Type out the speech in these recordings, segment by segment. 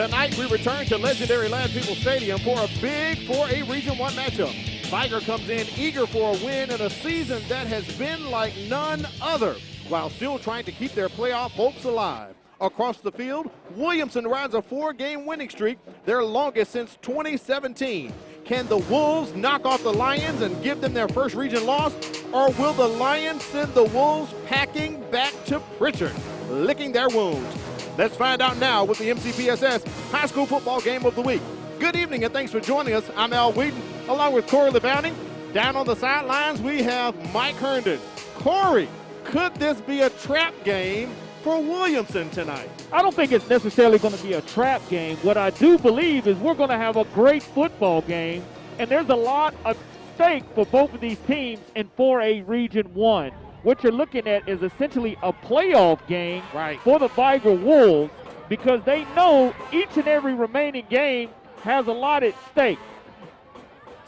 Tonight, we return to legendary Land People Stadium for a big 4A Region 1 matchup. Vigor comes in eager for a win in a season that has been like none other, while still trying to keep their playoff hopes alive. Across the field, Williamson rides a 4-game winning streak, their longest since 2017. Can the Wolves knock off the Lions and give them their first region loss, or will the Lions send the Wolves packing back to Pritchard, licking their wounds? Let's find out now with the MCPSS High School Football Game of the Week. Good evening and thanks for joining us. I'm Al Wheaton along with Corey LeBounty. Down on the sidelines, we have Mike Herndon. Corey, could this be a trap game for Williamson tonight? I don't think it's necessarily going to be a trap game. What I do believe is we're going to have a great football game, and there's a lot at stake for both of these teams in 4A Region 1. What you're looking at is essentially a playoff game for the Vigor Wolves, because they know each and every remaining game has a lot at stake.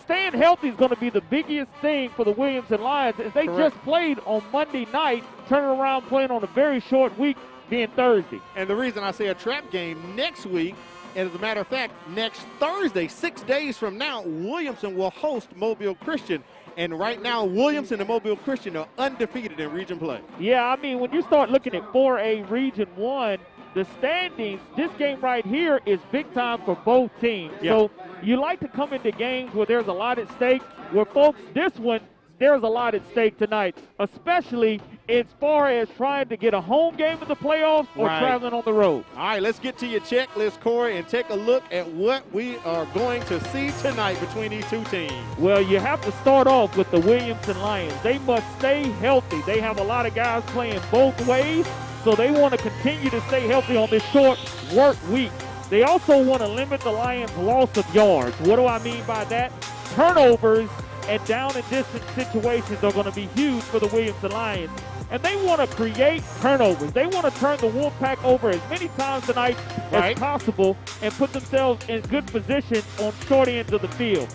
Staying healthy is going to be the biggest thing for the Williamson Lions, as they just played on Monday night, turning around playing on a very short week being Thursday. And the reason I say a trap game next week, and as a matter of fact, next Thursday, 6 days from now, Williamson will host Mobile Christian. And right now, Williamson and Mobile Christian are undefeated in region play. Yeah, I mean, when you start looking at 4A Region 1, the standings, this game right here is big time for both teams. Yeah. So you like to come into games where there's a lot at stake. Where, folks, this one, there's a lot at stake tonight, especially as far as trying to get a home game in the playoffs or traveling on the road. All right, let's get to your checklist, Corey, and take a look at what we are going to see tonight between these two teams. Well, you have to start off with the Williamson Lions. They must stay healthy. They have a lot of guys playing both ways, so they want to continue to stay healthy on this short work week. They also want to limit the Lions' loss of yards. What do I mean by that? Turnovers and down and distance situations are going to be huge for the Williamson Lions. And they want to create turnovers. They want to turn the Wolfpack over as many times tonight as possible and put themselves in good position on short ends of the field.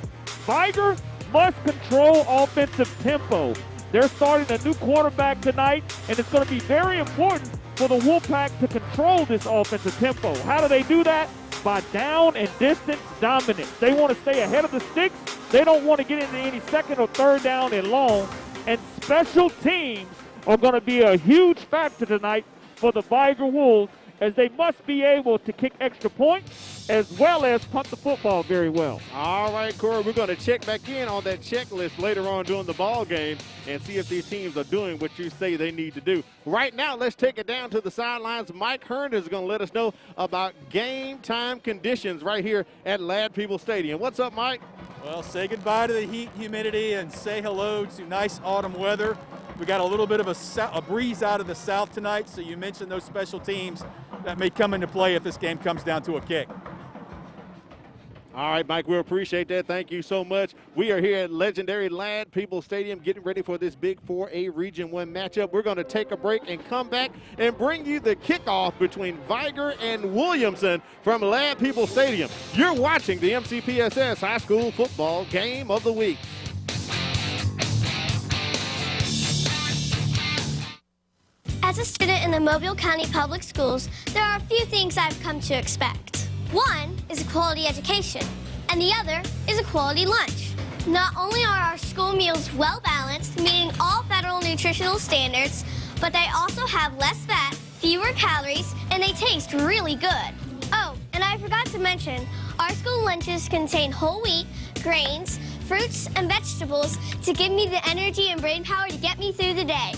Vigor must control offensive tempo. They're starting a new quarterback tonight, and it's going to be very important for the Wolfpack to control this offensive tempo. How do they do that? By down and distance dominance. They want to stay ahead of the sticks. They don't want to get into any second or third down and long. And special teams are going to be a huge factor tonight for the Vigor Wolves, as they must be able to kick extra points as well as punt the football very well. All right, Corey, we're going to check back in on that checklist later on during the ball game and see if these teams are doing what you say they need to do. Right now, let's take it down to the sidelines. Mike Herndon is going to let us know about game time conditions right here at Lad People Stadium. What's up, Mike? Well, say goodbye to the heat, humidity, and say hello to nice autumn weather. We got a little bit of a breeze out of the south tonight, so you mentioned those special teams that may come into play if this game comes down to a kick. All right, Mike, we appreciate that. Thank you so much. We are here at legendary Lad People Stadium getting ready for this big 4A Region 1 matchup. We're going to take a break and come back and bring you the kickoff between Vigor and Williamson from Lad People Stadium. You're watching the MCPSS High School Football Game of the Week. As a student in the Mobile County Public Schools, there are a few things I've come to expect. One is a quality education, and the other is a quality lunch. Not only are our school meals well-balanced, meeting all federal nutritional standards, but they also have less fat, fewer calories, and they taste really good. Oh, and I forgot to mention, our school lunches contain whole wheat, grains, fruits, and vegetables to give me the energy and brain power to get me through the day.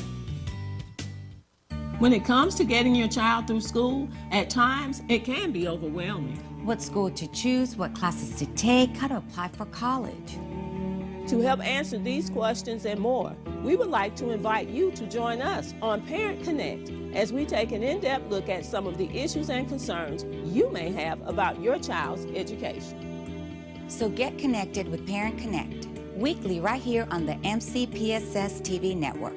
When it comes to getting your child through school, at times it can be overwhelming. What school to choose, what classes to take, how to apply for college. To help answer these questions and more, we would like to invite you to join us on Parent Connect as we take an in-depth look at some of the issues and concerns you may have about your child's education. So get connected with Parent Connect, weekly right here on the MCPSS TV network.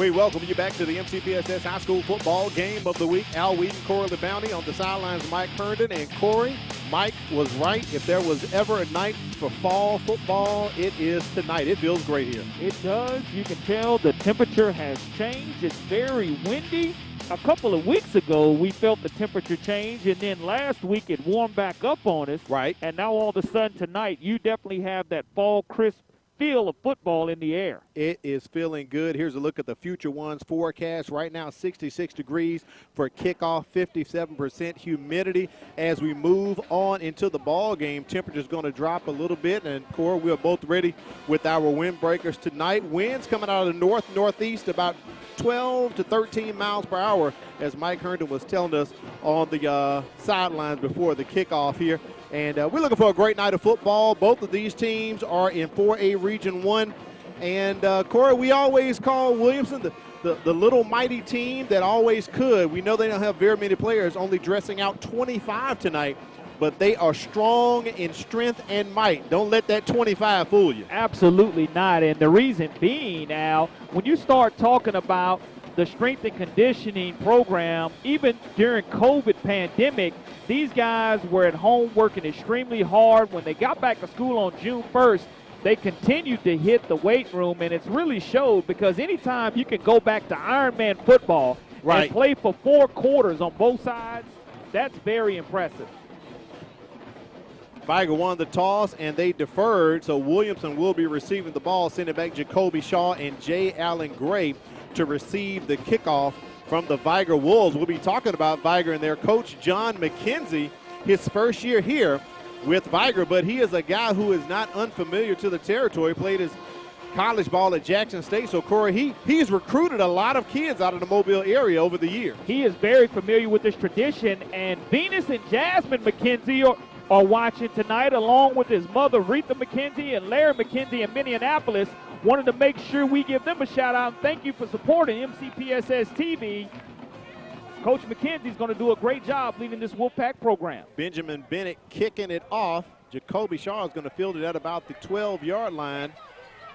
We welcome you back to the MCPSS High School Football Game of the Week. Al Wheaton, Corey LeBounty on the sidelines, Mike Herndon. And Corey, Mike was right. If there was ever a night for fall football, it is tonight. It feels great here. It does. You can tell the temperature has changed. It's very windy. A couple of weeks ago, we felt the temperature change, and then last week it warmed back up on us. Right. And now all of a sudden tonight, you definitely have that fall crisp feel of football in the air. It is feeling good. Here's a look at the Future One's forecast. Right now, 66 degrees for kickoff, 57% humidity. As we move on into the ball game, temperature's going to drop a little bit. And, Cora, we're both ready with our windbreakers tonight. Winds coming out of the north-northeast about 12 to 13 miles per hour, as Mike Herndon was telling us on the sidelines before the kickoff here. And we're looking for a great night of football. Both of these teams are in 4A Region 1. And, Corey, we always call Williamson the little mighty team that always could. We know they don't have very many players, only dressing out 25 tonight. But they are strong in strength and might. Don't let that 25 fool you. Absolutely not. And the reason being, Al, when you start talking about the strength and conditioning program, even during COVID pandemic, these guys were at home working extremely hard. When they got back to school on June 1st, they continued to hit the weight room, and it's really showed, because anytime you can go back to Ironman football and play for 4 quarters on both sides, that's very impressive. Vigor won the toss, and they deferred, so Williamson will be receiving the ball, sending back Jacoby Shaw and Jay Allen Gray to receive the kickoff from the Vigor Wolves. We'll be talking about Vigor and their coach, John McKenzie, his first year here with Vigor, but he is a guy who is not unfamiliar to the territory, played his college ball at Jackson State. So, Corey, he's recruited a lot of kids out of the Mobile area over the years. He is very familiar with this tradition, and Venus and Jasmine McKenzie are watching tonight, along with his mother, Retha McKenzie, and Larry McKenzie in Minneapolis. Wanted to make sure we give them a shout-out and thank you for supporting MCPSS TV. Coach McKenzie's going to do a great job leading this Wolfpack program. Benjamin Bennett kicking it off. Jacoby Shaw is going to field it at about the 12-yard line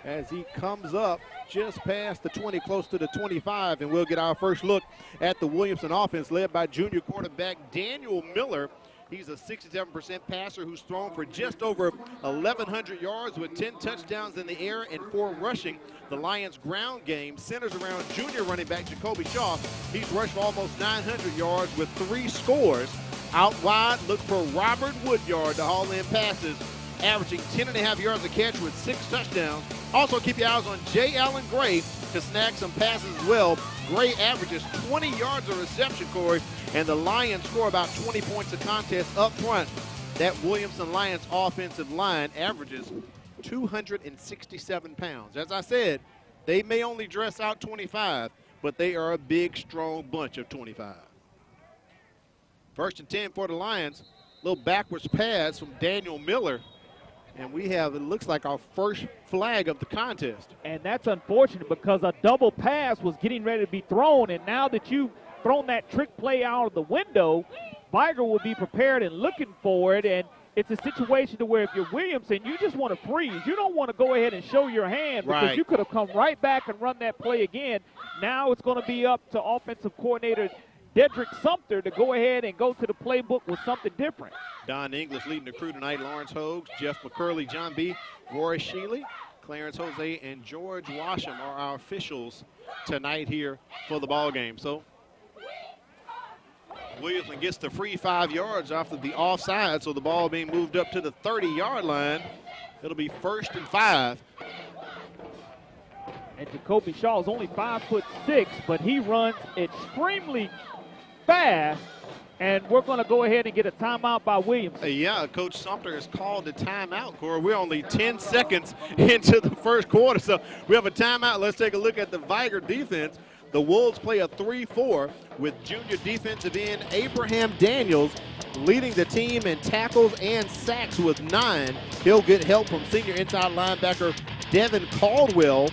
as he comes up just past the 20, close to the 25, and we'll get our first look at the Williamson offense led by junior quarterback Daniel Miller. He's a 67% passer who's thrown for just over 1,100 yards with 10 touchdowns in the air and 4 rushing. The Lions' ground game centers around junior running back Jacoby Shaw. He's rushed for almost 900 yards with 3 scores. Out wide, look for Robert Woodyard to haul in passes, averaging 10.5 yards a catch with 6 touchdowns. Also keep your eyes on Jay Allen Gray to snag some passes as well. Gray averages 20 yards of reception, Corey, and the Lions score about 20 points a contest up front. That Williamson Lions offensive line averages 267 pounds. As I said, they may only dress out 25, but they are a big, strong bunch of 25. First and 10 for the Lions. Little backwards pass from Daniel Miller. And we have, it looks like, our first flag of the contest. And that's unfortunate because a double pass was getting ready to be thrown. And now that you've thrown that trick play out of the window, Vigor will be prepared and looking for it. And it's a situation to where if you're Williamson, you just want to freeze. You don't want to go ahead and show your hand because you could have come right back and run that play again. Now it's going to be up to offensive coordinator Dedrick Sumter to go ahead and go to the playbook with something different. Don English leading the crew tonight. Lawrence Hogues, Jeff McCurley, John B., Roy Shealy, Clarence Jose, and George Washam are our officials tonight here for the ball game. So Williamson gets the free 5 yards off of the offside, so the ball being moved up to the 30-yard line. It'll be 1st and 5. And Jacoby Shaw is only 5'6", but he runs extremely fast. And we're going to go ahead and get a timeout by Williamson. Yeah, Coach Sumter has called a timeout, Corey. We're only 10 seconds into the first quarter, so we have a timeout. Let's take a look at the Vigor defense. The Wolves play a 3-4 with junior defensive end Abraham Daniels leading the team in tackles and sacks with 9. He'll get help from senior inside linebacker Devin Caldwell,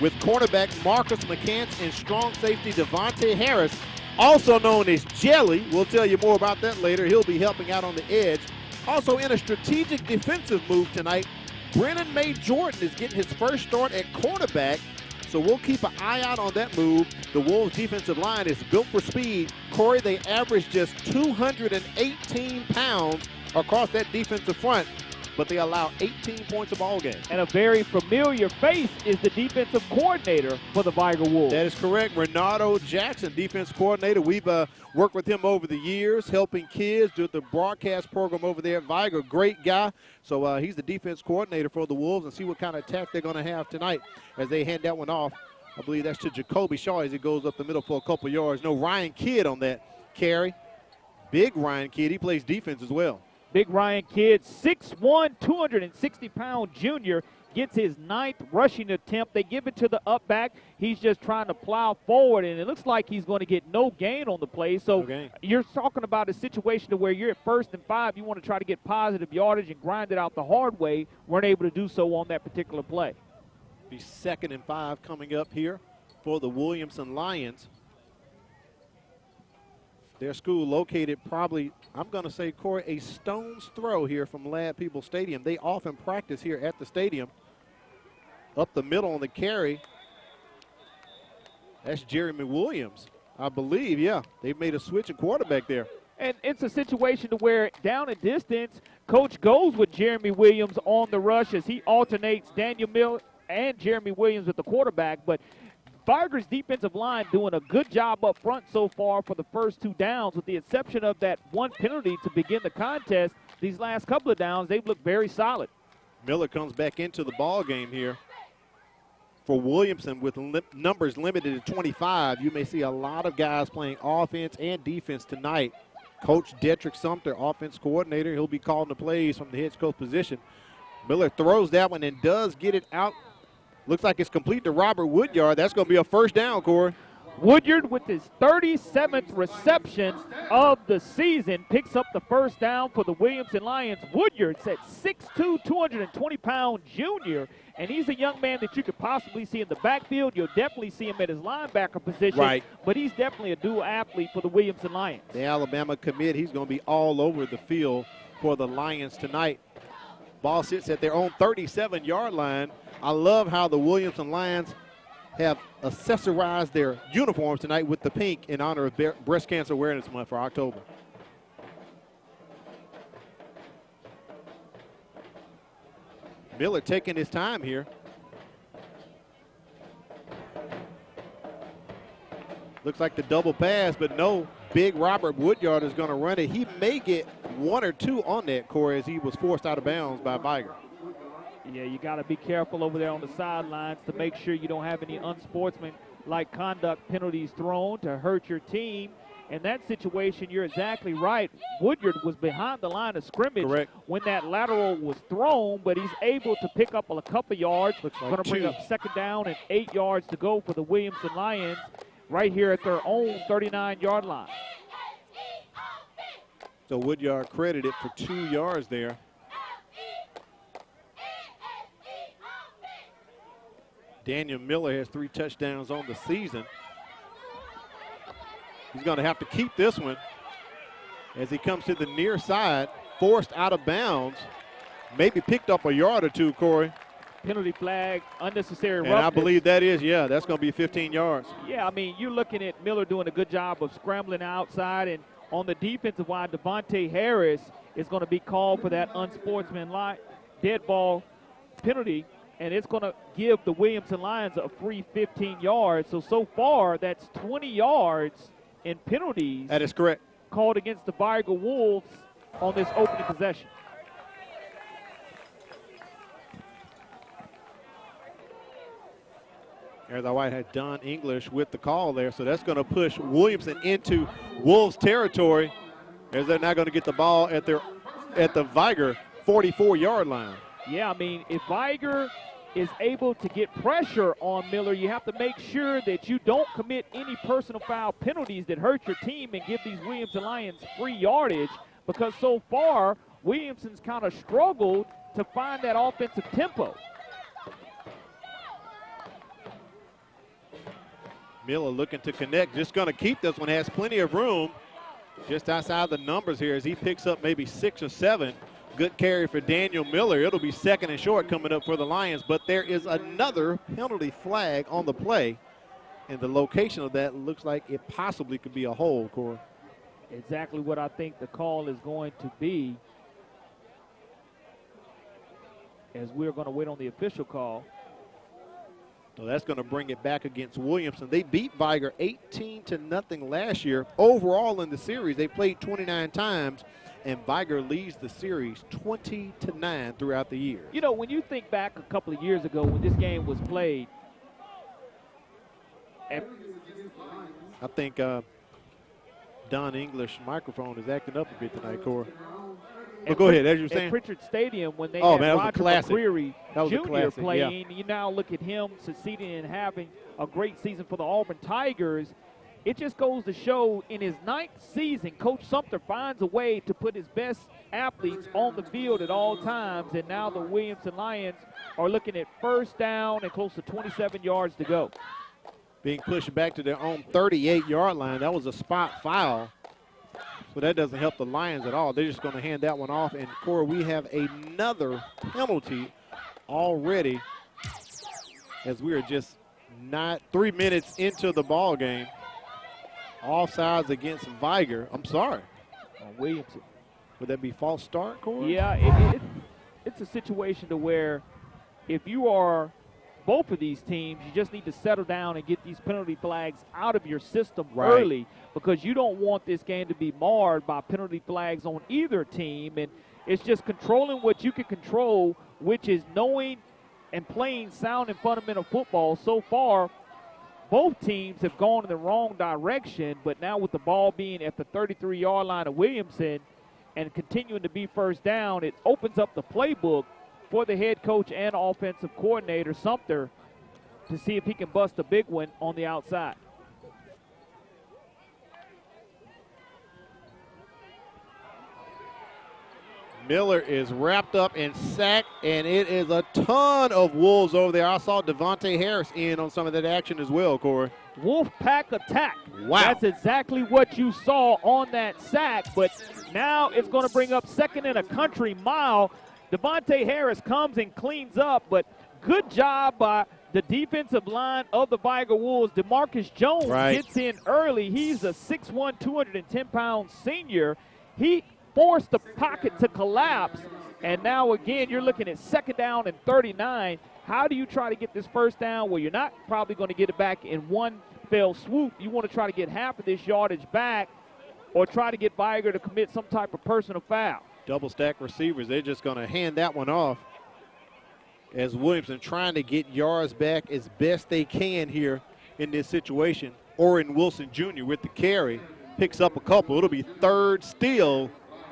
with cornerback Marcus McCants and strong safety Devonte Harris, also known as Jelly. We'll tell you more about that later. He'll be helping out on the edge. Also in a strategic defensive move tonight, Brennan May Jordan is getting his first start at cornerback. So So we'll keep an eye out on that move. The Wolves defensive line is built for speed. Corey, they average just 218 pounds across that defensive front, but they allow 18 points a ball game. And a very familiar face is the defensive coordinator for the Vigor Wolves. That is correct. Renato Jackson, defense coordinator. We've worked with him over the years, helping kids do the broadcast program over there at Vigor. Great guy. So he's the defense coordinator for the Wolves, and see what kind of attack they're going to have tonight as they hand that one off. I believe that's to Jacoby Shaw as he goes up the middle for a couple yards. No Ryan Kidd on that carry. Big Ryan Kidd. He plays defense as well. Big Ryan Kidd, 6'1", 260-pound junior, gets his 9th rushing attempt. They give it to the up back. He's just trying to plow forward, and it looks like he's going to get no gain on the play. So you're talking about a situation to where you're at 1st and 5. You want to try to get positive yardage and grind it out the hard way. Weren't able to do so on that particular play. Be 2nd and 5 coming up here for the Williamson Lions. Their school located probably, I'm going to say, Corey, a stone's throw here from Ladd People Stadium. They often practice here at the stadium. Up the middle on the carry. That's Jeremy Williams, I believe. Yeah, they've made a switch at quarterback there. And it's a situation to where down and distance, Coach goes with Jeremy Williams on the rush as he alternates Daniel Miller and Jeremy Williams at the quarterback. But Vigor's defensive line doing a good job up front so far for the first 2 downs, with the exception of that one penalty to begin the contest. These last couple of downs, they've looked very solid. Miller comes back into the ball game here for Williamson with numbers limited to 25. You may see a lot of guys playing offense and defense tonight. Coach Detrick Sumter, offense coordinator, he'll be calling the plays from the head coach position. Miller throws that one and does get it out. Looks like it's complete to Robert Woodyard. That's going to be a first down, Corey. Woodyard with his 37th reception of the season picks up the first down for the Williamson Lions. Woodyard's at 6'2", 220-pound junior, and he's a young man that you could possibly see in the backfield. You'll definitely see him at his linebacker position, right, but he's definitely a dual athlete for the Williamson Lions. The Alabama commit, he's going to be all over the field for the Lions tonight. Ball sits at their own 37-yard line. I love how the Williamson Lions have accessorized their uniforms tonight with the pink in honor of Breast Cancer Awareness Month for October. Miller taking his time here. Looks like the double pass, but no, big Robert Woodyard is going to run it. He may get 1 or 2 on that, Corey, as he was forced out of bounds by Vigor. Yeah, you got to be careful over there on the sidelines to make sure you don't have any unsportsmanlike conduct penalties thrown to hurt your team. In that situation, you're exactly right. Woodyard was behind the line of scrimmage when that lateral was thrown, but he's able to pick up a couple yards. Looks like going to bring up 2nd down and 8 yards to go for the Williamson Lions right here at their own 39-yard line. So Woodyard credited for 2 yards there. Daniel Miller has 3 touchdowns on the season. He's going to have to keep this one as he comes to the near side, forced out of bounds, maybe picked up a yard or 2, Corey. Penalty flag, unnecessary roughness. And I believe that is, yeah, that's going to be 15 yards. Yeah, I mean, you're looking at Miller doing a good job of scrambling outside, and on the defensive line, Devonte Harris is going to be called for that unsportsmanlike dead ball penalty, and it's going to give the Williamson Lions a free 15 yards. So far, that's 20 yards in penalties. That is correct. Called against the Vigor Wolves on this opening possession. There's our White had Don English with the call there, so that's going to push Williamson into Wolves territory as they're now going to get the ball at the Vigor 44-yard line. Yeah, I mean, if Vigor is able to get pressure on Miller, you have to make sure that you don't commit any personal foul penalties that hurt your team and give these Williamson Lions free yardage, because so far Williamson's kind of struggled to find that offensive tempo. Miller looking to connect, just going to keep this one, has plenty of room just outside the numbers here as he picks up maybe 6 or 7. Good carry for Daniel Miller. It'll be 2nd and short coming up for the Lions, but there is another penalty flag on the play, and the location of that looks like it possibly could be a hold, Corey. Exactly what I think the call is going to be, as we're going to wait on the official call. So that's going to bring it back against Williamson. They beat Vigor 18-0 last year. Overall in the series, they played 29 times, and Vigor leads the series 20-9 throughout the year. You know, when you think back a couple of years ago when this game was played, I think Don English microphone is acting up a bit tonight, Corey. But go ahead, as you were saying. At Pritchard Stadium, when they had Roger McCreary Jr. playing, yeah. You now look at him succeeding in having a great season for the Auburn Tigers. It just goes to show in his 9th season, Coach Sumter finds a way to put his best athletes on the field at all times, and now the Williamson Lions are looking at 1st down and close to 27 yards to go. Being pushed back to their own 38-yard line. That was a spot foul. So that doesn't help the Lions at all. They're just going to hand that one off. And, Corey, we have another penalty already as we are just not 3 minutes into the ball game. Offsides against Vigor. I'm sorry. Williamson. Would that be false start, Corey? Yeah, it's a situation to where if you are both of these teams, you just need to settle down and get these penalty flags out of your system early, because you don't want this game to be marred by penalty flags on either team. And it's just controlling what you can control, which is knowing and playing sound and fundamental football. So far, both teams have gone in the wrong direction, but now with the ball being at the 33-yard line of Williamson and continuing to be 1st down, it opens up the playbook for the head coach and offensive coordinator, Sumter, to see if he can bust a big one on the outside. Miller is wrapped up and sacked, and it is a ton of Wolves over there. I saw Devonte Harris in on some of that action as well, Corey. Wolf pack attack. Wow. That's exactly what you saw on that sack, but now it's going to bring up 2nd and a country mile. Devonte Harris comes and cleans up, but good job by the defensive line of the Vigor Wolves. DeMarcus Jones gets in early. He's a 6'1", 210-pound senior. He forced the pocket to collapse, and now again you're looking at 2nd down and 39. How do you try to get this 1st down? Well, you're not probably going to get it back in one fell swoop. You want to try to get half of this yardage back or try to get Vigor to commit some type of personal foul. Double stack receivers. They're just going to hand that one off as Williamson trying to get yards back as best they can here in this situation. Orion Wilson Jr. with the carry picks up a couple. It'll be 3rd still,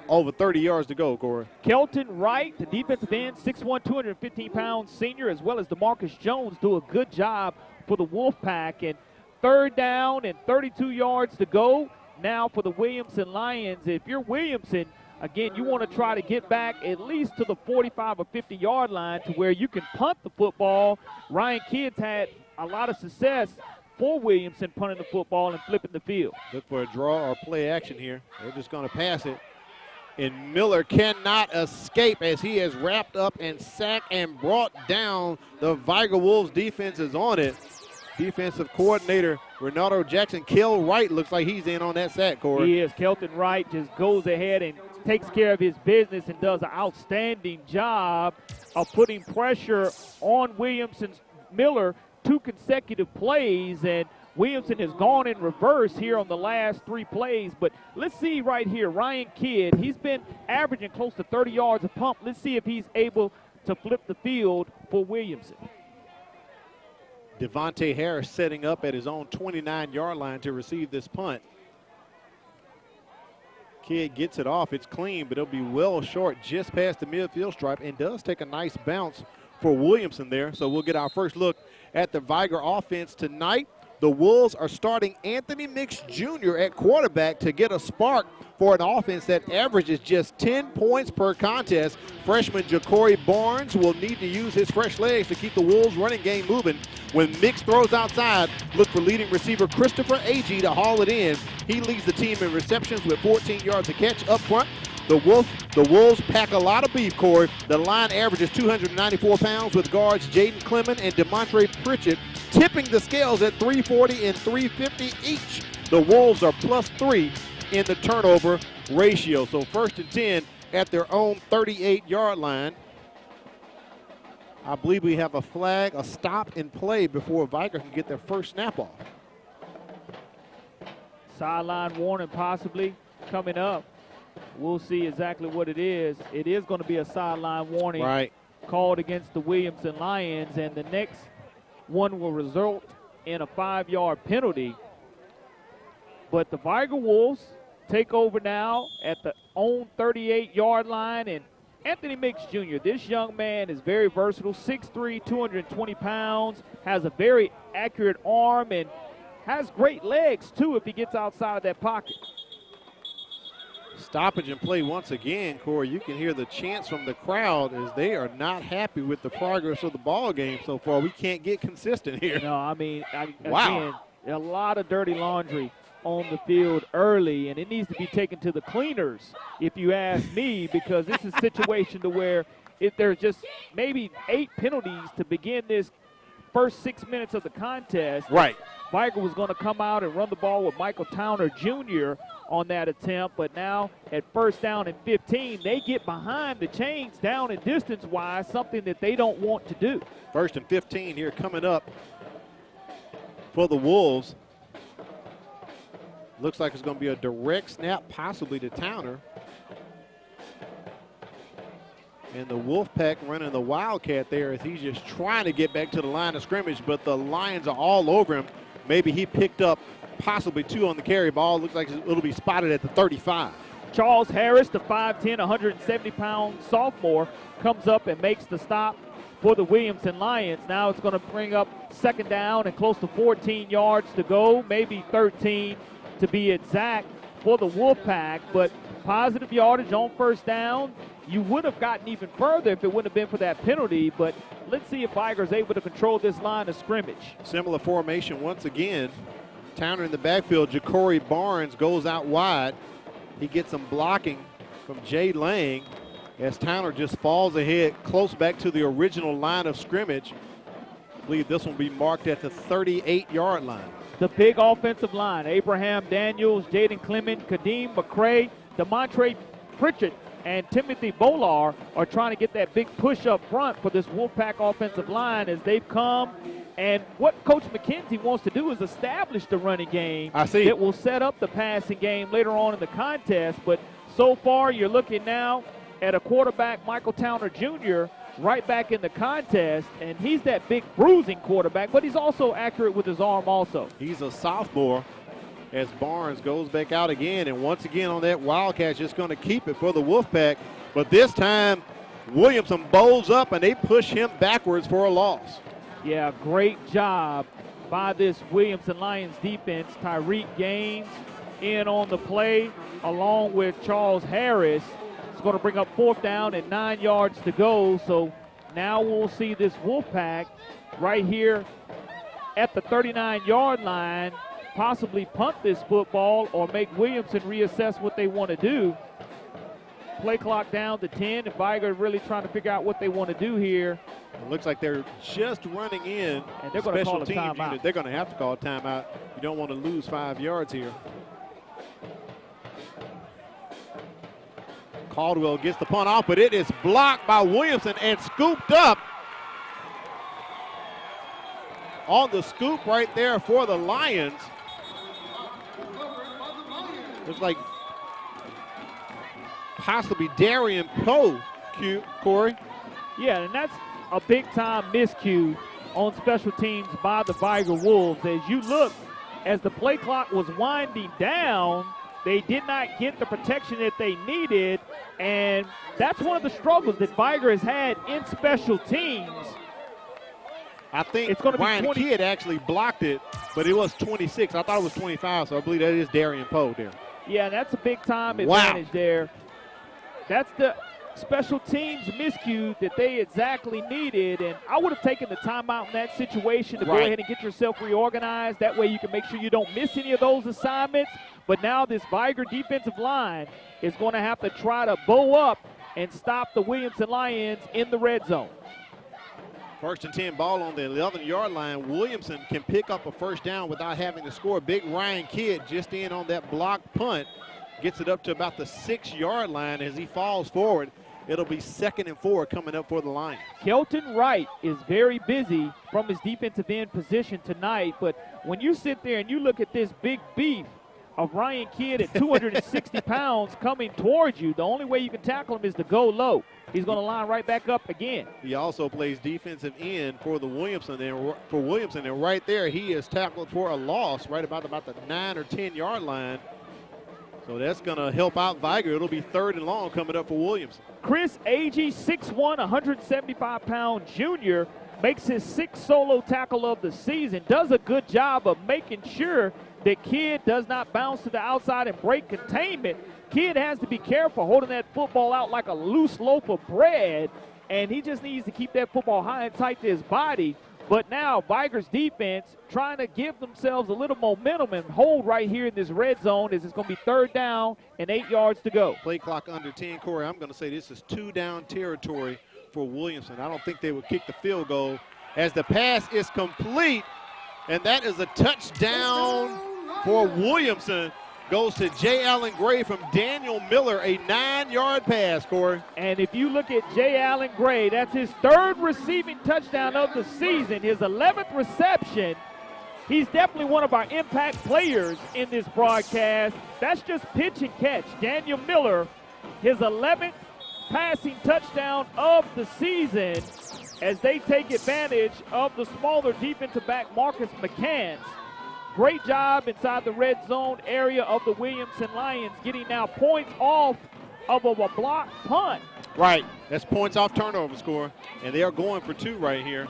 over 30 yards to go, Corey. Kelton Wright, the defensive end, 6'1", 215-pound senior, as well as DeMarcus Jones, do a good job for the Wolfpack. And 3rd down and 32 yards to go now for the Williamson Lions. If you're Williamson, again, you want to try to get back at least to the 45 or 50-yard line to where you can punt the football. Ryan Kidd's had a lot of success for Williamson punting the football and flipping the field. Look for a draw or play action here. They're just going to pass it. And Miller cannot escape as he is wrapped up and sacked and brought down. The Vigor Wolves defense is on it. Defensive coordinator Renato Jackson. Kel Wright looks like he's in on that sack, Corey. He is. Kelton Wright just goes ahead and takes care of his business and does an outstanding job of putting pressure on Williamson's Miller 2 consecutive plays, and Williamson has gone in reverse here on the last 3 plays. But let's see right here, Ryan Kidd, he's been averaging close to 30 yards a pump. Let's see if he's able to flip the field for Williamson. Devonte Harris setting up at his own 29-yard line to receive this punt. Kidd gets it off. It's clean, but it'll be well short just past the midfield stripe and does take a nice bounce for Williamson there. So we'll get our first look at the Vigor offense tonight. The Wolves are starting Anthony Mix Jr. at quarterback to get a spark for an offense that averages just 10 points per contest. Freshman Ja'Cory Barnes will need to use his fresh legs to keep the Wolves running game moving. When Mix throws outside, look for leading receiver Christopher Agee to haul it in. He leads the team in receptions with 14 yards a catch. Up front, The Wolves pack a lot of beef, Corey. The line averages 294 pounds with guards Jaden Clement and Devonte Pritchett tipping the scales at 340 and 350 each. The Wolves are +3 in the turnover ratio. So 1st and 10 at their own 38-yard line. I believe we have a flag, a stop and play before Vigor can get their first snap off. Sideline warning possibly coming up. We'll see exactly what it is. It is going to be a sideline warning called against the Williamson Lions, and the next one will result in a 5-yard penalty. But the Vigor Wolves take over now at the own 38-yard line, and Anthony Mix Jr., this young man is very versatile, 6'3", 220 pounds, has a very accurate arm, and has great legs, too, if he gets outside of that pocket. Stoppage and play once again, Corey. You can hear the chants from the crowd as they are not happy with the progress of the ball game so far. We can't get consistent here. No, I mean, wow. Again, a lot of dirty laundry on the field early, and it needs to be taken to the cleaners, if you ask me, because this is a situation to where if there's just maybe 8 penalties to begin this first 6 minutes of the contest. Right. Vigor was going to come out and run the ball with Michael Towner Jr. on that attempt, but now at 1st down and 15, they get behind the chains down and distance-wise, something that they don't want to do. 1st and 15 here coming up for the Wolves. Looks like it's going to be a direct snap, possibly to Towner. And the Wolfpack running the Wildcat there as he's just trying to get back to the line of scrimmage, but the Lions are all over him. Maybe he picked up possibly 2 on the carry ball. Looks like it'll be spotted at the 35. Charles Harris, the 5'10", 170-pound sophomore, comes up and makes the stop for the Williamson Lions. Now it's going to bring up 2nd down and close to 14 yards to go, maybe 13 to be exact for the Wolfpack, but positive yardage on 1st down. You would have gotten even further if it wouldn't have been for that penalty, but let's see if Vigor is able to control this line of scrimmage. Similar formation once again. Towner in the backfield. Ja'Cory Barnes goes out wide. He gets some blocking from Jay Lang as Towner just falls ahead close back to the original line of scrimmage. I believe this will be marked at the 38-yard line. The big offensive line, Abraham Daniels, Jaden Clement, Kadeem McCray, Devonte Pritchett, and Timothy Bolar are trying to get that big push up front for this Wolfpack offensive line as they've come. And what Coach McKenzie wants to do is establish the running game. I see. It will set up the passing game later on in the contest. But so far, you're looking now at a quarterback, Michael Towner Jr., right back in the contest, and he's that big bruising quarterback, but he's also accurate with his arm also. He's a sophomore as Barnes goes back out again, and once again on that Wildcat, just going to keep it for the Wolfpack. But this time, Williamson bowls up, and they push him backwards for a loss. Yeah, great job by this Williamson Lions defense. Tyreek Gaines in on the play, along with Charles Harris. It's going to bring up 4th down and 9 yards to go. So now we'll see this Wolfpack right here at the 39-yard line possibly punt this football or make Williamson reassess what they want to do. Play clock down to 10, and Vigor really trying to figure out what they want to do here. It looks like they're just running in. And they're going to call a timeout. Unit. They're going to have to call a timeout. You don't want to lose 5 yards here. Caldwell gets the punt off, but it is blocked by Williamson and scooped up. On the scoop right there for the Lions. Looks like possibly Darian Poe, Corey. Yeah, and that's a big-time miscue on special teams by the Vigor Wolves. As you look, as the play clock was winding down, they did not get the protection that they needed, and that's one of the struggles that Vigor has had in special teams. I think it's going to be Ryan Kidd actually blocked it, but it was 26. I thought it was 25, so I believe that is Darian Poe there. Yeah, that's a big-time advantage there. That's the special teams miscue that they exactly needed, and I would have taken the timeout in that situation to go ahead and get yourself reorganized. That way you can make sure you don't miss any of those assignments. But now this Vigor defensive line is going to have to try to bow up and stop the Williamson Lions in the red zone. 1st and 10 ball on the 11-yard line. Williamson can pick up a first down without having to score. Big Ryan Kidd just in on that block punt. Gets it up to about the 6-yard line as he falls forward. It'll be 2nd and 4 coming up for the Lions. Kelton Wright is very busy from his defensive end position tonight, but when you sit there and you look at this big beef of Ryan Kidd at 260 pounds coming towards you, the only way you can tackle him is to go low. He's going to line right back up again. He also plays defensive end for the Williamson, and right there he is tackled for a loss right about the 9 or 10-yard line. So that's going to help out Vigor. It'll be 3rd and long coming up for Williamson. Chris Agee, 6'1", 175-pound junior, makes his 6th solo tackle of the season. Does a good job of making sure that Kidd does not bounce to the outside and break containment. Kidd has to be careful holding that football out like a loose loaf of bread, and he just needs to keep that football high and tight to his body. But now Vigor's defense trying to give themselves a little momentum and hold right here in this red zone as it's going to be 3rd down and 8 yards to go. Play clock under 10, Corey. I'm going to say this is 2-down territory for Williamson. I don't think they would kick the field goal as the pass is complete, and that is a touchdown for Williamson. Goes to J. Allen Gray from Daniel Miller, a 9-yard pass, Corey. And if you look at J. Allen Gray, that's his 3rd receiving touchdown of the season, his 11th reception. He's definitely one of our impact players in this broadcast. That's just pitch and catch. Daniel Miller, his 11th passing touchdown of the season as they take advantage of the smaller defensive back Marcus McCants. Great job inside the red zone area of the Williamson Lions, getting now points off of a block punt. Right, that's points off turnover score, and they are going for 2 right here.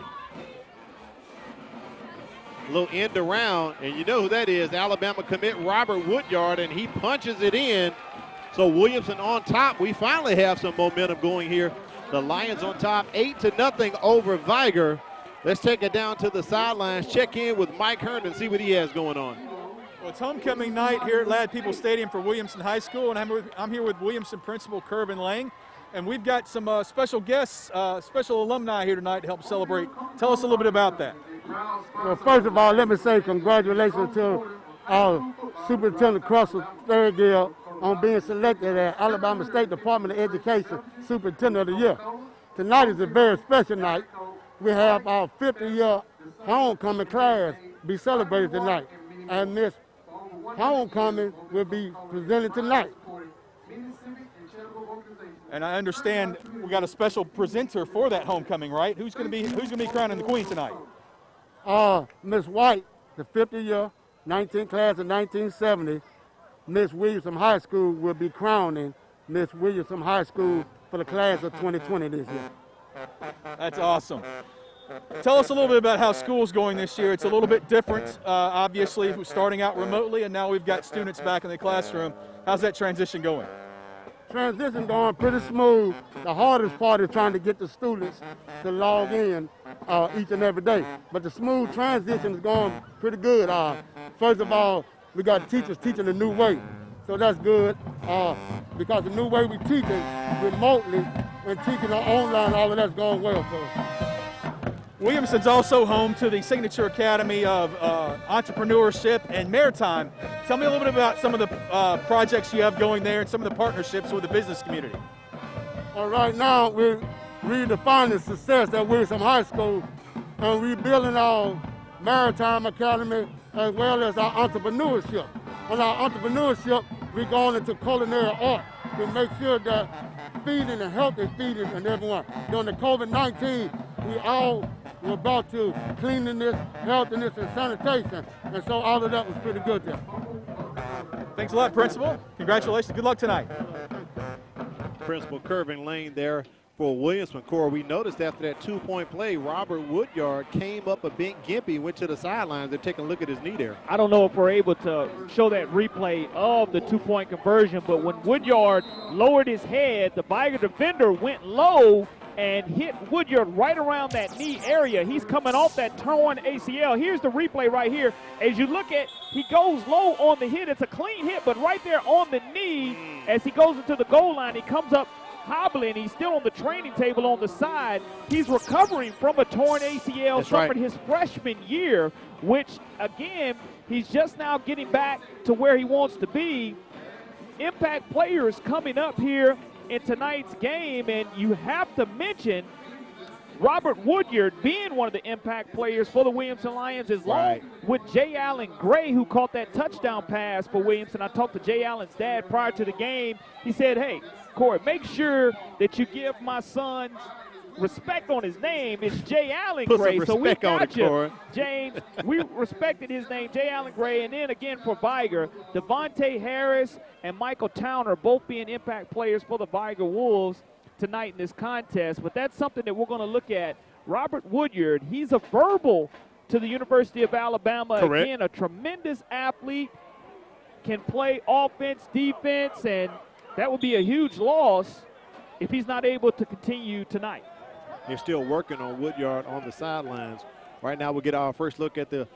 A little end around, and you know who that is, Alabama commit Robert Woodyard, and he punches it in. So Williamson on top. We finally have some momentum going here. The Lions on top, 8-0 over Vigor. Let's take it down to the sidelines, check in with Mike Herndon, see what he has going on. Well, it's homecoming night here at Ladd People Stadium for Williamson High School, and I'm here with Williamson Principal Kervin Lang, and we've got some special guests, special alumni here tonight to help celebrate. Tell us a little bit about that. Well, first of all, let me say congratulations to our Superintendent Crustle Thurgill on being selected as Alabama State Department of Education Superintendent of the Year. Tonight is a very special night. We have our 50-year homecoming class be celebrated tonight, and this homecoming will be presented tonight. And I understand we got a special presenter for that homecoming, right? Who's going to be crowning the queen tonight? Miss White, the 50-year 19th class of 1970, Miss Williamson High School will be crowning Miss Williamson High School for the class of 2020 this year. That's awesome. Tell us a little bit about how school's going this year. It's a little bit different, obviously. We're starting out remotely, and now we've got students back in the classroom. How's that transition going? Transition going pretty smooth. The hardest part is trying to get the students to log in each and every day. But the smooth transition is going pretty good. First of all, we got teachers teaching a new way. So that's good because the new way we're teaching remotely and teaching online, all of that's going well for us. Williamson's also home to the Signature Academy of Entrepreneurship and Maritime. Tell me a little bit about some of the projects you have going there and some of the partnerships with the business community. Right now, we're redefining success at Williamson High School and rebuilding our Maritime Academy as well as our entrepreneurship. On our entrepreneurship, we're going into culinary art to make sure that feeding and healthy feeding and everyone. During the COVID-19, we all were brought to cleanliness, healthiness, and sanitation, and so all of that was pretty good there. Thanks a lot, Principal. Congratulations. Good luck tonight. Principal Kervin Lang there for Williamson. Corey, we noticed after that 2-point play, Robert Woodyard came up a bit gimpy, went to the sidelines. They're taking a look at his knee there. I don't know if we're able to show that replay of the 2-point conversion, but when Woodyard lowered his head, the Vigor defender went low and hit Woodyard right around that knee area. He's coming off that torn ACL. Here's the replay right here. As you look at, he goes low on the hit. It's a clean hit, but right there on the knee, as he goes into the goal line, he comes up hobbling. He's still on the training table on the side. He's recovering from a torn ACL suffered his freshman year, which, again, he's just now getting back to where he wants to be. Impact players coming up here in tonight's game, and you have to mention Robert Woodyard being one of the impact players for the Williamson Lions, is along with Jay Allen Gray, who caught that touchdown pass for Williamson. I talked to Jay Allen's dad prior to the game. He said, hey, Corey, make sure that you give my son respect on his name. It's Jay Allen Gray. So we got you, James. We respected his name, Jay Allen Gray. And then again for Vigor, Devonte Harris and Michael Towner both being impact players for the Vigor Wolves tonight in this contest. But that's something that we're going to look at. Robert Woodyard, he's a verbal to the University of Alabama. Correct. Again, a tremendous athlete, can play offense, defense, and that would be a huge loss if he's not able to continue tonight. They're still working on Woodyard on the sidelines. Right now we'll get our first look at the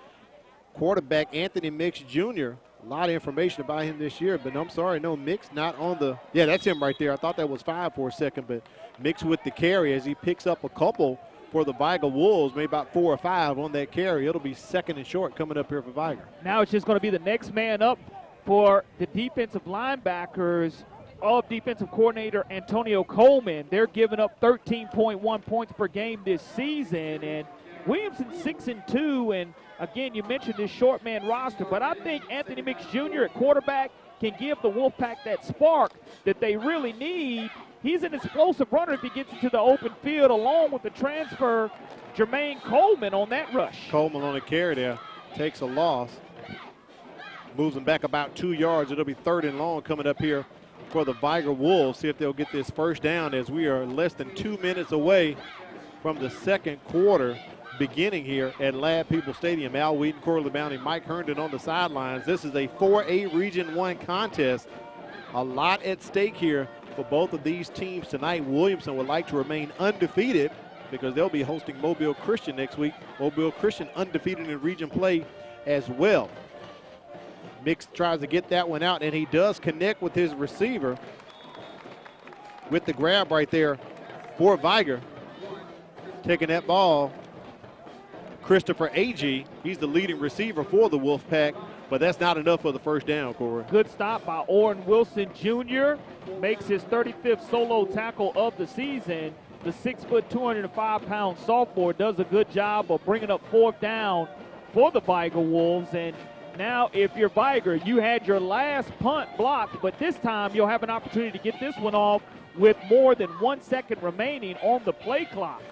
quarterback, Anthony Mix Jr. A lot of information about him this year, but I'm sorry, no, Mix not on the – yeah, that's him right there. I thought that was 5 for a second, but Mix with the carry as he picks up a couple for the Vigor Wolves, maybe about 4 or 5 on that carry. It'll be second and short coming up here for Vigor. Now it's just going to be the next man up for the defensive linebackers of defensive coordinator Antonio Coleman. They're giving up 13.1 points per game this season, and Williamson 6-2, and again, you mentioned this short man roster, but I think Anthony Mix Jr. at quarterback can give the Wolfpack that spark that they really need. He's an explosive runner if he gets into the open field, along with the transfer Jermaine Coleman on that rush. Coleman on the carry there takes a loss, moves him back about 2 yards. It'll be 3rd and long coming up here for the Vigor Wolves. See if they'll get this first down, as we are less than 2 minutes away from the second quarter beginning here at Lab People Stadium. Al Wheaton, Corley Bounty, Mike Herndon on the sidelines. This is a 4A Region 1 contest. A lot at stake here for both of these teams tonight. Williamson would like to remain undefeated because they'll be hosting Mobile Christian next week. Mobile Christian undefeated in region play as well. Mix tries to get that one out, and he does connect with his receiver with the grab right there for Vigor. Taking that ball, Christopher Agee. He's the leading receiver for the Wolfpack, but that's not enough for the first down, Corey. Good stop by Orrin Wilson Jr. Makes his 35th solo tackle of the season. The 6', 205-pound sophomore does a good job of bringing up 4th down for the Vigor Wolves. And now, if you're Vigor, you had your last punt blocked, but this time you'll have an opportunity to get this one off with more than 1 second remaining on the play clock.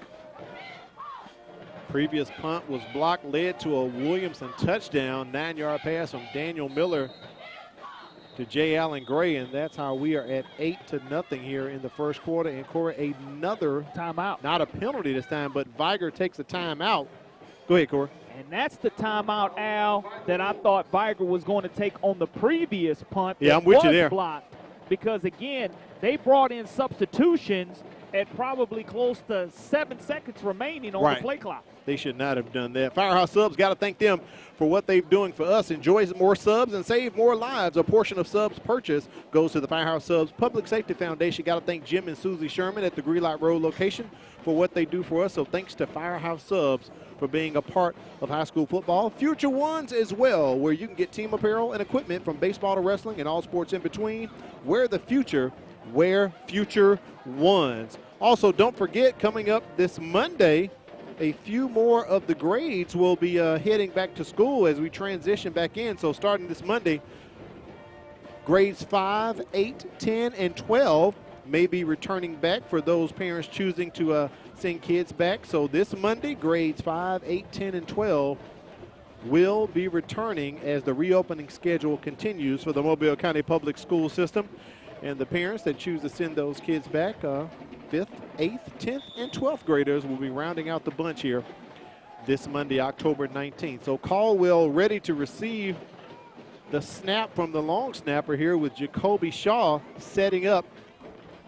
Previous punt was blocked, led to a Williamson touchdown, 9-yard pass from Daniel Miller to Jay Allen Gray, and that's how we are at 8-0 here in the first quarter. And Corey, another timeout. Not a penalty this time, but Vigor takes a timeout. Go ahead, Corey. And that's the timeout, Al, that I thought Vigor was going to take on the previous punt. Yeah, I'm with you there. Blocked because, again, they brought in substitutions at probably close to 7 seconds remaining on the play clock. They should not have done that. Firehouse Subs, got to thank them for what they're doing for us. Enjoy more subs and save more lives. A portion of subs purchase goes to the Firehouse Subs Public Safety Foundation. Got to thank Jim and Susie Sherman at the Greenlight Road location for what they do for us. So thanks to Firehouse Subs for being a part of high school football. Future Ones as well, where you can get team apparel and equipment from baseball to wrestling and all sports in between. Wear the future, wear Future Ones. Also, don't forget, coming up this Monday, a few more of the grades will be heading back to school as we transition back in. So starting this Monday, grades 5, 8, 10, and 12 may be returning back for those parents choosing to send kids back. So this Monday, grades 5, 8, 10, and 12 will be returning as the reopening schedule continues for the Mobile County Public School System. And the parents that choose to send those kids back, 5th, 8th, 10th, and 12th graders will be rounding out the bunch here this Monday, October 19th. So Caldwell ready to receive the snap from the long snapper here with Jacoby Shaw setting up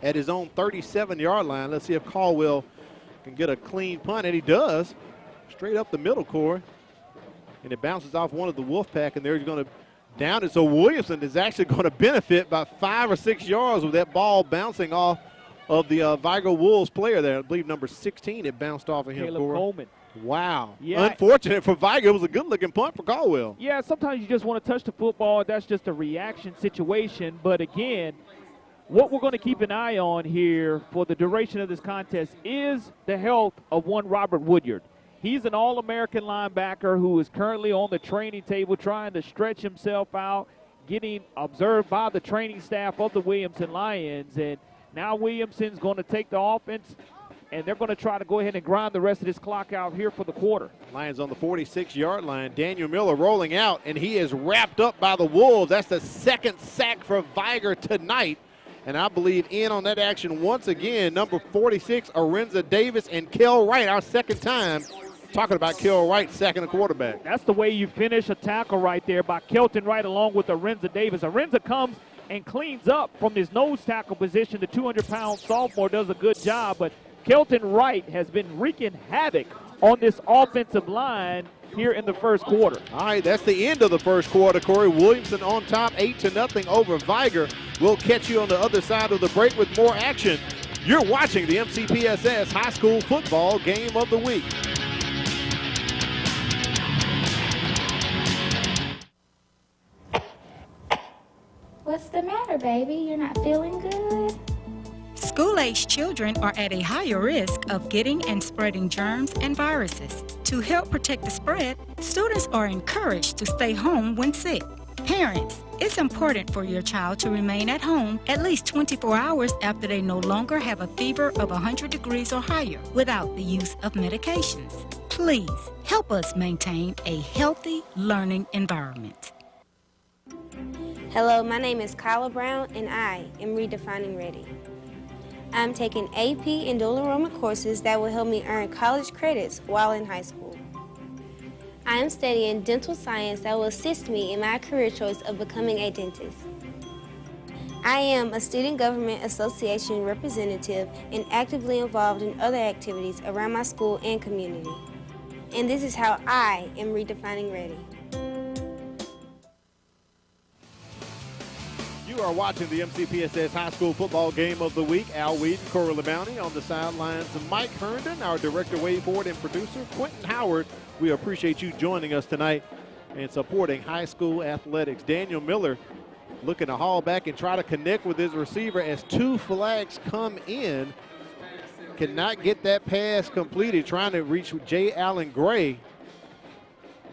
at his own 37-yard line. Let's see if Caldwell can get a clean punt, and he does. Straight up the middle, Corey. And it bounces off one of the Wolfpack, and they're going to down it. So Williamson is actually going to benefit by 5 or 6 yards with that ball bouncing off of the Vigor Wolves player there. I believe number 16, it bounced off of him, Caleb Corey. Coleman. Wow. Yeah. Unfortunate for Vigor. It was a good-looking punt for Caldwell. Yeah, sometimes you just want to touch the football. That's just a reaction situation. But, again, what we're going to keep an eye on here for the duration of this contest is the health of one Robert Woodyard. He's an All-American linebacker who is currently on the training table trying to stretch himself out, getting observed by the training staff of the Williamson Lions. And now Williamson's going to take the offense, and they're going to try to go ahead and grind the rest of this clock out here for the quarter. Lions on the 46-yard line. Daniel Miller rolling out, and he is wrapped up by the Wolves. That's the second sack for Vigor tonight. And I believe in on that action once again, number 46, Arenza Davis, and Kel Wright, our second time talking about Kel Wright sacking a quarterback. That's the way you finish a tackle right there by Kelton Wright along with Arenza Davis. Arenza comes and cleans up from his nose tackle position. The 200-pound sophomore does a good job, but Kelton Wright has been wreaking havoc on this offensive line here in the first quarter. All right, that's the end of the first quarter, Corey. Williamson on top, 8-0 over Vigor. We'll catch you on the other side of the break with more action. You're watching the MCPSS High School Football Game of the Week. What's the matter, baby? You're not feeling good? School-aged children are at a higher risk of getting and spreading germs and viruses. To help protect the spread, students are encouraged to stay home when sick. Parents, it's important for your child to remain at home at least 24 hours after they no longer have a fever of 100 degrees or higher without the use of medications. Please help us maintain a healthy learning environment. Hello, my name is Kyla Brown, and I am redefining ready. I'm taking AP and dual enrollment courses that will help me earn college credits while in high school. I am studying dental science that will assist me in my career choice of becoming a dentist. I am a Student Government Association representative and actively involved in other activities around my school and community. And this is how I am redefining ready. You are watching the MCPSS High School Football Game of the Week. Al Weed and Corey LeBounty on the sidelines. Mike Herndon, our director, Wade Ford, and producer Quentin Howard. We appreciate you joining us tonight and supporting high school athletics. Daniel Miller looking to haul back and try to connect with his receiver as 2 flags come in. Cannot get that pass completed, trying to reach J. Allen Gray.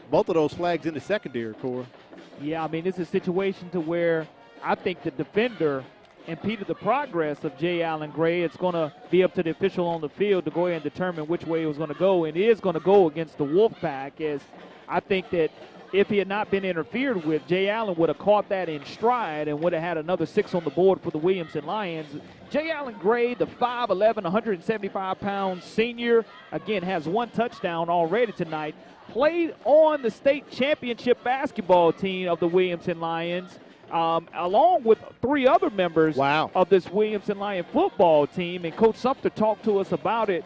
Both of those flags in the secondary, Corey. Yeah, I mean, it's a situation to where I think the defender impeded the progress of J. Allen Gray. It's going to be up to the official on the field to go ahead and determine which way it was going to go, and it is going to go against the Wolfpack, as I think that if he had not been interfered with, J. Allen would have caught that in stride and would have had another 6 on the board for the Williamson Lions. J. Allen Gray, the 5'11", 175-pound senior, again, has 1 touchdown already tonight. Played on the state championship basketball team of the Williamson Lions, along with 3 other members of this Williamson Lion football team. And Coach Sumter talked to us about it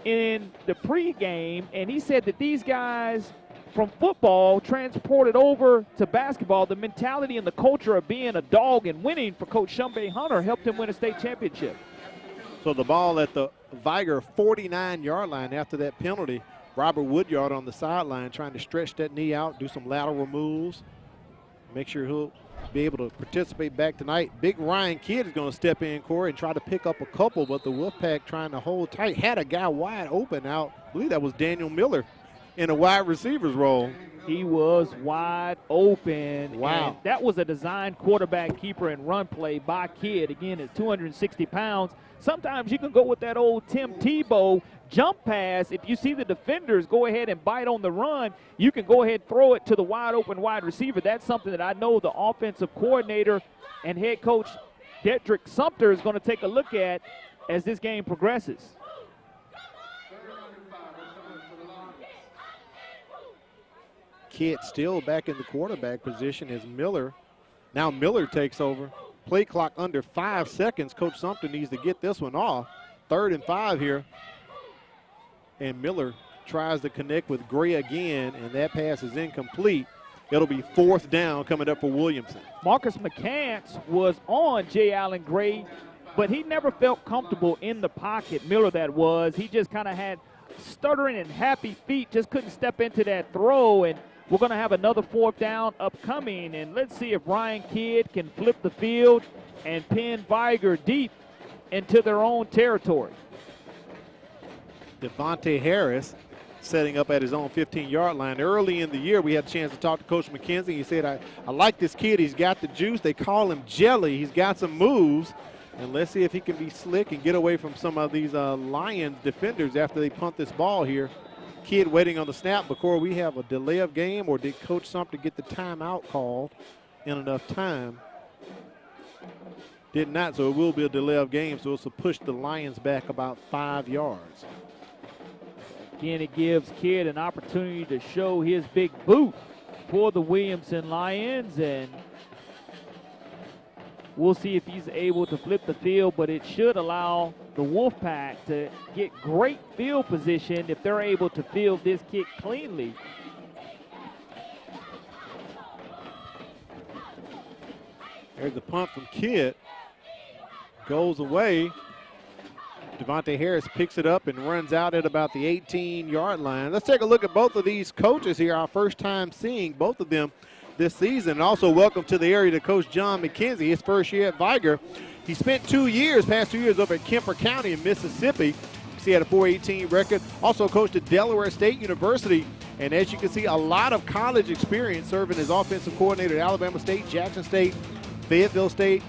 in the pregame, and he said that these guys from football transported over to basketball. The mentality and the culture of being a dog and winning for Coach Shumbay Hunter helped him win a state championship. So the ball at the Vigor 49-yard line after that penalty. Robert Woodyard on the sideline trying to stretch that knee out, do some lateral moves, make sure he'll be able to participate back tonight. Big Ryan Kidd is going to step in, Corey, and try to pick up a couple, but the Wolfpack trying to hold tight. Had a guy wide open out. I believe that was Daniel Miller in a wide receiver's role. He was wide open. Wow. And that was a designed quarterback keeper and run play by Kidd. Again, at 260 pounds. Sometimes you can go with that old Tim Tebow jump pass. If you see the defenders go ahead and bite on the run, you can go ahead and throw it to the wide open wide receiver. That's something that I know the offensive coordinator and head coach Dedrick Sumter is going to take a look at as this game progresses. Kidd still back in the quarterback position as Miller. Now Miller takes over. Play clock under 5 seconds. Coach Sumter needs to get this one off. 3rd and 5 here. And Miller tries to connect with Gray again, and that pass is incomplete. It'll be 4th down coming up for Williamson. Marcus McCants was on J. Allen Gray, but he never felt comfortable in the pocket. Miller, that was. He just kind of had stuttering and happy feet, just couldn't step into that throw, and we're going to have another 4th down upcoming, and let's see if Ryan Kidd can flip the field and pin Vigor deep into their own territory. Devonte Harris setting up at his own 15-yard line. Early in the year, we had a chance to talk to Coach McKenzie. He said, I like this kid. He's got the juice. They call him Jelly. He's got some moves. And let's see if he can be slick and get away from some of these Lions defenders after they punt this ball here. Kid waiting on the snap. Before we have a delay of game, or did Coach Sumter get the timeout called in enough time? Did not, so it will be a delay of game. So it's to push the Lions back about 5 yards. Again, it gives Kidd an opportunity to show his big boot for the Williamson Lions, and we'll see if he's able to flip the field, but it should allow the Wolfpack to get great field position if they're able to field this kick cleanly. There's the punt from Kidd. Goes away. Devonte Harris picks it up and runs out at about the 18-yard line. Let's take a look at both of these coaches here. Our first time seeing both of them this season. And also welcome to the area to Coach John McKenzie, his first year at Vigor. He spent past 2 years over at Kemper County in Mississippi. He had a .418 record. Also coached at Delaware State University. And as you can see, a lot of college experience serving as offensive coordinator at Alabama State, Jackson State, Fayetteville State,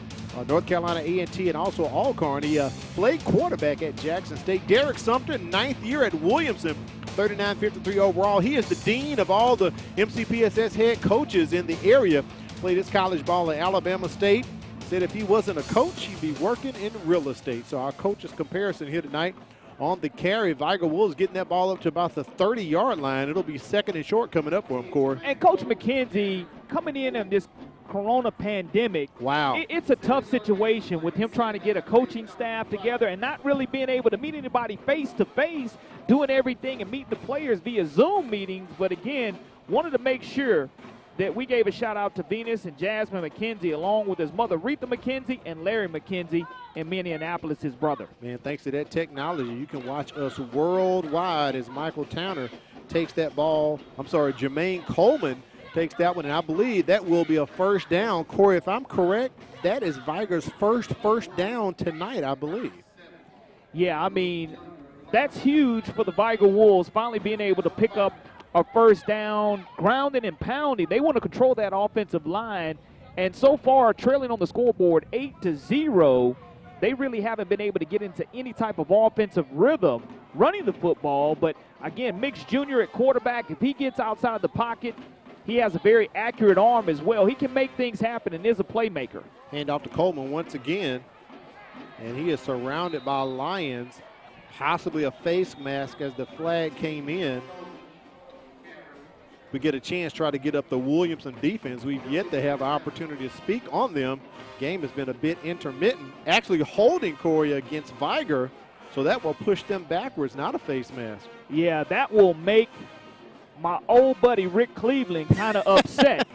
North Carolina A&T, and also Alcorn. He played quarterback at Jackson State. Derek Sumter, 9th year at Williamson, 39-53 overall. He is the dean of all the MCPSS head coaches in the area. Played his college ball at Alabama State. Said if he wasn't a coach, he'd be working in real estate. So our coaches comparison here tonight on the carry. Vigor Wolves getting that ball up to about the 30-yard line. It'll be 2nd and short coming up for him, Corey. And Coach McKenzie coming in this Corona pandemic. Wow. It's a tough situation with him trying to get a coaching staff together and not really being able to meet anybody face to face, doing everything and meet the players via Zoom meetings. But again, wanted to make sure that we gave a shout out to Venus and Jasmine McKenzie, along with his mother Retha McKenzie and Larry McKenzie in Minneapolis, his brother. Man, thanks to that technology, you can watch us worldwide as Michael Towner takes that ball. Jermaine Coleman takes that one, and I believe that will be a 1st down. Corey, if I'm correct, that is Vigor's first down tonight, I believe. Yeah, I mean, that's huge for the Vigor Wolves, finally being able to pick up a 1st down, grounding and pounding. They want to control that offensive line, and so far, trailing on the scoreboard 8-0, they really haven't been able to get into any type of offensive rhythm running the football. But again, Mix Jr. at quarterback, if he gets outside the pocket, he has a very accurate arm as well. He can make things happen and is a playmaker. Hand off to Coleman once again, and he is surrounded by Lions, possibly a face mask as the flag came in. We get a chance to try to get up the Williamson defense. We've yet to have an opportunity to speak on them. Game has been a bit intermittent. Actually holding Corey against Vigor, so that will push them backwards, not a face mask. Yeah, that will make my old buddy Rick Cleveland kind of upset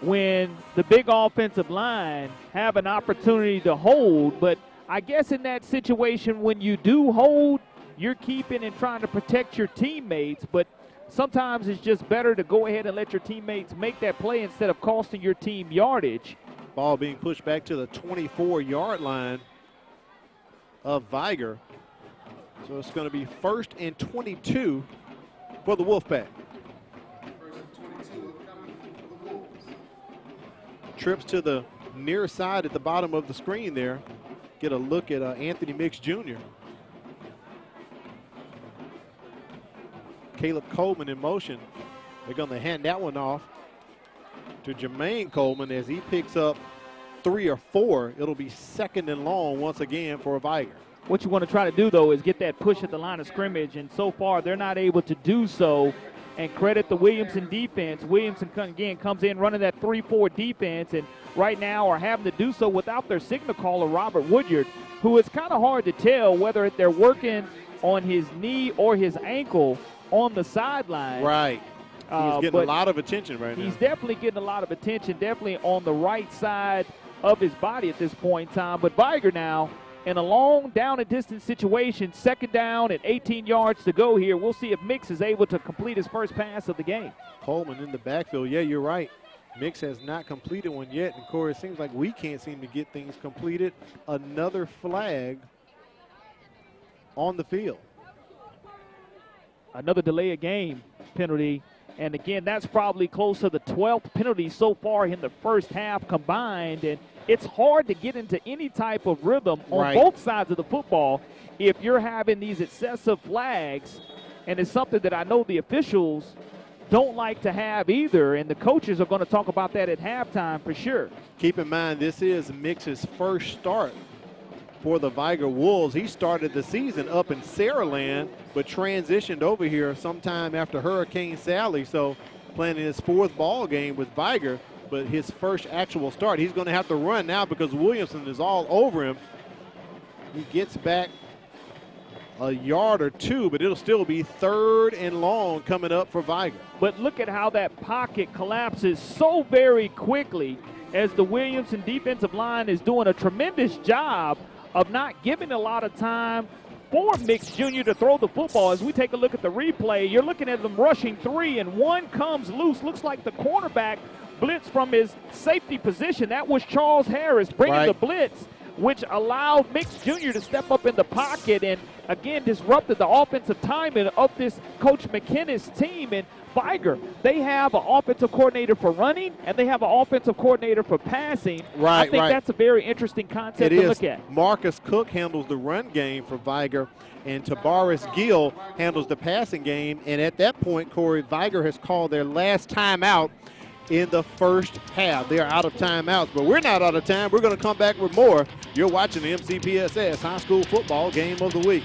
when the big offensive line have an opportunity to hold. But I guess in that situation, when you do hold, you're keeping and trying to protect your teammates. But sometimes it's just better to go ahead and let your teammates make that play instead of costing your team yardage. Ball being pushed back to the 24-yard line of Vigor. So it's going to be 1st and 22 for the Wolfpack. Trips to the near side at the bottom of the screen there. Get a look at Anthony Mix Jr. Caleb Coleman in motion. They're going to hand that one off to Jermaine Coleman as he picks up 3 or 4. It'll be 2nd and long once again for Vigor. What you want to try to do, though, is get that push at the line of scrimmage, and so far they're not able to do so. and credit the Williamson defense. Williamson, again, comes in running that 3-4 defense, and right now are having to do so without their signal caller, Robert Woodyard, who it's kind of hard to tell whether they're working on his knee or his ankle on the sideline. Right. He's getting a lot of attention right now. He's definitely getting a lot of attention, definitely on the right side of his body at this point in time. But Vigor now in a long down and distance situation, second down and 18 yards to go here. We'll see if Mix is able to complete his first pass of the game. Coleman in the backfield. Yeah, you're right. Mix has not completed one yet. And, Corey, it seems like we can't seem to get things completed. Another flag on the field. Another delay of game penalty. And, again, that's probably close to the 12th penalty so far in the first half combined. And it's hard to get into any type of rhythm on both sides of the football if you're having these excessive flags. And it's something that I know the officials don't like to have either. And the coaches are going to talk about that at halftime for sure. Keep in mind, this is Mix's first start for the Vigor Wolves. He started the season up in Saraland, but transitioned over here sometime after Hurricane Sally. So playing his fourth ball game with Vigor, but his first actual start. He's going to have to run now because Williamson is all over him. He gets back a yard or two, but it'll still be 3rd and long coming up for Vigor. But look at how that pocket collapses so very quickly as the Williamson defensive line is doing a tremendous job of not giving a lot of time for Mix Jr. to throw the football. As we take a look at the replay, you're looking at them rushing 3, and one comes loose. Looks like the cornerback blitz from his safety position. That was Charles Harris bringing the blitz, which allowed Mix Jr. to step up in the pocket and, again, disrupted the offensive timing of this Coach McKinnis team. And Vigor, they have an offensive coordinator for running, and they have an offensive coordinator for passing. I think that's a very interesting concept to look at. Marcus Cook handles the run game for Vigor, and Tabaris Gill handles the passing game. And at that point, Corey, Vigor has called their last timeout in the first half. They are out of timeouts, but we're not out of time. We're going to come back with more. You're watching the MCPSS High School Football Game of the Week.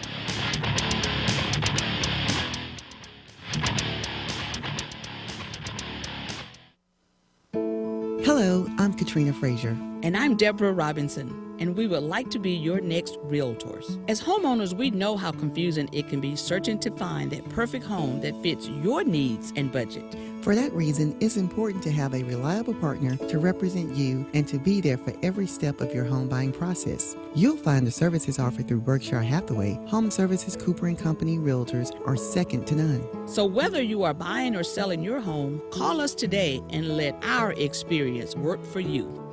Hello, I'm Katrina Frazier. And I'm Deborah Robinson, and we would like to be your next realtors. As homeowners, we know how confusing it can be searching to find that perfect home that fits your needs and budget. For that reason, it's important to have a reliable partner to represent you and to be there for every step of your home buying process. You'll find the services offered through Berkshire Hathaway, Home Services Cooper & Company Realtors are second to none. So whether you are buying or selling your home, call us today and let our experience work for you.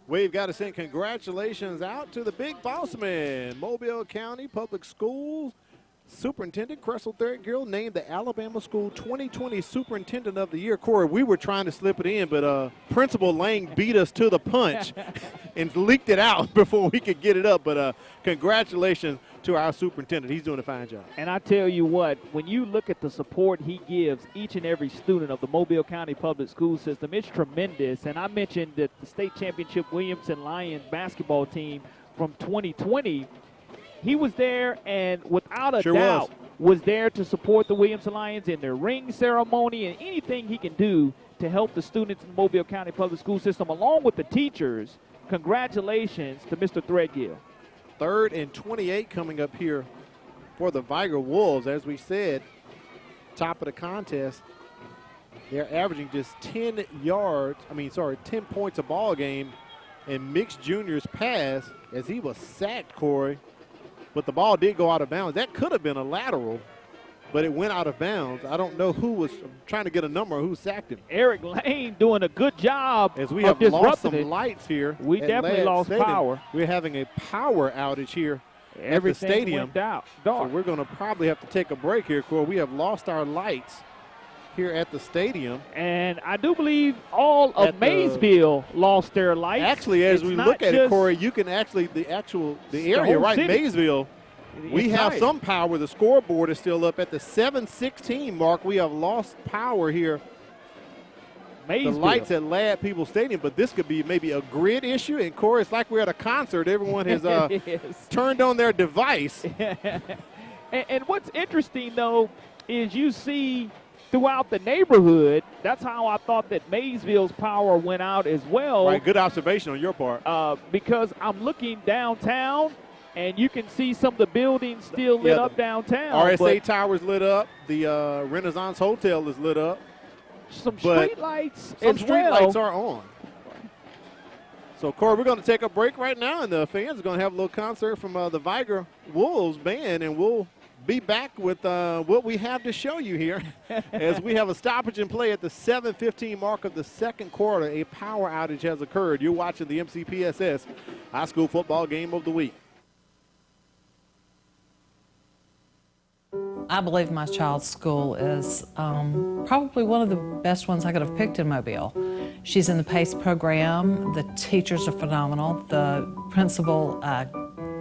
We've got to send congratulations out to the big boss man, Mobile County Public Schools Superintendent Cressel Threadgill named the Alabama School 2020 Superintendent of the Year. Corey, we were trying to slip it in, but Principal Lang beat us to the punch and leaked it out before we could get it up. But congratulations to our superintendent. He's doing a fine job. And I tell you what, when you look at the support he gives each and every student of the Mobile County Public School System, it's tremendous. And I mentioned that the state championship Williamson Lions basketball team from 2020, he was there and without a doubt was there to support the Williamson Lions in their ring ceremony and anything he can do to help the students in the Mobile County Public School System along with the teachers. Congratulations to Mr. Threadgill. 3rd and 28 coming up here for the Vigor Wolves. As we said, top of the contest, they're averaging just 10 points a ball game. And Mix Jr.'s pass, as he was sacked, Corey, but the ball did go out of bounds. That could have been a lateral, but it went out of bounds. I don't know who was trying to get a number who sacked him. Eric Lane doing a good job. As we have lost some lights here. We definitely lost power. We're having a power outage here at the stadium. Dark. So we're going to probably have to take a break here, Corey. We have lost our lights here at the stadium. And I do believe all of Maysville lost their lights. Actually, as we look at it, Corey, you can actually, the area, right, Maysville, we have some power. The scoreboard is still up at the 7:16 mark. We have lost power here Maysville. the lights at Lad People Stadium, but this could be maybe a grid issue. And Corey, it's like we're at a concert. Everyone has turned on their device. And what's interesting, though, is you see throughout the neighborhood, that's how I thought that Maysville's power went out as well. Right, good observation on your part. Because I'm looking downtown, and you can see some of the buildings still lit up downtown. RSA Tower's lit up. The Renaissance Hotel is lit up. Some street lights Some as street well. lights are on. So, Corey, we're going to take a break right now, and the fans are going to have a little concert from the Vigor Wolves band, and we'll be back with what we have to show you here as we have a stoppage in play at the 7:15 mark of the second quarter. A power outage has occurred. You're watching the MCPSS High School Football Game of the Week. I believe my child's school is probably one of the best ones I could have picked in Mobile. She's in the PACE program. The teachers are phenomenal. The principal,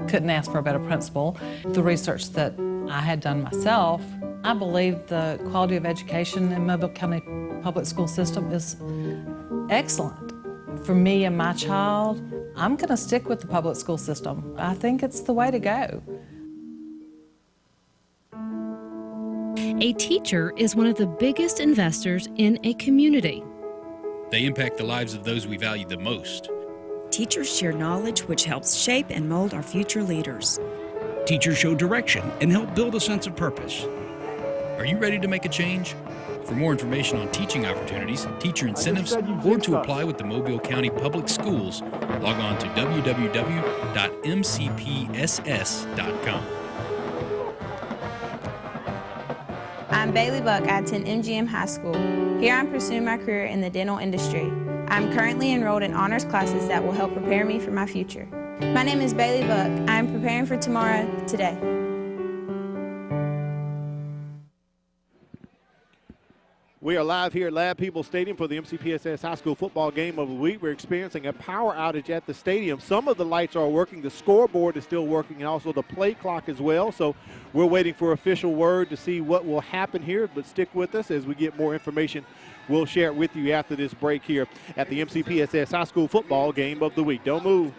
couldn't ask for a better principal. The research that I had done myself, I believe the quality of education in Mobile County Public School System is excellent. For me and my child, I'm going to stick with the public school system. I think it's the way to go. A teacher is one of the biggest investors in a community. They impact the lives of those we value the most. Teachers share knowledge which helps shape and mold our future leaders. Teachers show direction and help build a sense of purpose. Are you ready to make a change? For more information on teaching opportunities, teacher incentives, or to apply with the Mobile County Public Schools, log on to www.mcpss.com. I'm Bailey Buck. I attend MGM High School. Here I'm pursuing my career in the dental industry. I'm currently enrolled in honors classes that will help prepare me for my future. My name is Bailey Buck. I am preparing for tomorrow today. We are live here at Lad People Stadium for the MCPSS High School Football Game of the Week. We're experiencing a power outage at the stadium. Some of the lights are working. The scoreboard is still working, and also the play clock as well. So we're waiting for official word to see what will happen here, but stick with us as we get more information. We'll share it with you after this break here at the MCPSS High School Football Game of the Week. Don't move.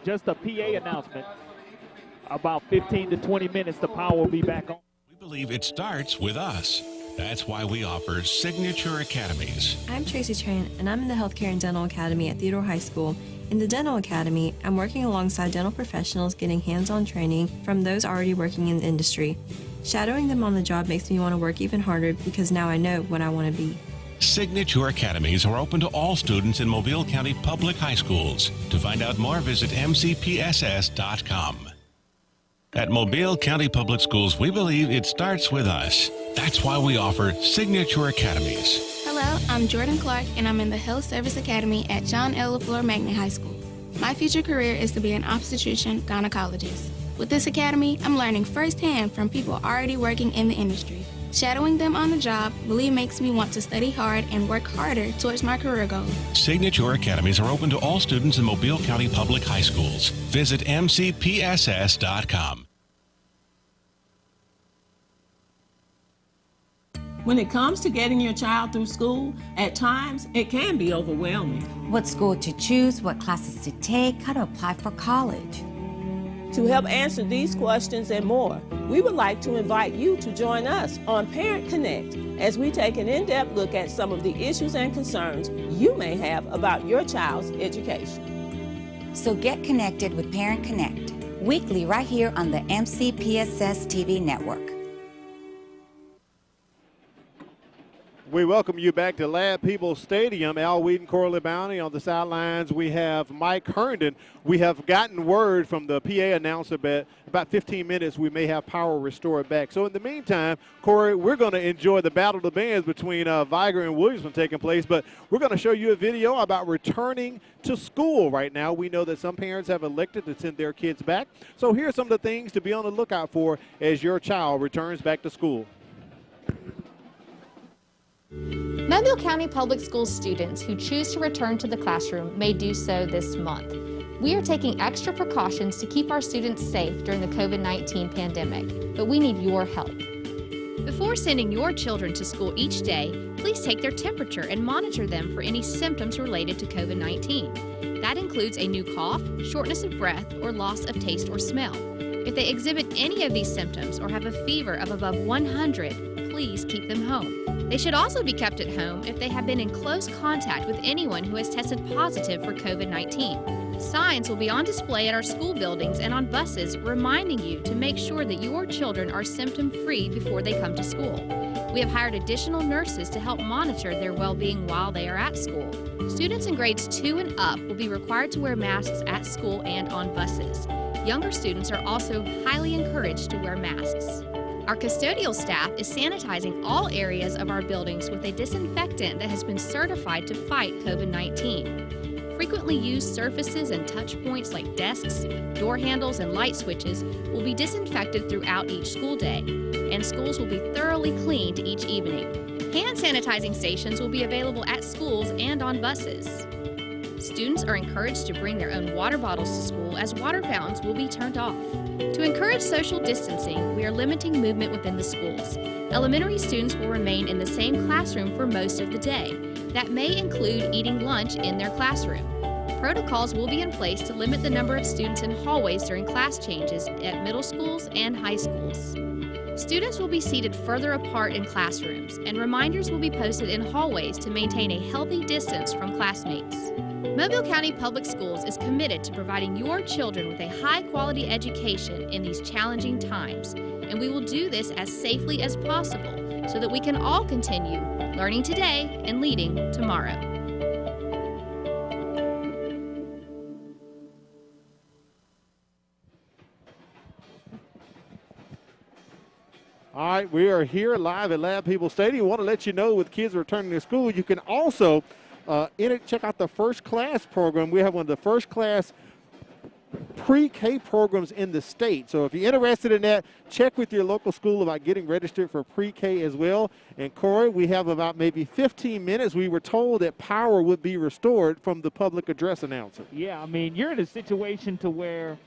Just a PA announcement. About 15 to 20 minutes, the power will be back on. We believe it starts with us. That's why we offer Signature Academies. I'm Tracy Tran, and I'm in the Healthcare and Dental Academy at Theodore High School. In the Dental Academy, I'm working alongside dental professionals getting hands-on training from those already working in the industry. Shadowing them on the job makes me want to work even harder because now I know what I want to be. Signature Academies are open to all students in Mobile County Public High Schools. To find out more, visit mcpss.com. At Mobile County Public Schools, we believe it starts with us. That's why we offer Signature Academies. Hello, I'm Jordan Clark, and I'm in the Health Service Academy at John L. LaFleur Magnet High School. My future career is to be an obstetrician gynecologist. With this academy, I'm learning firsthand from people already working in the industry. Shadowing them on the job really makes me want to study hard and work harder towards my career goals. Signature Academies are open to all students in Mobile County Public High Schools. Visit mcpss.com. When it comes to getting your child through school, at times it can be overwhelming. What school to choose, what classes to take, how to apply for college. To help answer these questions and more, we would like to invite you to join us on Parent Connect as we take an in-depth look at some of the issues and concerns you may have about your child's education. So get connected with Parent Connect, weekly right here on the MCPSS-TV network. We welcome you back to Lad People Stadium. Al Whedon, Corley Bounty on the sidelines. We have Mike Herndon. We have gotten word from the PA announcer that about 15 minutes we may have power restored back. So in the meantime, Corey, we're going to enjoy the battle of the bands between Vigor and Williamson taking place, but we're going to show you a video about returning to school right now. We know that some parents have elected to send their kids back. So here are some of the things to be on the lookout for as your child returns back to school. Mobile County Public Schools students who choose to return to the classroom may do so this month. We are taking extra precautions to keep our students safe during the COVID-19 pandemic, but we need your help. Before sending your children to school each day, please take their temperature and monitor them for any symptoms related to COVID-19. That includes a new cough, shortness of breath, or loss of taste or smell. If they exhibit any of these symptoms or have a fever of above 100, please keep them home. They should also be kept at home if they have been in close contact with anyone who has tested positive for COVID-19. Signs will be on display at our school buildings and on buses reminding you to make sure that your children are symptom-free before they come to school. We have hired additional nurses to help monitor their well-being while they are at school. Students in grades 2 and up will be required to wear masks at school and on buses. Younger students are also highly encouraged to wear masks. Our custodial staff is sanitizing all areas of our buildings with a disinfectant that has been certified to fight COVID-19. Frequently used surfaces and touch points like desks, door handles, and light switches will be disinfected throughout each school day, and schools will be thoroughly cleaned each evening. Hand sanitizing stations will be available at schools and on buses. Students are encouraged to bring their own water bottles to school as water fountains will be turned off. To encourage social distancing, we are limiting movement within the schools. Elementary students will remain in the same classroom for most of the day. That may include eating lunch in their classroom. Protocols will be in place to limit the number of students in hallways during class changes at middle schools and high schools. Students will be seated further apart in classrooms, and reminders will be posted in hallways to maintain a healthy distance from classmates. Mobile County Public Schools is committed to providing your children with a high-quality education in these challenging times, and we will do this as safely as possible so that we can all continue learning today and leading tomorrow. All right, we are here live at Lab People Stadium. We want to let you know with kids returning to school, you can also check out the First Class program. We have one of the First Class pre-K programs in the state. So if you're interested in that, check with your local school about getting registered for pre-K as well. And Corey, we have about maybe 15 minutes. We were told that power would be restored from the public address announcer. Yeah, I mean, you're in a situation to where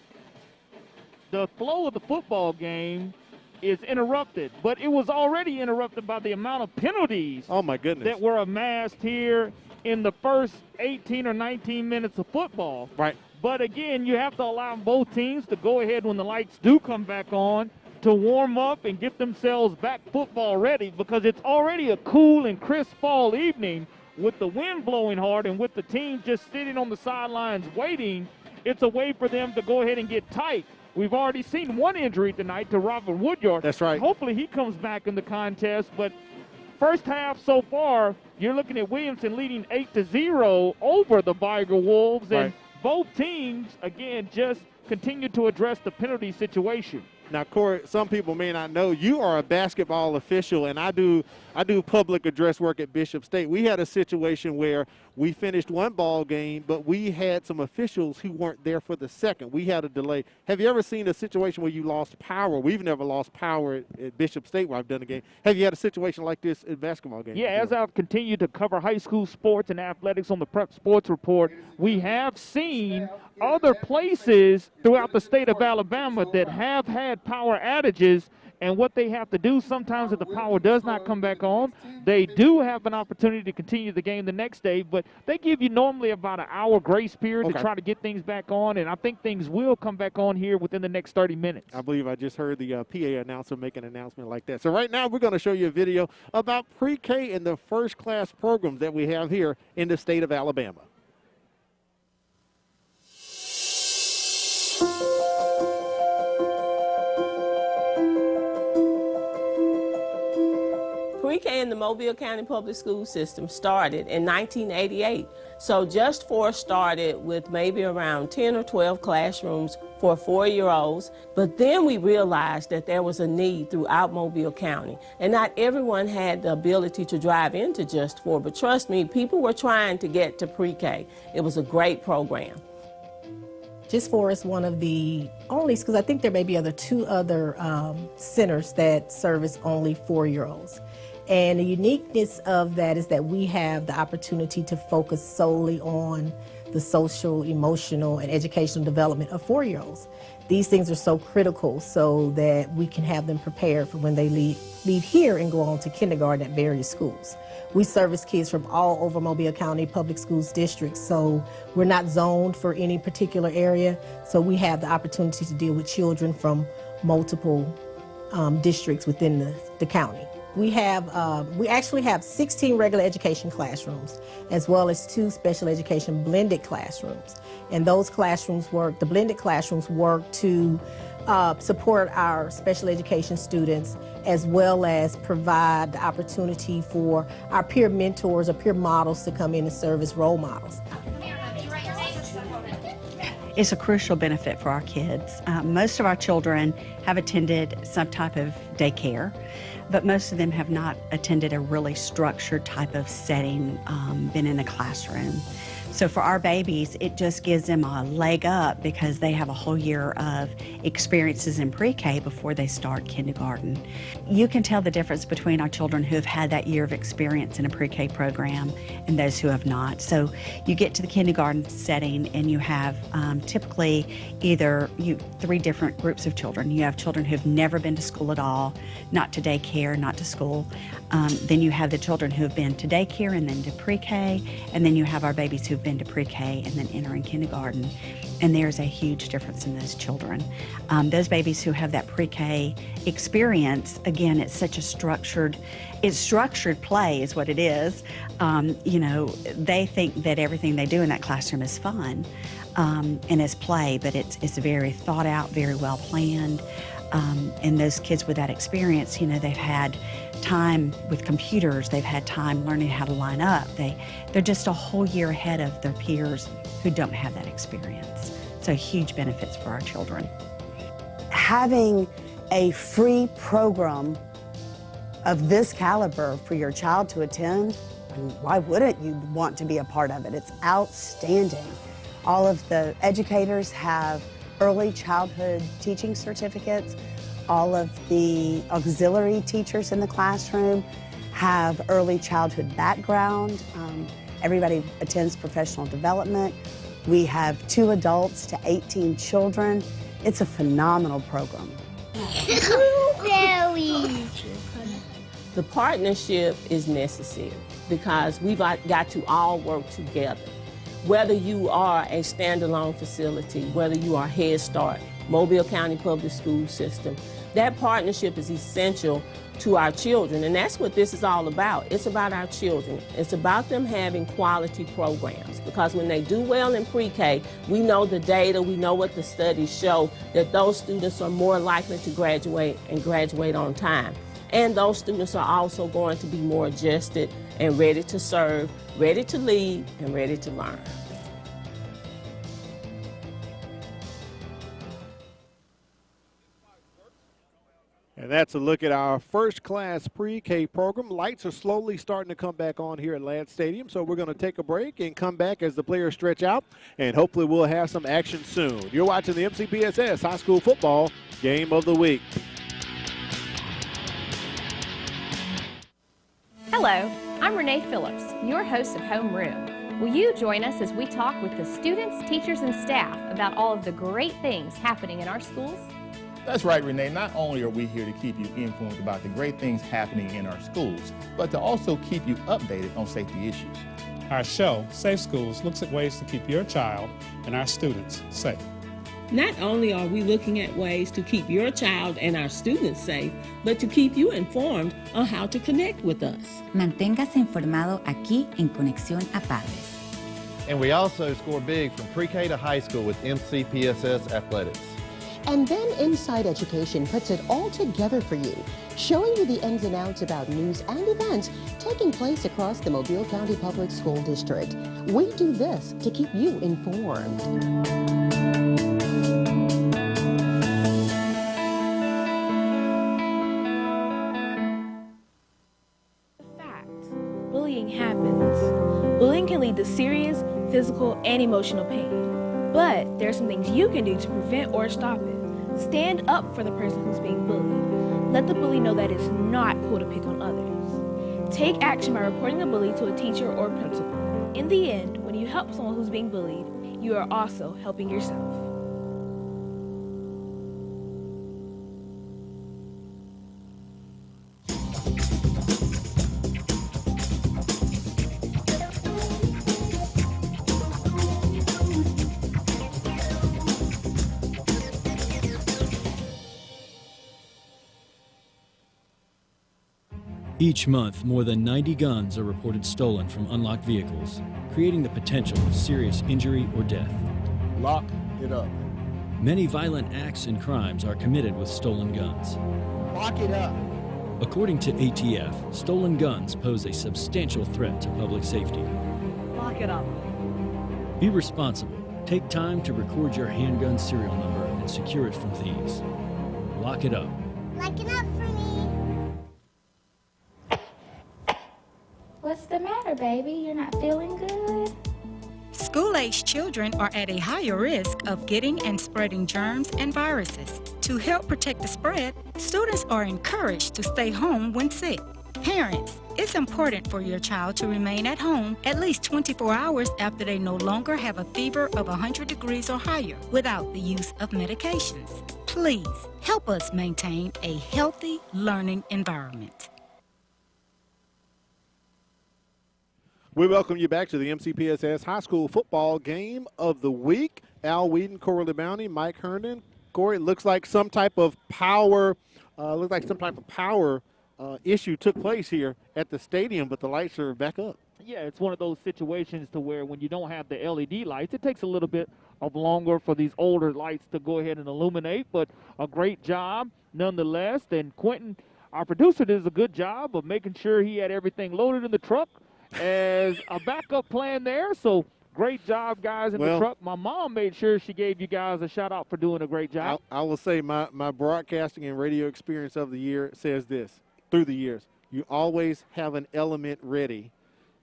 the flow of the football game is interrupted, but it was already interrupted by the amount of penalties. Oh my goodness. That were amassed here in the first 18 or 19 minutes of football. Right. But again, you have to allow both teams to go ahead when the lights do come back on to warm up and get themselves back football ready, because it's already a cool and crisp fall evening with the wind blowing hard and with the team just sitting on the sidelines waiting. It's a way for them to go ahead and get tight. We've already seen one injury tonight to Robert Woodyard. That's right. Hopefully he comes back in the contest, but first half so far, you're looking at Williamson leading 8-0 over the Vigor Wolves, and both teams, again, just continue to address the penalty situation. Now, Corey, some people may not know, you are a basketball official, and I do public address work at Bishop State. We had a situation where we finished one ball game, but we had some officials who weren't there for the second. We had a delay. Have you ever seen a situation where you lost power? We've never lost power at Bishop State where I've done a game. Have you had a situation like this in basketball games? Yeah, as I've continued to cover high school sports and athletics on the Prep Sports Report, we have seen other places throughout the state of Alabama that have had power outages, and what they have to do sometimes if the power does not come back on, they do have an opportunity to continue the game the next day, but they give you normally about an hour grace period to try to get things back on, and I think things will come back on here within the next 30 minutes. I believe I just heard the PA announcer make an announcement like that. So right now we're going to show you a video about pre-K and the first class programs that we have here in the state of Alabama. Pre-K in the Mobile County Public School System started in 1988. So Just 4 started with maybe around 10 or 12 classrooms for 4-year-olds. But then we realized that there was a need throughout Mobile County. And not everyone had the ability to drive into Just 4. But trust me, people were trying to get to pre-K. It was a great program. Just 4 is one of the only, because I think there may be two other centers that service only 4-year-olds. And the uniqueness of that is that we have the opportunity to focus solely on the social, emotional, and educational development of 4-year-olds. These things are so critical so that we can have them prepared for when they leave here and go on to kindergarten at various schools. We service kids from all over Mobile County Public Schools districts, so we're not zoned for any particular area, so we have the opportunity to deal with children from multiple districts within the county. We actually have 16 regular education classrooms, as well as 2 special education blended classrooms. And those classrooms the blended classrooms work to support our special education students, as well as provide the opportunity for our peer mentors or peer models to come in and serve as role models. It's a crucial benefit for our kids. Most of our children have attended some type of daycare, but most of them have not attended a really structured type of setting, been in a classroom. So for our babies, it just gives them a leg up because they have a whole year of experiences in pre-K before they start kindergarten. You can tell the difference between our children who have had that year of experience in a pre-K program and those who have not. So you get to the kindergarten setting and you have typically either 3 different groups of children. You have children who've never been to school at all, not to daycare, not to school. Then you have the children who have been to daycare and then to pre-K, and then you have our babies who've been to pre-K and then entering kindergarten. And there's a huge difference in those children. Those babies who have that pre-K experience, again, it's such a structured play is what it is. They think that everything they do in that classroom is fun and is play, but it's very thought out, very well planned. And those kids with that experience, they've had time with computers, they've had time learning how to line up. They're just a whole year ahead of their peers who don't have that experience. So huge benefits for our children. Having a free program of this caliber for your child to attend, why wouldn't you want to be a part of it? It's outstanding. All of the educators have early childhood teaching certificates. All of the auxiliary teachers in the classroom have early childhood background. Everybody attends professional development. We have 2 adults to 18 children. It's a phenomenal program. The partnership is necessary because we've got to all work together. Whether you are a standalone facility, whether you are Head Start, Mobile County Public School System, that partnership is essential to our children, and that's what this is all about. It's about our children. It's about them having quality programs, because when they do well in pre-K, we know the data, we know what the studies show, that those students are more likely to graduate and graduate on time. And those students are also going to be more adjusted and ready to serve, ready to lead, and ready to learn. And that's a look at our first-class pre-K program. Lights are slowly starting to come back on here at Ladd Stadium, so we're going to take a break and come back as the players stretch out, and hopefully we'll have some action soon. You're watching the MCPSS High School Football Game of the Week. Hello, I'm Renee Phillips, your host of Homeroom. Will you join us as we talk with the students, teachers, and staff about all of the great things happening in our schools? That's right, Renee. Not only are we here to keep you informed about the great things happening in our schools, but to also keep you updated on safety issues. Our show, Safe Schools, looks at ways to keep your child and our students safe. Not only are we looking at ways to keep your child and our students safe, but to keep you informed on how to connect with us. Manténgase informado aquí en Conexión a Padres. And we also score big from pre-K to high school with MCPSS Athletics. And then Inside Education puts it all together for you, showing you the ins and outs about news and events taking place across the Mobile County Public School District. We do this to keep you informed. Bullying happens. Bullying can lead to serious physical and emotional pain. But there are some things you can do to prevent or stop it. Stand up for the person who's being bullied. Let the bully know that it's not cool to pick on others. Take action by reporting the bully to a teacher or principal. In the end, when when you help someone who's being bullied, you are also helping yourself. Each month, more than 90 guns are reported stolen from unlocked vehicles, creating the potential of serious injury or death. Lock it up. Many violent acts and crimes are committed with stolen guns. Lock it up. According to ATF, stolen guns pose a substantial threat to public safety. Lock it up. Be responsible. Take time to record your handgun serial number and secure it from thieves. Lock it up. Lock it up for me. What's the matter, baby? You're not feeling good? School-aged children are at a higher risk of getting and spreading germs and viruses. To help protect the spread, students are encouraged to stay home when sick. Parents, it's important for your child to remain at home at least 24 hours after they no longer have a fever of 100 degrees or higher without the use of medications. Please help us maintain a healthy learning environment. We welcome you back to the MCPSS High School Football Game of the Week. Al Whedon, Corey LeBounty, Mike Herndon. Corey, it looks like some type of power, issue took place here at the stadium, but the lights are back up. Yeah, it's one of those situations to where when you don't have the LED lights, it takes a little bit of longer for these older lights to go ahead and illuminate, but a great job nonetheless. And Quentin, our producer, did a good job of making sure he had everything loaded in the truck as a backup plan there. So great job, guys, in the truck. My mom made sure she gave you guys a shout-out for doing a great job. I will say my broadcasting and radio experience of the year says this, through the years, you always have an element ready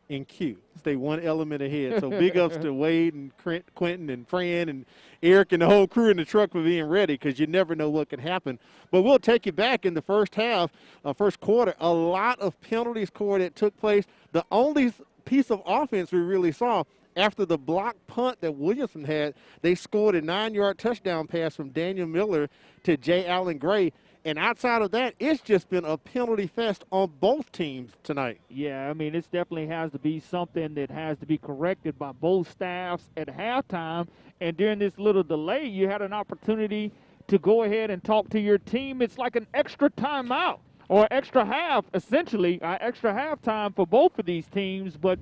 in queue. Stay one element ahead. So big ups to Wade and Quentin and Fran and Eric and the whole crew in the truck for being ready, because you never know what can happen. But we'll take you back in the first half, first quarter. A lot of penalties, Corey, that took place. The only piece of offense we really saw after the block punt that Williamson had, they scored a 9-yard touchdown pass from Daniel Miller to J. Allen Gray. And outside of that, it's just been a penalty fest on both teams tonight. Yeah, I mean, this definitely has to be something that has to be corrected by both staffs at halftime. And during this little delay, you had an opportunity to go ahead and talk to your team. It's like an extra timeout or extra half, essentially, extra halftime for both of these teams. But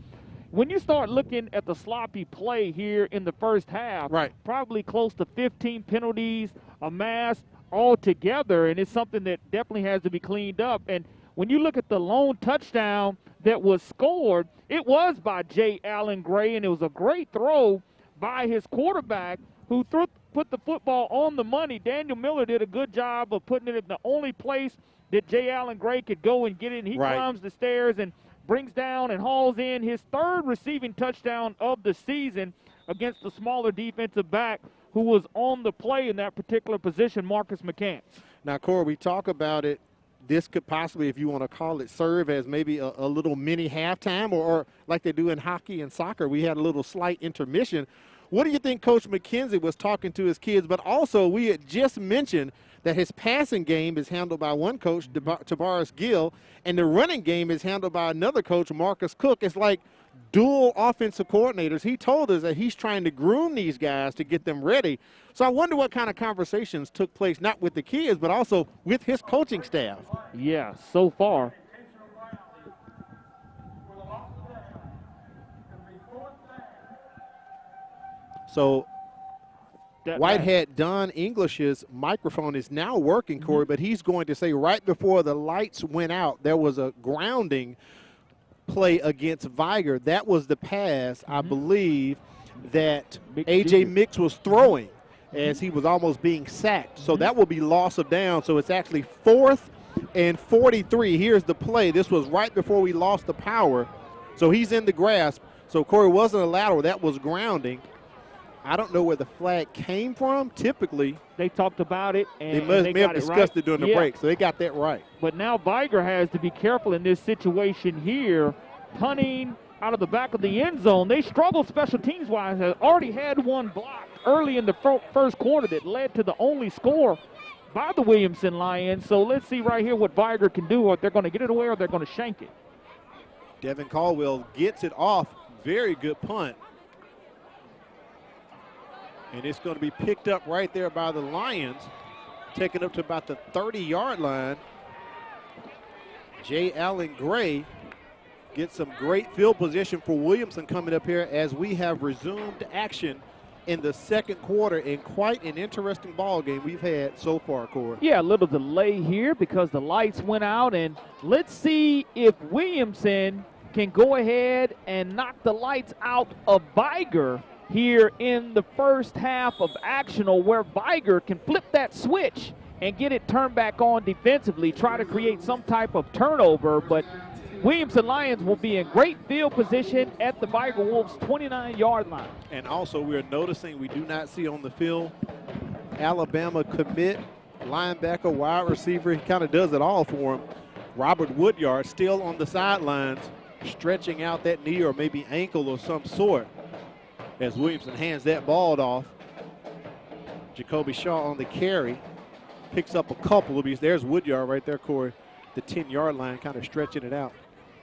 when you start looking at the sloppy play here in the first half, probably close to 15 penalties amassed all together, and it's something that definitely has to be cleaned up. And when you look at the lone touchdown that was scored, it was by J. Allen Gray, and it was a great throw by his quarterback who put the football on the money. Daniel Miller did a good job of putting it in the only place that J. Allen Gray could go and get it. And he climbs the stairs and brings down and hauls in his third receiving touchdown of the season against the smaller defensive back who was on the play in that particular position, Marcus McCants. Now, Corey, we talk about it. This could possibly, if you want to call it, serve as maybe a little mini halftime, or like they do in hockey and soccer. We had a little slight intermission. What do you think Coach McKenzie was talking to his kids? But also, we had just mentioned that his passing game is handled by one coach, Tavares Gill, and the running game is handled by another coach, Marcus Cook. It's like dual offensive coordinators. He told us that he's trying to groom these guys to get them ready. So I wonder what kind of conversations took place, not with the kids, but also with his coaching staff. Yeah, so far. So Whitehead Don English's microphone is now working, Corey, but he's going to say right before the lights went out, there was a grounding play against Vigor. That was the pass, I believe, that A.J. Mix was throwing as he was almost being sacked. So that will be loss of down. So it's actually 4th and 43. Here's the play. This was right before we lost the power. So he's in the grasp. So, Corey, wasn't a lateral. That was grounding. I don't know where the flag came from. Typically, they talked about it, and they may have discussed it during the break, so they got that right. But now Vigor has to be careful in this situation here. Punting out of the back of the end zone. They struggled special teams-wise. They already had one blocked early in the first quarter that led to the only score by the Williamson Lions. So let's see right here what Vigor can do, or if they're going to get it away or they're going to shank it. Devin Caldwell gets it off. Very good punt. And it's going to be picked up right there by the Lions, taken up to about the 30-yard line. J. Allen Gray gets some great field position for Williamson coming up here as we have resumed action in the second quarter in quite an interesting ball game we've had so far, Corey. Yeah, a little delay here because the lights went out, and let's see if Williamson can go ahead and knock the lights out of Vigor here in the first half of action, or where Vigor can flip that switch and get it turned back on defensively, try to create some type of turnover. But Williamson Lions will be in great field position at the Vigor Wolves' 29-yard line. And also we're noticing we do not see on the field Alabama commit, linebacker, wide receiver. He kind of does it all for him. Robert Woodyard still on the sidelines, stretching out that knee or maybe ankle of some sort as Williamson hands that ball off. Jacoby Shaw on the carry. Picks up a couple of these. There's Woodyard right there, Corey. The 10-yard line, kind of stretching it out.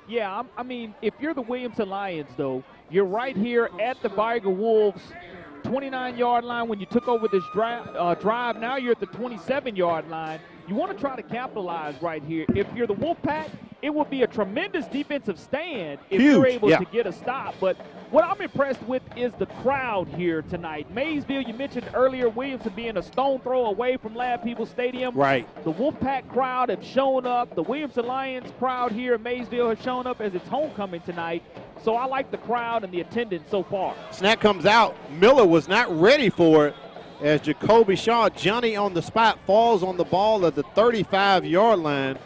Yeah, I mean, if you're the Williamson Lions, though, you're right here at the Vigor Wolves' 29-yard line when you took over this drive. Now you're at the 27-yard line. You want to try to capitalize right here. If you're the Wolfpack, it would be a tremendous defensive stand if you're able to get a stop. But what I'm impressed with is the crowd here tonight. Maysville, you mentioned earlier, Williamson being a stone throw away from Lab People Stadium. Right. The Wolfpack crowd have shown up. The Williamson Lions crowd here in Maysville has shown up as its homecoming tonight. So I like the crowd and the attendance so far. Snap comes out. Miller was not ready for it as Jacoby Shaw, Johnny on the spot, falls on the ball at the 35-yard line.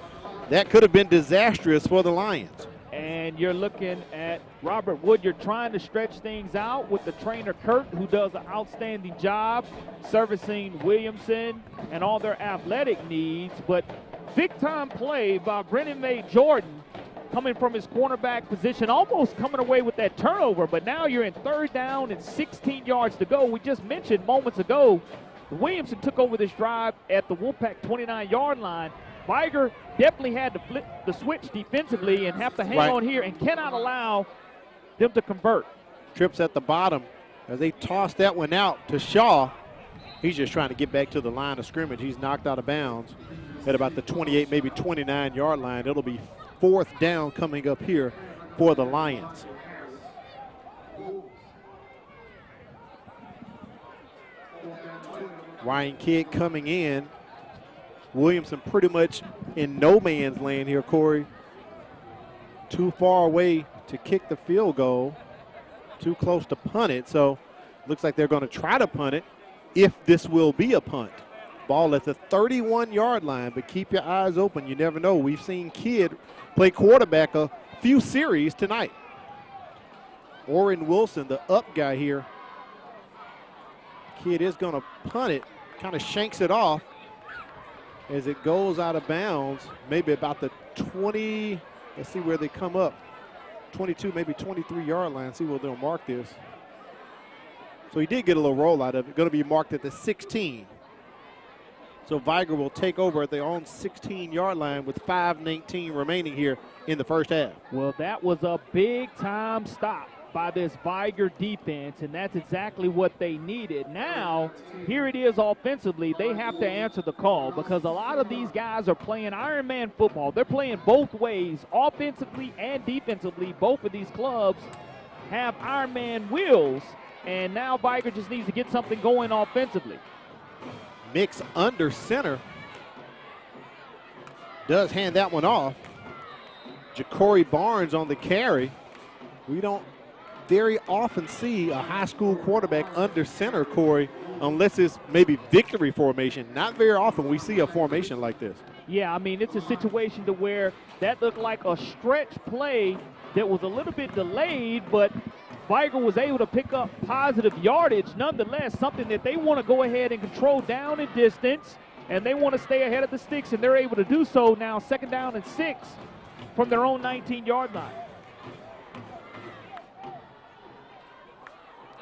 That could have been disastrous for the Lions. And you're looking at Robert Woodyard trying to stretch things out with the trainer Kurt, who does an outstanding job servicing Williamson and all their athletic needs. But big-time play by Brennan May Jordan coming from his cornerback position, almost coming away with that turnover. But now you're in third down and 16 yards to go. We just mentioned moments ago, Williamson took over this drive at the Wolfpack 29-yard line. Vigor definitely had to flip the switch defensively and have to hang on here and cannot allow them to convert. Trips at the bottom as they toss that one out to Shaw. He's just trying to get back to the line of scrimmage. He's knocked out of bounds at about the 28, maybe 29-yard line. It'll be fourth down coming up here for the Lions. Ryan Kidd coming in. Williamson pretty much in no man's land here, Corey. Too far away to kick the field goal. Too close to punt it. So looks like they're going to try to punt it if this will be a punt. Ball at the 31-yard line, but keep your eyes open. You never know. We've seen Kidd play quarterback a few series tonight. Orrin Wilson, the up guy here. Kidd is going to punt it, kind of shanks it off as it goes out of bounds, maybe about the 20, let's see where they come up, 22, maybe 23-yard line, see where they'll mark this. So he did get a little roll out of it, going to be marked at the 16. So Vigor will take over at their own 16-yard line with 5:19 remaining here in the first half. Well, that was a big-time stop by this Vigor defense, and that's exactly what they needed. Now, here it is offensively. They have to answer the call because a lot of these guys are playing Ironman football. They're playing both ways, offensively and defensively. Both of these clubs have Ironman wheels, and now Vigor just needs to get something going offensively. Mix under center. Does hand that one off. Ja'Cory Barnes on the carry. We don't very often see a high school quarterback under center, Corey, unless it's maybe victory formation. Not very often we see a formation like this. Yeah, I mean, it's a situation to where that looked like a stretch play that was a little bit delayed, but Vigor was able to pick up positive yardage. Nonetheless, something that they want to go ahead and control down in distance, and they want to stay ahead of the sticks, and they're able to do so now, second down and 6 from their own 19-yard line.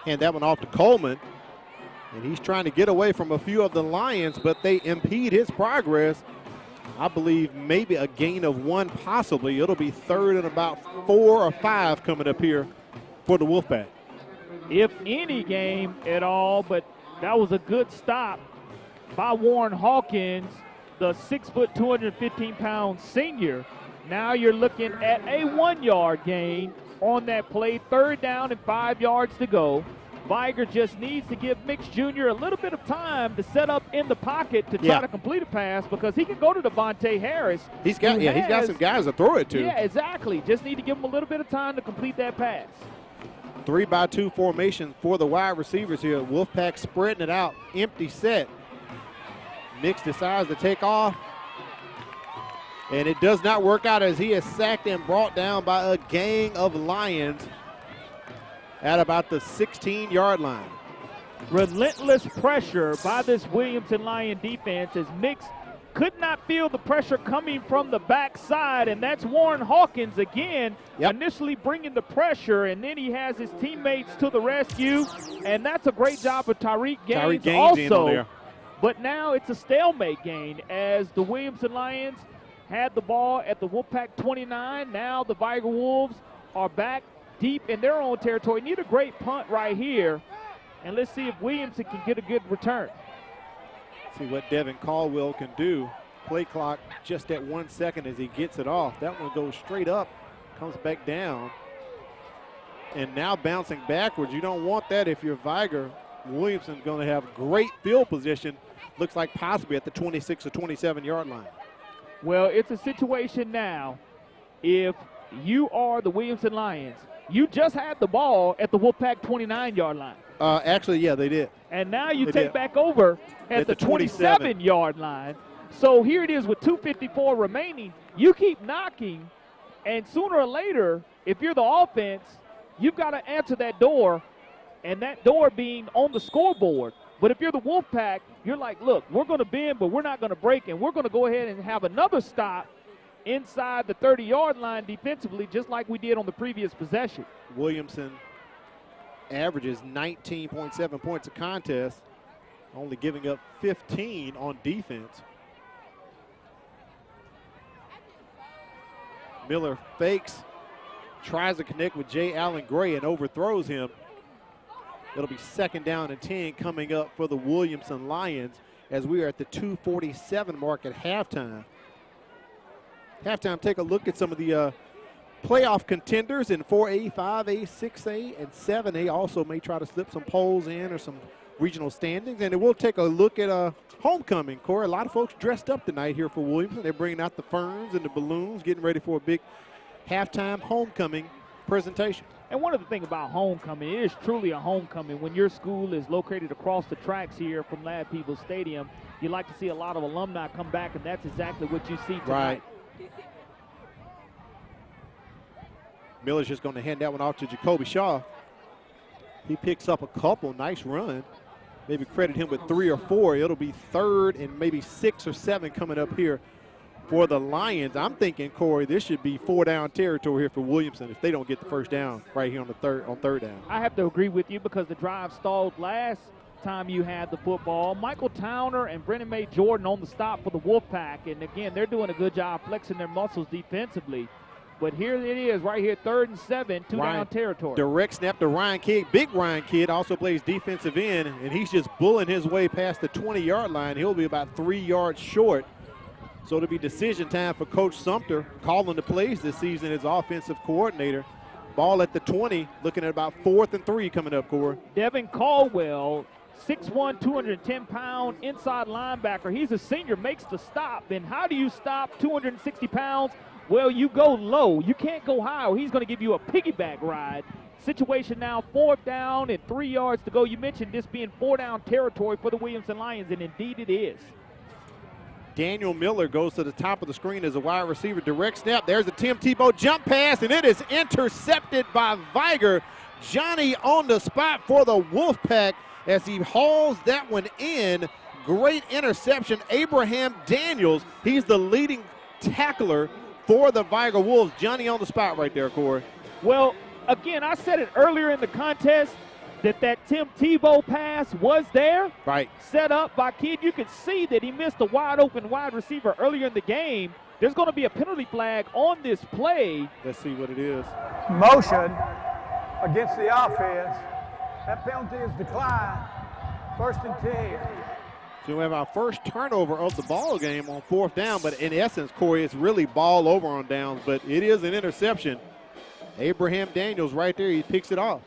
Hand that one off to Coleman. And he's trying to get away from a few of the Lions, but they impede his progress. I believe maybe a gain of 1 possibly. It'll be 3rd and about 4 or 5 coming up here for the Wolfpack. If any game at all, but that was a good stop by Warren Hawkins, the 6', 215-pound senior. Now you're looking at a 1-yard gain on that play. 3rd down and 5 yards to go. Vigor just needs to give Mix Jr. a little bit of time to set up in the pocket to try to complete a pass, because he can go to Devonte Harris. He's got some guys to throw it to. Yeah, exactly. Just need to give him a little bit of time to complete that pass. 3-by-2 formation for the wide receivers here. Wolfpack spreading it out. Empty set. Mix decides to take off. And it does not work out as he is sacked and brought down by a gang of Lions at about the 16-yard line. Relentless pressure by this Williamson Lion defense as Mix could not feel the pressure coming from the backside, and that's Warren Hawkins again, initially bringing the pressure, and then he has his teammates to the rescue, and that's a great job of Tyreek Gaines also. But now it's a stalemate game as the Williamson Lions had the ball at the Wolfpack 29. Now the Vigor Wolves are back deep in their own territory. Need a great punt right here, and let's see if Williamson can get a good return. See what Devin Caldwell can do. Play clock just at 1 second as he gets it off. That one goes straight up, comes back down, and now bouncing backwards. You don't want that if you're Vigor. Williamson's going to have great field position. Looks like possibly at the 26 or 27-yard line. Well, it's a situation now. If you are the Williamson Lions, you just had the ball at the Wolfpack 29-yard line. Actually, yeah, they did. And now you take back over at the 27-yard line. So here it is with 2:54 remaining. You keep knocking, and sooner or later, if you're the offense, you've got to answer that door, and that door being on the scoreboard. But if you're the Wolfpack, you're like, look, we're going to bend, but we're not going to break, and we're going to go ahead and have another stop inside the 30-yard line defensively, just like we did on the previous possession. Williamson averages 19.7 points a contest, only giving up 15 on defense. Miller fakes, tries to connect with Jay Allen Gray and overthrows him. It'll be 2nd down and 10 coming up for the Williamson Lions as we are at the 2:47 mark at halftime. Halftime, take a look at some of the playoff contenders in 4A, 5A, 6A, and 7A. Also may try to slip some polls in or some regional standings. And we'll take a look at homecoming, Corey. A lot of folks dressed up tonight here for Williamson. They're bringing out the ferns and the balloons, getting ready for a big halftime homecoming presentation. And one of the things about homecoming, it is truly a homecoming. When your school is located across the tracks here from Lad Peoples Stadium, you like to see a lot of alumni come back, and that's exactly what you see tonight. Right. Miller's just going to hand that one off to Jacoby Shaw. He picks up a couple. Nice run. Maybe credit him with 3 or 4. It'll be 3rd and maybe 6 or 7 coming up here for the Lions. I'm thinking, Corey, this should be 4-down territory here for Williamson if they don't get the first down right here on 3rd down. I have to agree with you because the drive stalled last time you had the football. Michael Towner and Brennan May Jordan on the stop for the Wolfpack, and again, they're doing a good job flexing their muscles defensively. But here it is right here, 3rd and 7, 2-down territory. Direct snap to Ryan Kidd. Big Ryan Kidd also plays defensive end, and he's just bulling his way past the 20-yard line. He'll be about 3 yards short. So it'll be decision time for Coach Sumter, calling the plays this season as offensive coordinator. Ball at the 20, looking at about 4th and 3 coming up, Corey. Devin Caldwell, 6'1", 210-pound inside linebacker. He's a senior, makes the stop. And how do you stop 260 pounds? Well, you go low. You can't go high, or he's going to give you a piggyback ride. Situation now 4th down and 3 yards to go. You mentioned this being 4-down territory for the Williamson Lions, and indeed it is. Daniel Miller goes to the top of the screen as a wide receiver. Direct snap. There's a Tim Tebow jump pass, and it is intercepted by Vigor. Johnny on the spot for the Wolfpack as he hauls that one in. Great interception. Abraham Daniels, he's the leading tackler for the Vigor Wolves. Johnny on the spot right there, Corey. Well, again, I said it earlier in the contest. that Tim Tebow pass was there. Right. Set up by Kidd. You could see that he missed a wide open wide receiver earlier in the game. There's going to be a penalty flag on this play. Let's see what it is. Motion against the offense. That penalty is declined. 1st and 10. So we have our first turnover of the ball game on 4th down, but in essence, Corey, it's really ball over on downs, but it is an interception. Abraham Daniels right there, he picks it off.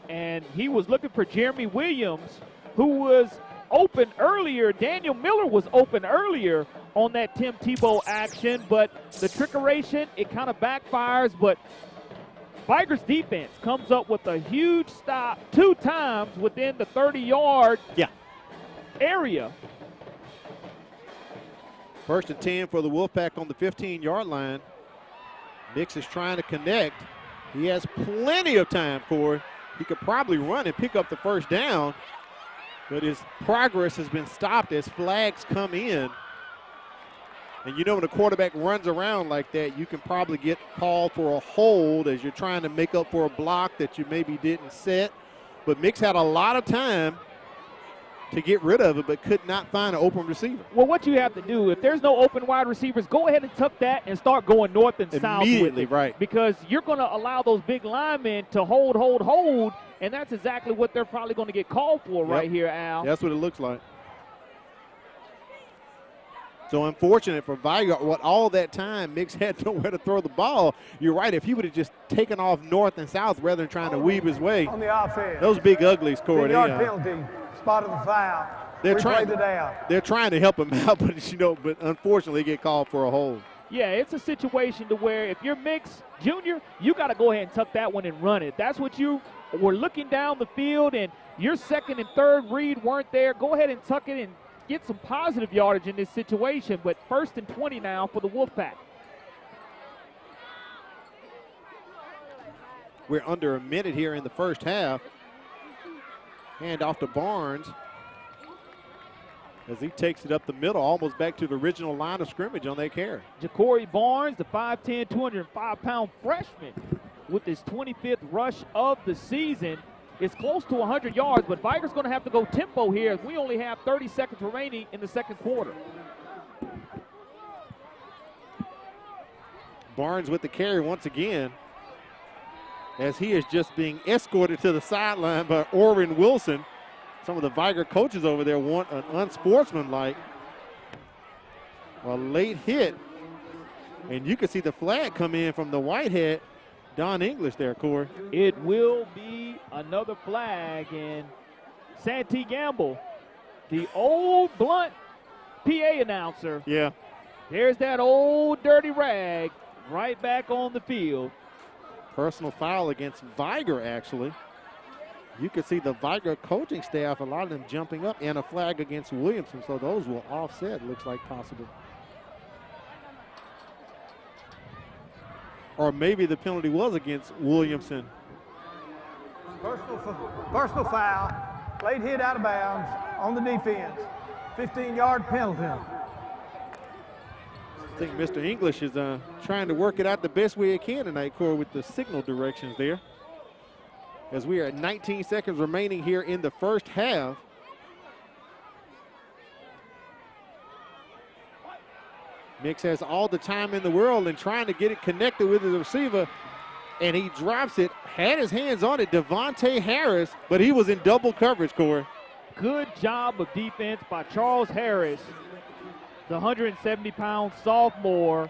And he was looking for Jeremy Williams, who was open earlier. Daniel Miller was open earlier on that Tim Tebow action, but the trickeration, it kind of backfires, but Vigor's defense comes up with a huge stop 2 times within the 30-yard area. 1st and 10 for the Wolfpack on the 15-yard line. Nix is trying to connect. He has plenty of time, Corey. He could probably run and pick up the 1st down, but his progress has been stopped as flags come in. And you know when a quarterback runs around like that, you can probably get called for a hold as you're trying to make up for a block that you maybe didn't set. But Mix had a lot of time to get rid of it, but could not find an open receiver. Well, what you have to do, if there's no open wide receivers, go ahead and tuck that and start going north and south with it. Right. Because you're going to allow those big linemen to hold, and that's exactly what they're probably going to get called for right here, Al. That's what it looks like. So unfortunate for Vigor, what all that time Mix had nowhere to throw the ball. You're right, if he would have just taken off north and south rather than trying to weave his way. On the offense. Those big uglies, Corey. Big-yard penalty. Spotted the foul. They're trying to help him out, but unfortunately get called for a hold. Yeah, it's a situation to where if you're Mix Jr., you got to go ahead and tuck that one and run it. That's what you were looking down the field, and your 2nd and 3rd read weren't there. Go ahead and tuck it and get some positive yardage in this situation, but 1st and 20 now for the Wolfpack. We're under a minute here in the 1st half. Hand off to Barnes as he takes it up the middle, almost back to the original line of scrimmage on that carry. Ja'Cory Barnes, the 5'10", 205-pound freshman with his 25th rush of the season. It's close to 100 yards, but Vigor's going to have to go tempo here as we only have 30 seconds remaining in the 2nd quarter. Barnes with the carry once again as he is just being escorted to the sideline by Orrin Wilson. Some of the Vigor coaches over there want an unsportsmanlike, a late hit. And you can see the flag come in from the Whitehead, Don English there, Corey. It will be another flag, and Santee Gamble, the old blunt PA announcer. Yeah. There's that old dirty rag right back on the field. Personal foul against Vigor, actually. You can see the Vigor coaching staff, a lot of them jumping up, and a flag against Williamson, so those will offset, looks like possible. Or maybe the penalty was against Williamson. Personal foul, late hit out of bounds on the defense. 15-yard penalty. I think Mr. English is trying to work it out the best way he can tonight, Corey, with the signal directions there. As we are at 19 seconds remaining here in the 1st half. Mix has all the time in the world and trying to get it connected with the receiver, and he drops it, had his hands on it, Devonte Harris, but he was in double coverage, Corey. Good job of defense by Charles Harris, the 170-pound sophomore,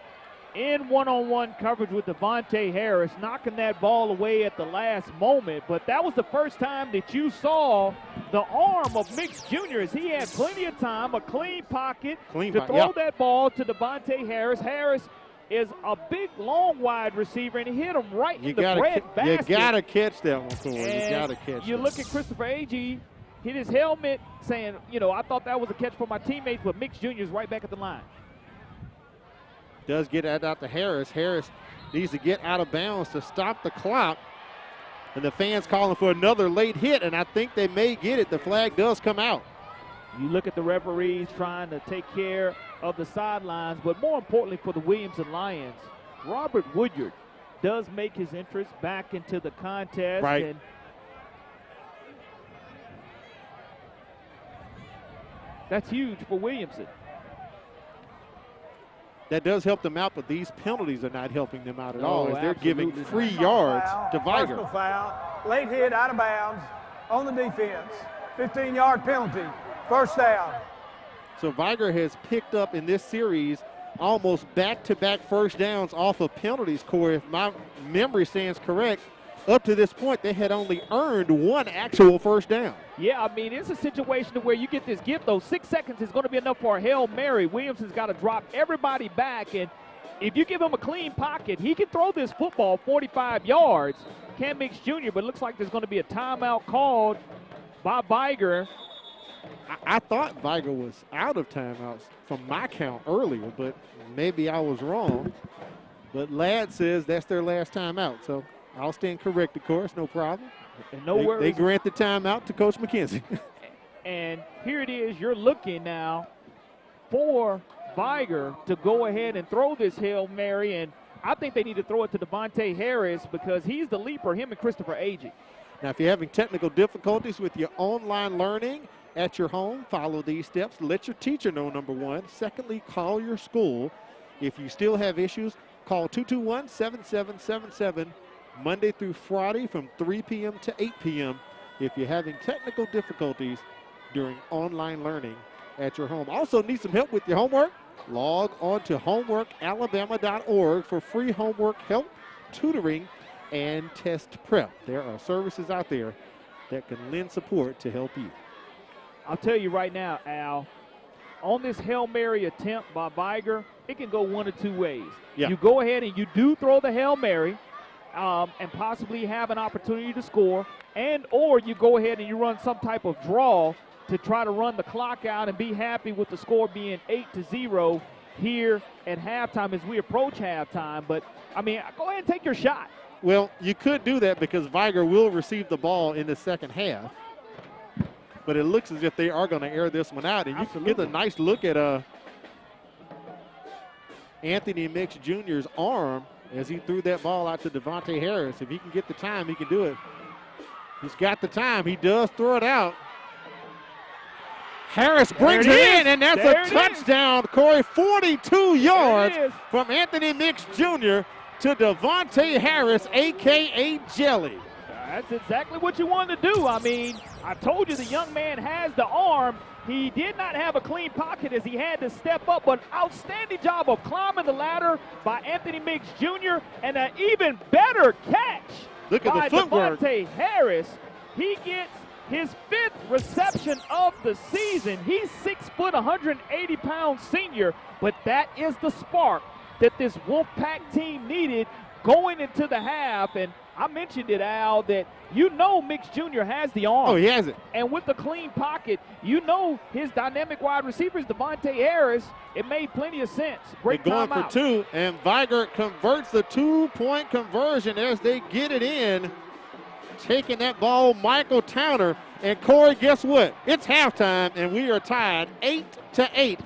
in one-on-one coverage with Devonte Harris, knocking that ball away at the last moment. But that was the first time that you saw the arm of Mix Jr. as he had plenty of time, a clean pocket to throw that ball to Devonte Harris. Harris is a big, long wide receiver, and he hit him right in the bread basket. You got to catch that one, Corey. You got to catch it. You look at Christopher Agee, hit his helmet saying, you know, I thought that was a catch for my teammates, but Mix Jr. is right back at the line. Does get that out to Harris. Harris needs to get out of bounds to stop the clock. And the fans calling for another late hit, and I think they may get it. The flag does come out. You look at the referees trying to take care of the sidelines, but more importantly for the Williamson Lions, Robert Woodyard does make his entrance back into the contest. Right. And That's huge for Williamson. That does help them out, but these penalties are not helping them out at all, as they're giving free Foul, yards to Vigor. Personal foul, late hit out of bounds on the defense. 15-yard penalty, first down. So Vigor has picked up in this series almost back-to-back first downs off of penalties, Corey. If my memory stands correct, up to this point, they had only earned one actual first down. Yeah, I mean, it's a situation where you get this gift, though. 6 seconds is going to be enough for a Hail Mary. Williamson's got to drop everybody back, and if you give him a clean pocket, he can throw this football 45 yards. Cam Mix Jr., but it looks like there's going to be a timeout called by Vigor. I thought Vigor was out of timeouts from my count earlier, but maybe I was wrong. But Ladd says that's their last timeout, so I'll stand corrected, of course, no problem. And no worries. They grant the timeout to Coach McKenzie. And here it is. You're looking now for Vigor to go ahead and throw this Hail Mary, and I think they need to throw it to Devonte Harris because he's the leaper, him and Christopher Agee. Now, if you're having technical difficulties with your online learning at your home, follow these steps. Let your teacher know, number one. Secondly, call your school. If you still have issues, call 221-7777 Monday through Friday from 3 p.m. to 8 p.m. if you're having technical difficulties during online learning at your home. Also need some help with your homework? Log on to homeworkalabama.org for free homework help, tutoring, and test prep. There are services out there that can lend support to help you. I'll tell you right now, Al, on this Hail Mary attempt by Vigor, it can go one of two ways. Yeah. You go ahead and you do throw the Hail Mary and possibly have an opportunity to score, and or you go ahead and you run some type of draw to try to run the clock out and be happy with the score being 8-0 here at halftime as we approach halftime. But, I mean, go ahead and take your shot. Well, you could do that because Vigor will receive the ball in the second half. But it looks as if they are going to air this one out. And you can get a nice look at Anthony Mix Jr.'s arm as he threw that ball out to Devonte Harris. If he can get the time, he can do it. He's got the time. He does throw it out. Harris brings it in, and that's a touchdown, Corey. 42 yards from Anthony Mix Jr. to Devonte Harris, a.k.a. Jelly. That's exactly what you wanted to do. I mean, I told you the young man has the arm. He did not have a clean pocket as he had to step up, but outstanding job of climbing the ladder by Anthony Mix Jr. and an even better catch by Devonte Harris. He gets his 5th reception of the season. He's 6 foot, 180-pound senior, but that is the spark that this Wolfpack team needed going into the half. And I mentioned it, Al, that you know Mix Jr. has the arm. Oh, he has it. And with the clean pocket, you know his dynamic wide receivers, Devonte Harris, it made plenty of sense. Great They're going timeout. for two, and Vigor converts the 2-point conversion as they get it in. Taking that ball, Michael Towner. And Corey, guess what? It's halftime, and we are tied 8-8.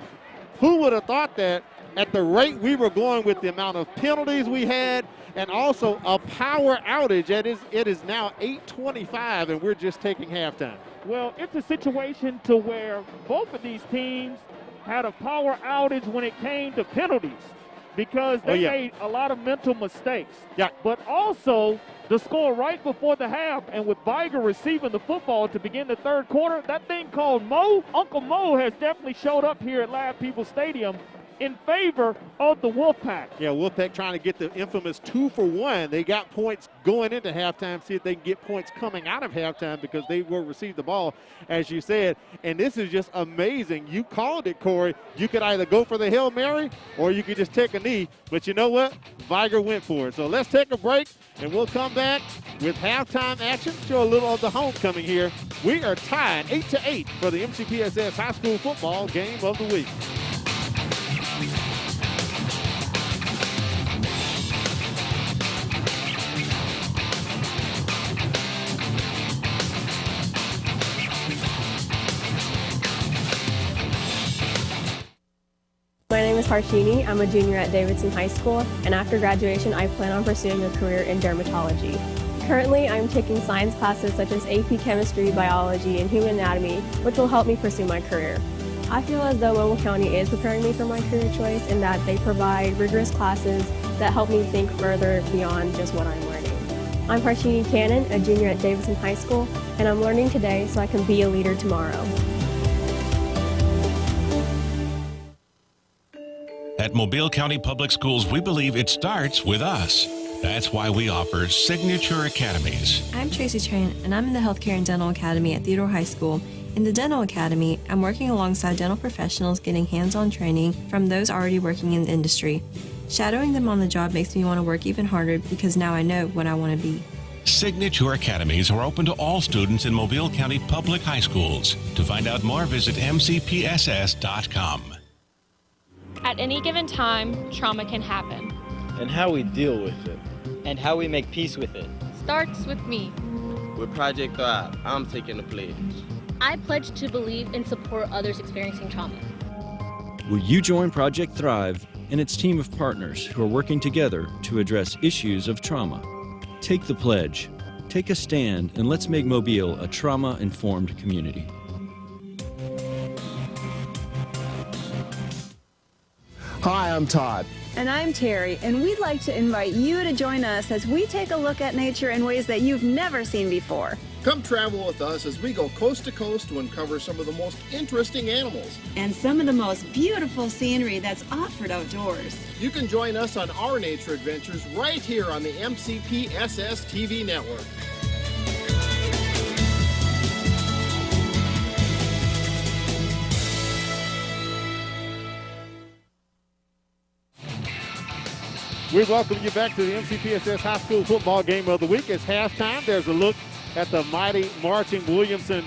Who would have thought that at the rate we were going with the amount of penalties we had and also a power outage? It is now 8:25, and we're just taking halftime. Well, it's a situation to where both of these teams had a power outage when it came to penalties because they made a lot of mental mistakes. Yeah. But also the score right before the half, and with Vigor receiving the football to begin the third quarter, that thing called Mo, Uncle Mo, has definitely showed up here at Live People's Stadium in favor of the Wolfpack. Yeah, Wolfpack trying to get the infamous 2-for-1. They got points going into halftime, see if they can get points coming out of halftime because they will receive the ball, as you said. And this is just amazing. You called it, Corey. You could either go for the Hail Mary or you could just take a knee. But you know what? Vigor went for it. So let's take a break, and we'll come back with halftime action. Show a little of the homecoming here. We are tied 8-8 for the MCPSS High School Football Game of the Week. My name is Harshini. I'm a junior at Davidson High School, and after graduation, I plan on pursuing a career in dermatology. Currently, I'm taking science classes such as AP Chemistry, Biology, and Human Anatomy, which will help me pursue my career. I feel as though Mobile County is preparing me for my career choice in that they provide rigorous classes that help me think further beyond just what I'm learning. I'm Harshini Cannon, a junior at Davidson High School, and I'm learning today so I can be a leader tomorrow. At Mobile County Public Schools, we believe it starts with us. That's why we offer Signature Academies. I'm Tracy Train, and I'm in the Healthcare and Dental Academy at Theodore High School. In the Dental Academy, I'm working alongside dental professionals getting hands-on training from those already working in the industry. Shadowing them on the job makes me want to work even harder because now I know what I want to be. Signature Academies are open to all students in Mobile County Public High Schools. To find out more, visit mcpss.com. At any given time, trauma can happen. And how we deal with it. And how we make peace with it. Starts with me. With Project Thrive, I'm taking the pledge. I pledge to believe and support others experiencing trauma. Will you join Project Thrive and its team of partners who are working together to address issues of trauma? Take the pledge, take a stand, and let's make Mobile a trauma-informed community. Hi, I'm Todd. And I'm Terry, and we'd like to invite you to join us as we take a look at nature in ways that you've never seen before. Come travel with us as we go coast to coast to uncover some of the most interesting animals and some of the most beautiful scenery that's offered outdoors. You can join us on our nature adventures right here on the MCPSS TV network. We welcome you back to the MCPSS High School Football Game of the Week. It's halftime. There's a look at the mighty marching Williamson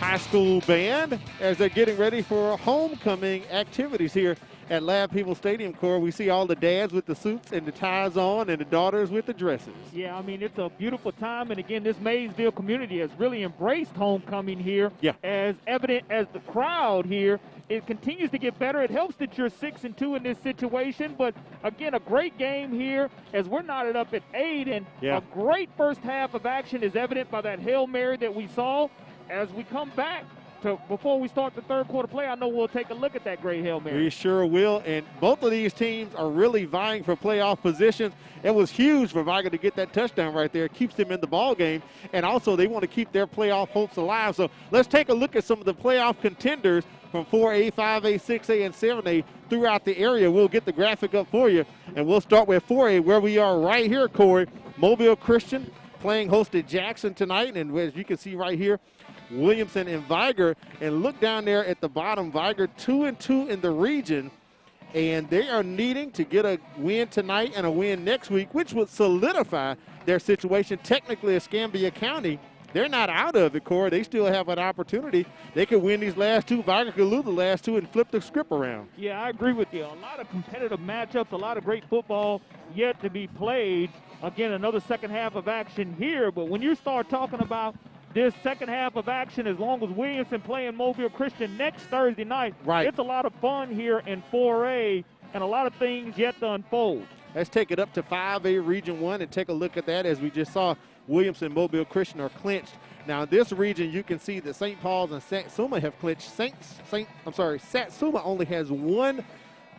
High School band as they're getting ready for homecoming activities here at Lab People Stadium. Corps, we see all the dads with the suits and the ties on and the daughters with the dresses. Yeah, I mean, it's a beautiful time. And again, this Maysville community has really embraced homecoming here. Yeah. As evident as the crowd here. It continues to get better. It helps that you're 6-2 in this situation. But, again, a great game here as we're knotted up at 8. And a great first half of action is evident by that Hail Mary that we saw. As we come back to before we start the third quarter play, I know we'll take a look at that great Hail Mary. We sure will. And both of these teams are really vying for playoff positions. It was huge for Vigor to get that touchdown right there. It keeps them in the ball game. And also they want to keep their playoff hopes alive. So let's take a look at some of the playoff contenders from 4A, 5A, 6A, and 7A throughout the area. We'll get the graphic up for you. And we'll start with 4A where we are right here, Corey. Mobile Christian playing host at Jackson tonight. And as you can see right here, Williamson and Vigor. And look down there at the bottom, Vigor 2-2 in the region. And they are needing to get a win tonight and a win next week, which would solidify their situation. Technically, Escambia County, they're not out of it, Corey. They still have an opportunity. They could win these last two. Vigor could lose the last two and flip the script around. Yeah, I agree with you. A lot of competitive matchups, a lot of great football yet to be played. Again, another second half of action here. But when you start talking about this second half of action, as long as Williamson playing Mobile Christian next Thursday night, it's a lot of fun here in 4A and a lot of things yet to unfold. Let's take it up to 5A Region 1 and take a look at that. As we just saw, Williamson and Mobile Christian are clinched. Now in this region, you can see that St. Paul's and Satsuma have clinched. Satsuma only has one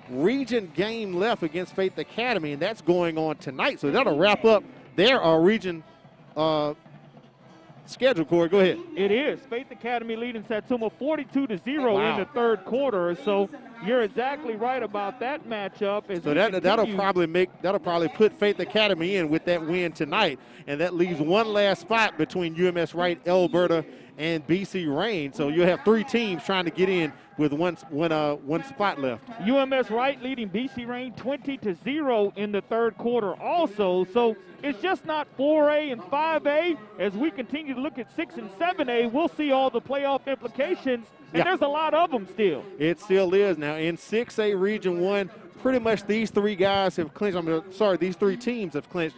region game left against Faith Academy, and that's going on tonight. So that'll wrap up their region schedule, Corey. Go ahead. It is. Faith Academy leading Satsuma 42-0 in the third quarter. So you're exactly right about that matchup. So that'll probably put Faith Academy in with that win tonight, and that leaves one last spot between UMS Wright, Alberta, and BC Rain. So you'll have three teams trying to get in with one spot left. UMS Wright leading BC Rain 20-0 in the third quarter also. So it's just not 4A and 5A. As we continue to look at 6 and 7A, we'll see all the playoff implications, and there's a lot of them still. It still is. Now in 6A Region 1, pretty much these three guys have clinched. These three teams have clinched.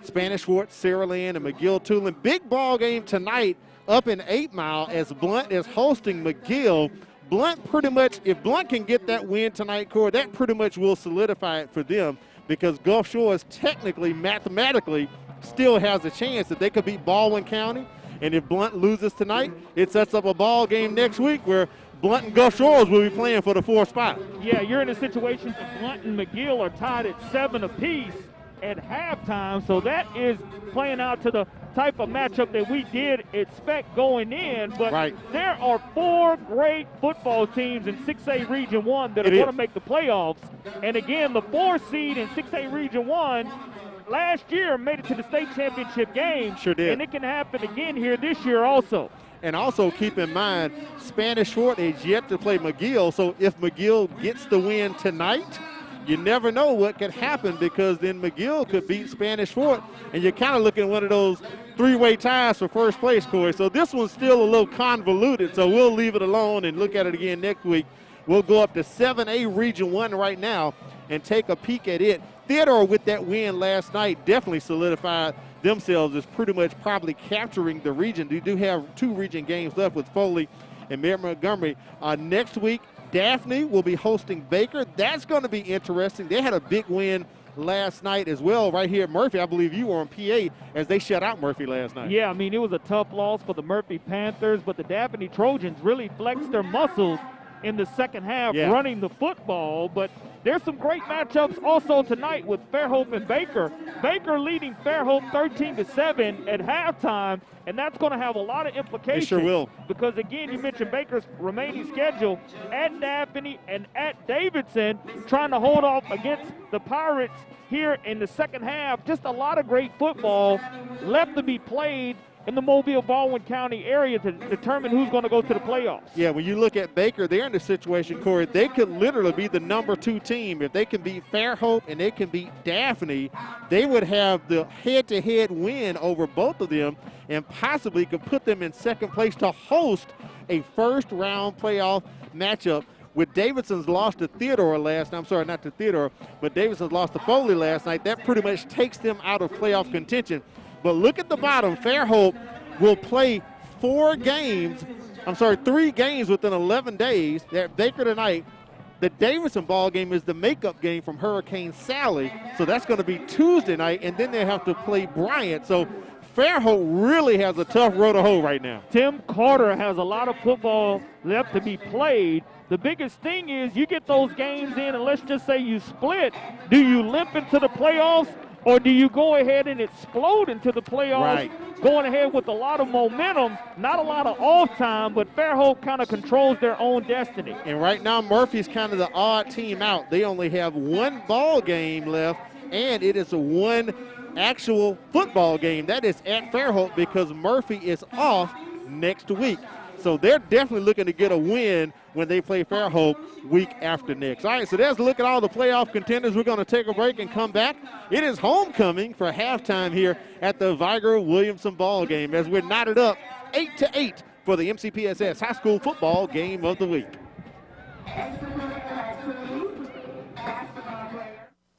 Spanish Fort, Saraland, and McGill-Tulane. Big ball game tonight up in 8 Mile as Blunt is hosting McGill. Blunt pretty much, if Blunt can get that win tonight, Corey, that pretty much will solidify it for them, because Gulf Shores technically, mathematically, still has a chance that they could beat Baldwin County. And if Blunt loses tonight, it sets up a ball game next week where Blunt and Gulf Shores will be playing for the 4th spot. Yeah, you're in a situation that Blunt and McGill are tied at 7 apiece at halftime, so that is playing out to the type of matchup that we did expect going in. But there are 4 great football teams in 6A Region 1 that are going to make the playoffs. And again, the 4 seed in 6A Region 1 last year made it to the state championship game. Sure did. And it can happen again here this year also. And also keep in mind, Spanish Fort is yet to play McGill, so if McGill gets the win tonight, you never know what could happen, because then McGill could beat Spanish Fort, and you're kind of looking at one of those 3-way ties for first place, Corey. So this one's still a little convoluted, so we'll leave it alone and look at it again next week. We'll go up to 7A Region 1 right now and take a peek at it. Theodore, with that win last night, definitely solidified themselves as pretty much probably capturing the region. They do have 2 region games left with Foley and Mary Montgomery. Next week, Daphne will be hosting Baker. That's going to be interesting. They had a big win last night as well right here at Murphy. I believe you were on PA as they shut out Murphy last night. Yeah, I mean, it was a tough loss for the Murphy Panthers, but the Daphne Trojans really flexed their muscles in the second half running the football. But there's some great matchups also tonight with Fairhope and Baker. Baker leading Fairhope 13-7 at halftime, and that's going to have a lot of implications. It sure will. Because, again, you mentioned Baker's remaining schedule at Daphne and at Davidson, trying to hold off against the Pirates here in the second half. Just a lot of great football left to be played in the Mobile-Baldwin County area to determine who's going to go to the playoffs. Yeah, when you look at Baker, they're in the situation, Corey, they could literally be the number 2 team. If they can beat Fairhope and they can beat Daphne, they would have the head-to-head win over both of them and possibly could put them in second place to host a first-round playoff matchup. With Davidson's loss to Theodore last night, I'm sorry, not to Theodore, but Davidson's lost to Foley last night, that pretty much takes them out of playoff contention. But look at the bottom. Fairhope will play 3 games within 11 days. They're at Baker tonight. The Davidson ball game is the makeup game from Hurricane Sally. So that's going to be Tuesday night, and then they have to play Bryant. So Fairhope really has a tough road to hoe right now. Tim Carter has a lot of football left to be played. The biggest thing is you get those games in, and let's just say you split. Do you limp into the playoffs? Or do you go ahead and explode into the playoffs, going ahead with a lot of momentum, not a lot of off time, but Fairhope kind of controls their own destiny. And right now, Murphy's kind of the odd team out. They only have 1 ball game left, and it is a 1 actual football game. That is at Fairhope because Murphy is off next week. So they're definitely looking to get a win when they play Fairhope week after next. All right, so there's a look at all the playoff contenders. We're going to take a break and come back. It is homecoming for halftime here at the Vigor Williamson ball game as we're knotted up 8-8 for the MCPSS High School Football Game of the Week.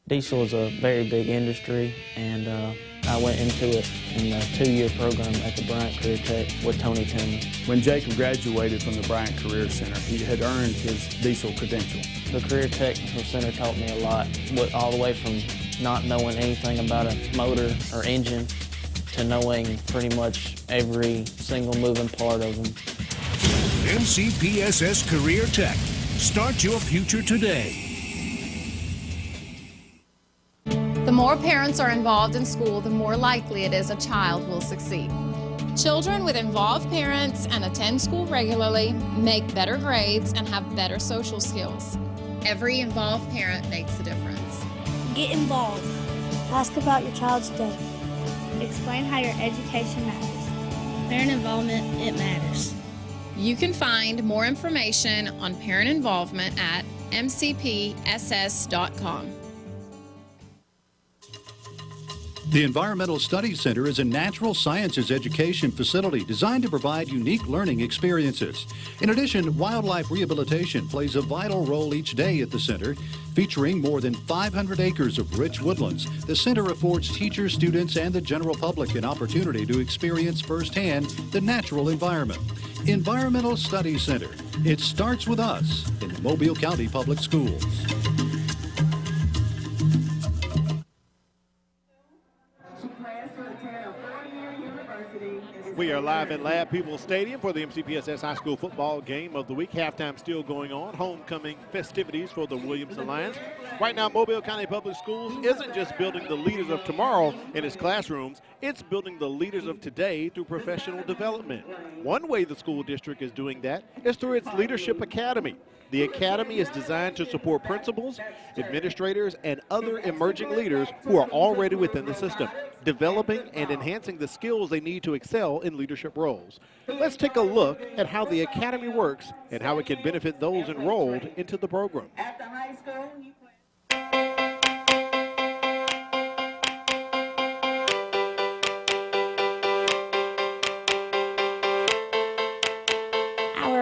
Diesel is a very big industry, and I went into it in a 2-year program at the Bryant Career Tech with Tony Tillman. When Jacob graduated from the Bryant Career Center, he had earned his diesel credential. The Career Technical Center taught me a lot, all the way from not knowing anything about a motor or engine to knowing pretty much every single moving part of them. MCPSS Career Tech. Start your future today. The more parents are involved in school, the more likely it is a child will succeed. Children with involved parents and attend school regularly make better grades and have better social skills. Every involved parent makes a difference. Get involved. Ask about your child's day. Explain how your education matters. Parent involvement, it matters. You can find more information on parent involvement at mcpss.com. The Environmental Studies Center is a natural sciences education facility designed to provide unique learning experiences. In addition, wildlife rehabilitation plays a vital role each day at the center. Featuring more than 500 acres of rich woodlands, the center affords teachers, students, and the general public an opportunity to experience firsthand the natural environment. Environmental Studies Center. It starts with us in the Mobile County Public Schools. We We are live in Lab People's Stadium for the MCPSS High School Football Game of the Week. Halftime still going on. Homecoming festivities for the Williamson Lions. Right now, Mobile County Public Schools isn't just building the leaders of tomorrow in its classrooms. It's building the leaders of today through professional development. One way the school district is doing that is through its Leadership Academy. The Academy is designed to support principals, administrators, and other emerging leaders who are already within the system, developing and enhancing the skills they need to excel in leadership roles. Let's take a look at how the Academy works and how it can benefit those enrolled into the program.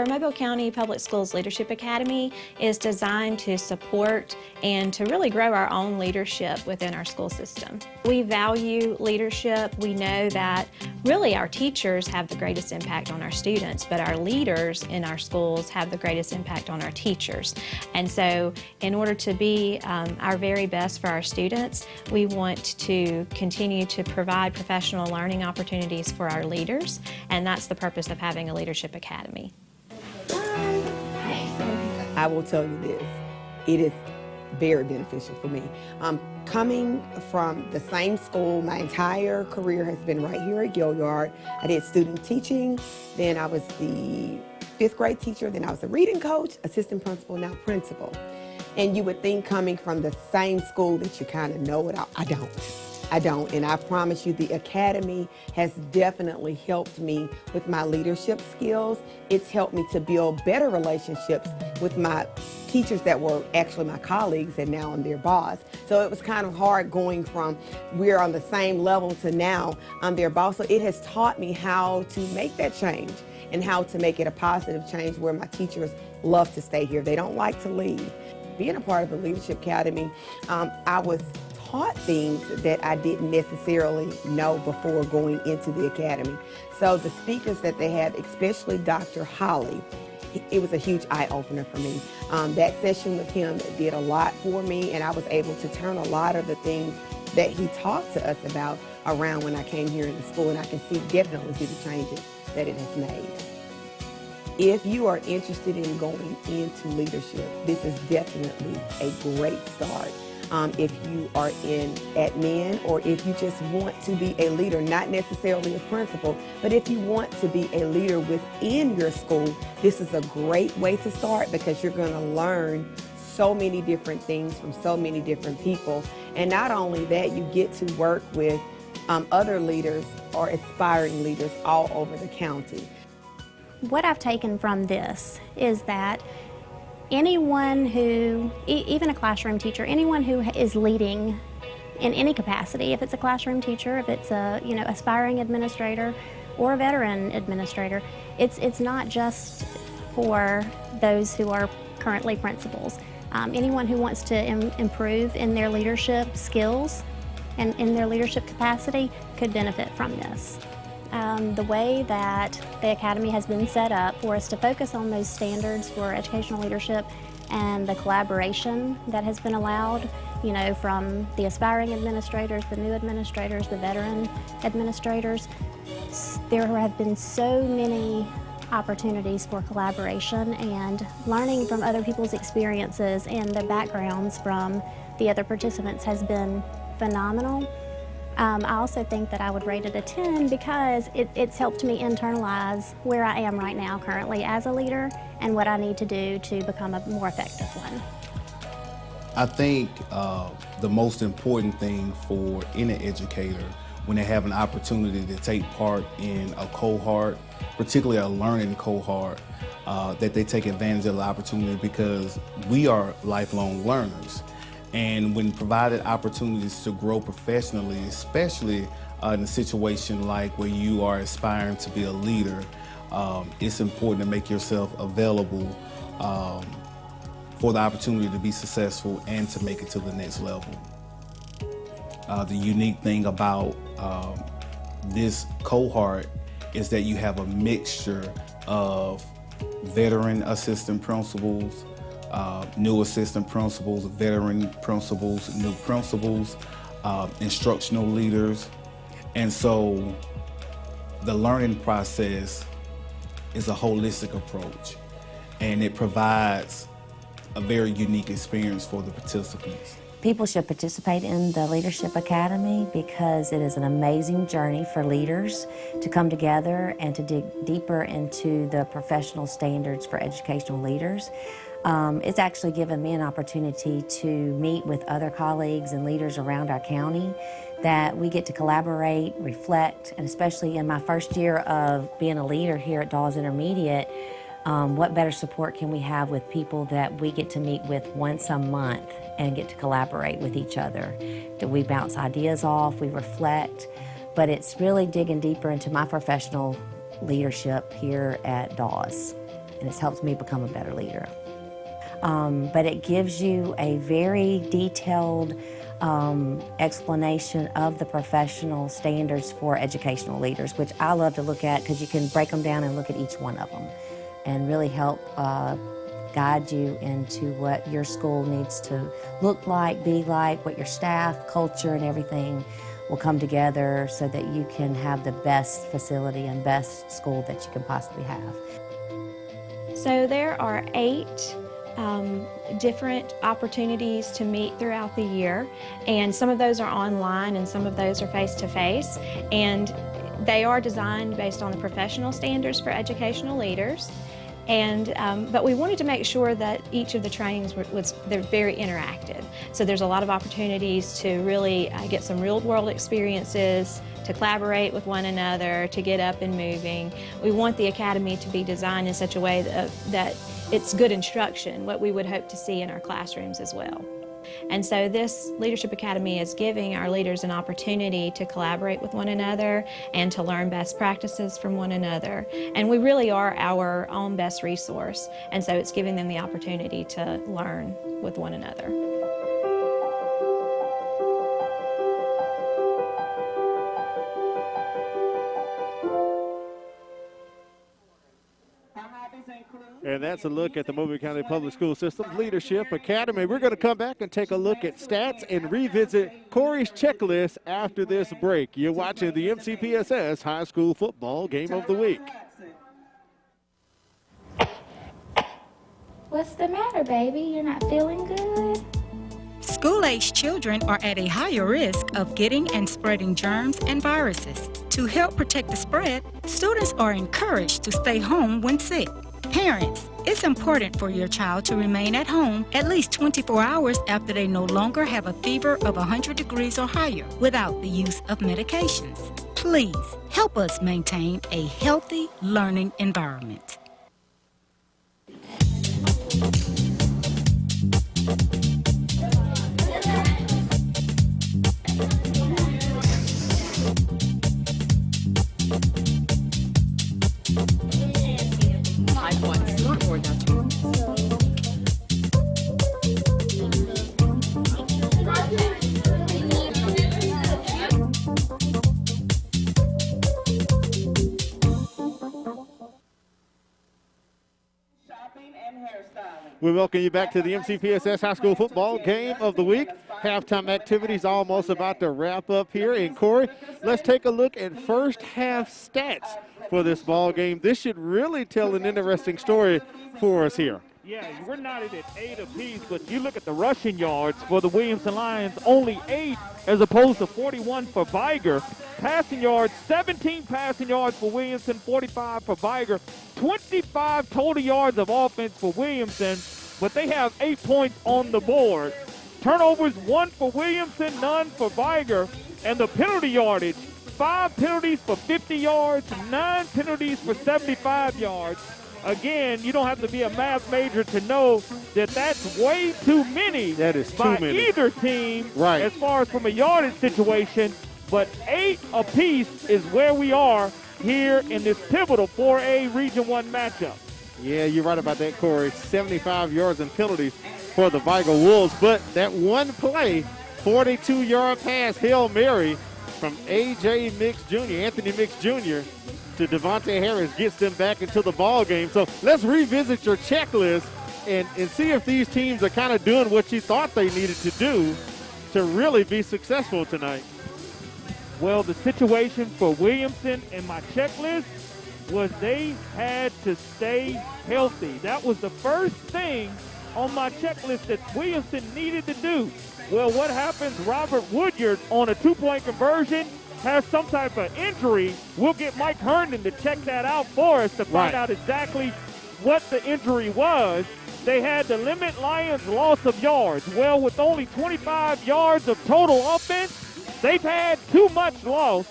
Mobile County Public Schools Leadership Academy is designed to support and to really grow our own leadership within our school system. We value leadership. We know that really our teachers have the greatest impact on our students, but our leaders in our schools have the greatest impact on our teachers. And so in order to be our very best for our students, we want to continue to provide professional learning opportunities for our leaders, and that's the purpose of having a Leadership Academy. I will tell you this, it is very beneficial for me. Coming from the same school, my entire career has been right here at Woodyard. I did student teaching, then I was the 5th grade teacher, then I was a reading coach, assistant principal, now principal. And you would think coming from the same school that you kind of know it all. I don't, and I promise you the Academy has definitely helped me with my leadership skills. It's helped me to build better relationships with my teachers that were actually my colleagues, and now I'm their boss. So it was kind of hard going from we're on the same level to now I'm their boss. So it has taught me how to make that change and how to make it a positive change where my teachers love to stay here. They don't like to leave. Being a part of the Leadership Academy, I was taught things that I didn't necessarily know before going into the Academy. So the speakers that they had, especially Dr. Holly, it was a huge eye-opener for me. That session with him did a lot for me, and I was able to turn a lot of the things that he talked to us about around when I came here in the school, and I can definitely see the changes that it has made. If you are interested in going into leadership, this is definitely a great start. If you are in admin, or if you just want to be a leader, not necessarily a principal, but if you want to be a leader within your school, this is a great way to start because you're going to learn so many different things from so many different people. And not only that, you get to work with other leaders or aspiring leaders all over the county. What I've taken from this is that anyone who, even a classroom teacher, anyone who is leading in any capacity, if it's a classroom teacher, if it's a aspiring administrator or a veteran administrator, it's not just for those who are currently principals. Anyone who wants to improve in their leadership skills and in their leadership capacity could benefit from this. The way that the Academy has been set up for us to focus on those standards for educational leadership and the collaboration that has been allowed, from the aspiring administrators, the new administrators, the veteran administrators. There have been so many opportunities for collaboration, and learning from other people's experiences and the backgrounds from the other participants has been phenomenal. I also think that I would rate it a 10 because it's helped me internalize where I am right now currently as a leader and what I need to do to become a more effective one. I think the most important thing for any educator when they have an opportunity to take part in a cohort, particularly a learning cohort, that they take advantage of the opportunity because we are lifelong learners. And when provided opportunities to grow professionally, especially in a situation like where you are aspiring to be a leader, it's important to make yourself available for the opportunity to be successful and to make it to the next level. The unique thing about this cohort is that you have a mixture of veteran assistant principals, new assistant principals, veteran principals, new principals, instructional leaders. And so the learning process is a holistic approach, and it provides a very unique experience for the participants. People should participate in the Leadership Academy because it is an amazing journey for leaders to come together and to dig deeper into the professional standards for educational leaders. It's actually given me an opportunity to meet with other colleagues and leaders around our county that we get to collaborate, reflect, and especially in my first year of being a leader here at Dawes Intermediate, what better support can we have with people that we get to meet with once a month and get to collaborate with each other? That we bounce ideas off, we reflect, but it's really digging deeper into my professional leadership here at Dawes, and it's helped me become a better leader. But it gives you a very detailed explanation of the professional standards for educational leaders, which I love to look at because you can break them down and look at each one of them and really help guide you into what your school needs to look like, be like, what your staff, culture, and everything will come together so that you can have the best facility and best school that you can possibly have. So there are 8 different opportunities to meet throughout the year, and some of those are online and some of those are face-to-face, and they are designed based on the professional standards for educational leaders. And but we wanted to make sure that each of the trainings they're very interactive. So there's a lot of opportunities to really get some real-world experiences, to collaborate with one another, to get up and moving. We want the academy to be designed in such a way that it's good instruction, what we would hope to see in our classrooms as well. And so this Leadership Academy is giving our leaders an opportunity to collaborate with one another and to learn best practices from one another. And we really are our own best resource. And so it's giving them the opportunity to learn with one another. And that's a look at the Mobile County Public School System's Leadership Academy. We're going to come back and take a look at stats and revisit Corey's checklist after this break. You're watching the MCPSS High School Football Game of the Week. What's the matter, baby? You're not feeling good? School-aged children are at a higher risk of getting and spreading germs and viruses. To help protect the spread, students are encouraged to stay home when sick. Parents, it's important for your child to remain at home at least 24 hours after they no longer have a fever of 100 degrees or higher without the use of medications. Please help us maintain a healthy learning environment. We welcome you back to the MCPSS High School Football Game of the Week. Halftime activities almost about to wrap up here. And Corey, let's take a look at first half stats for this ball game. This should really tell an interesting story for us here. Yeah, we're knotted at 8 apiece, but you look at the rushing yards for the Williamson Lions, only 8 as opposed to 41 for Vigor. Passing yards, 17 passing yards for Williamson, 45 for Vigor. 25 total yards of offense for Williamson, but they have 8 points on the board. Turnovers, 1 for Williamson, none for Vigor. And the penalty yardage, 5 penalties for 50 yards, 9 penalties for 75 yards. Again, you don't have to be a math major to know that that's way too many. That is too by many. Either team, right, as far as from a yardage situation. But 8 apiece is where we are here in this pivotal 4A Region 1 matchup. Yeah, you're right about that, Corey. 75 yards and penalties for the Vigor Wolves. But that one play, 42-yard pass, Hail Mary from A.J. Mix Jr., Anthony Mix Jr., to Devonte Harris gets them back into the ball game. So let's revisit your checklist and see if these teams are kind of doing what you thought they needed to do to really be successful tonight. Well, the situation for Williamson and my checklist was they had to stay healthy. That was the first thing on my checklist that Williamson needed to do. Well, what happens? Robert Woodyard on a two-point conversion has some type of injury. We'll get Mike Herndon to check that out for us to find out exactly what the injury was. They had to limit Lions' loss of yards. Well, with only 25 yards of total offense, they've had too much loss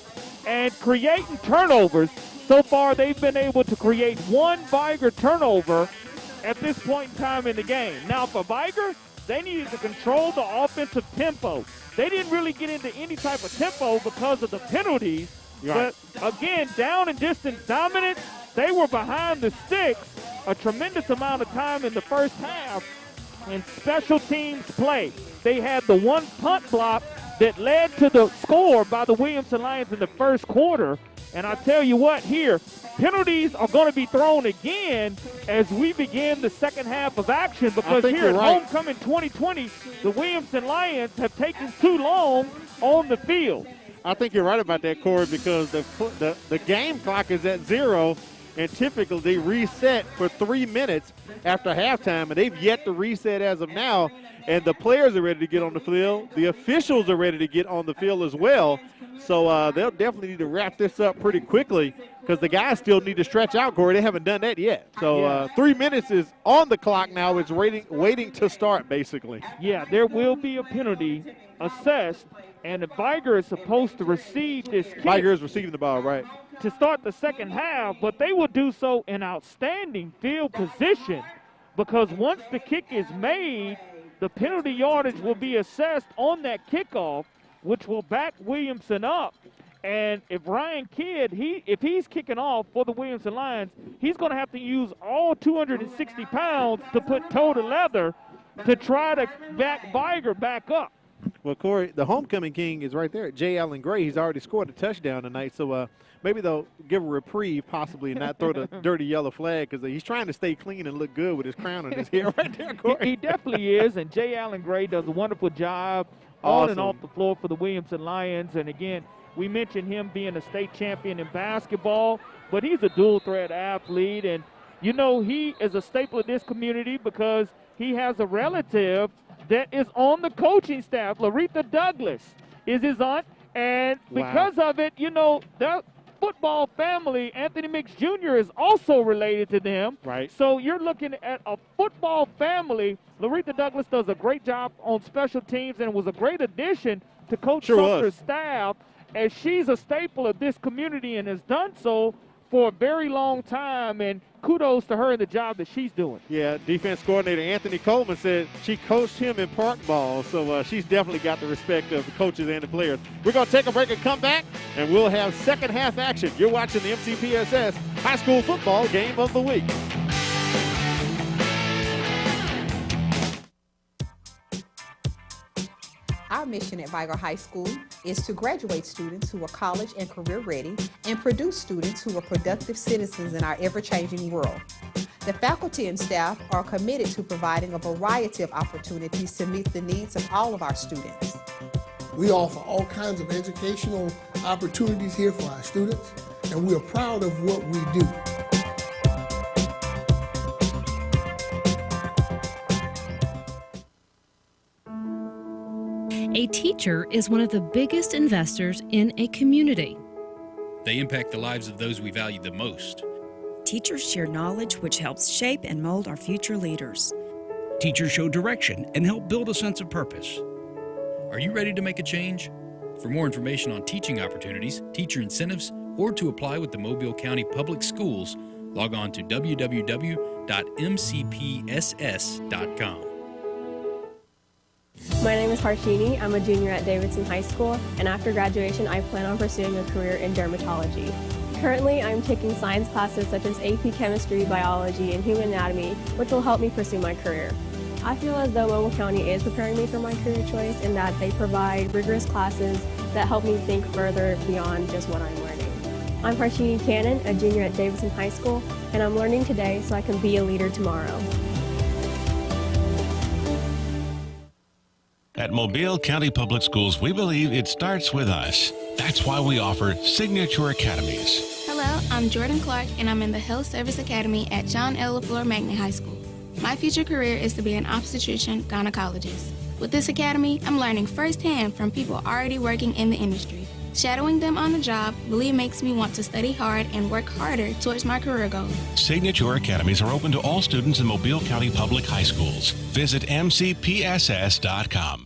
and creating turnovers. So far, they've been able to create one Vigor turnover at this point in time in the game. Now, for Vigor, they needed to control the offensive tempo. They didn't really get into any type of tempo because of the penalties. But, again, down and distance dominance, they were behind the sticks a tremendous amount of time in the first half. And special teams play. They had the one punt block that led to the score by the Williamson Lions in the first quarter. And I tell you what here, penalties are going to be thrown again as we begin the second half of action, because here at Homecoming 2020, the Williamson Lions have taken too long on the field. I think you're right about that, Corey, because the game clock is at 0, and typically they reset for 3 minutes after halftime, and they've yet to reset as of now. And the players are ready to get on the field. The officials are ready to get on the field as well. So they'll definitely need to wrap this up pretty quickly, because the guys still need to stretch out, Corey. They haven't done that yet. So 3 minutes is on the clock now. It's waiting to start, basically. Yeah, there will be a penalty assessed, and the Vigor is supposed to receive this kick. Vigor is receiving the ball, right, to start the second half, but they will do so in outstanding field position, because once the kick is made, the penalty yardage will be assessed on that kickoff, which will back Williamson up. And if Ryan Kidd, if he's kicking off for the Williamson Lions, he's going to have to use all 260 pounds to put toe to leather to try to back Vigor back up. Well, Corey, the homecoming king is right there. J. Allen Gray, he's already scored a touchdown tonight, so maybe they'll give a reprieve possibly and not throw the dirty yellow flag, because he's trying to stay clean and look good with his crown on his hair right there, Corey. He definitely is, and J. Allen Gray does a wonderful job on and off the floor for the Williamson Lions. And, again, we mentioned him being a state champion in basketball, but he's a dual-threat athlete. And, you know, he is a staple of this community because he has a relative that is on the coaching staff. Laretha Douglas is his aunt, and because of it, you know, the football family, Anthony Mix Jr. is also related to them. Right. So you're looking at a football family. Laretha Douglas does a great job on special teams and was a great addition to Coach Sumter's staff, as she's a staple of this community and has done so for a very long time, and kudos to her and the job that she's doing. Yeah, defense coordinator Anthony Coleman said she coached him in park ball, so she's definitely got the respect of the coaches and the players. We're going to take a break and come back, and we'll have second half action. You're watching the MCPSS High School Football Game of the Week. Our mission at Vigor High School is to graduate students who are college and career ready and produce students who are productive citizens in our ever-changing world. The faculty and staff are committed to providing a variety of opportunities to meet the needs of all of our students. We offer all kinds of educational opportunities here for our students, and we are proud of what we do. A teacher is one of the biggest investors in a community. They impact the lives of those we value the most. Teachers share knowledge which helps shape and mold our future leaders. Teachers show direction and help build a sense of purpose. Are you ready to make a change? For more information on teaching opportunities, teacher incentives, or to apply with the Mobile County Public Schools, log on to www.mcpss.com. My name is Harshini. I'm a junior at Davidson High School, and after graduation, I plan on pursuing a career in dermatology. Currently, I'm taking science classes such as AP Chemistry, Biology, and Human Anatomy, which will help me pursue my career. I feel as though Mobile County is preparing me for my career choice in that they provide rigorous classes that help me think further beyond just what I'm learning. I'm Harshini Cannon, a junior at Davidson High School, and I'm learning today so I can be a leader tomorrow. At Mobile County Public Schools, we believe it starts with us. That's why we offer Signature Academies. Hello, I'm Jordan Clark, and I'm in the Health Service Academy at John L. LaFleur Magnet High School. My future career is to be an obstetrician gynecologist. With this academy, I'm learning firsthand from people already working in the industry. Shadowing them on the job really makes me want to study hard and work harder towards my career goals. Signature Academies are open to all students in Mobile County Public High Schools. Visit mcpss.com.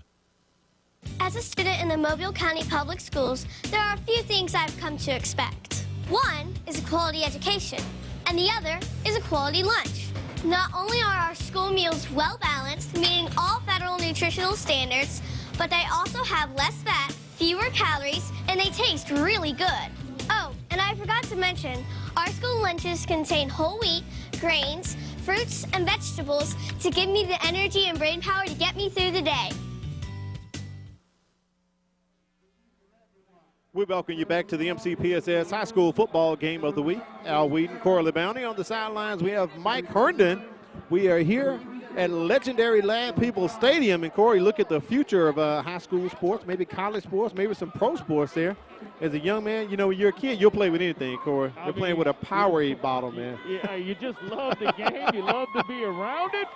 As a student in the Mobile County Public Schools, there are a few things I've come to expect. One is a quality education, and the other is a quality lunch. Not only are our school meals well balanced, meeting all federal nutritional standards, but they also have less fat, fewer calories, and they taste really good. Oh, and I forgot to mention, our school lunches contain whole wheat, grains, fruits, and vegetables to give me the energy and brain power to get me through the day. We welcome you back to the MCPSS High School Football Game of the Week. Al Whedon, Corey LeBounty on the sidelines. We have Mike Herndon. We are here at legendary Lad People Stadium. And Corey, look at the future of high school sports, maybe college sports, maybe some pro sports there. As a young man, you know, when you're a kid, you'll play with anything, Corey. You're playing with a Powerade bottle, man. Yeah, you just love the game. You love to be around it.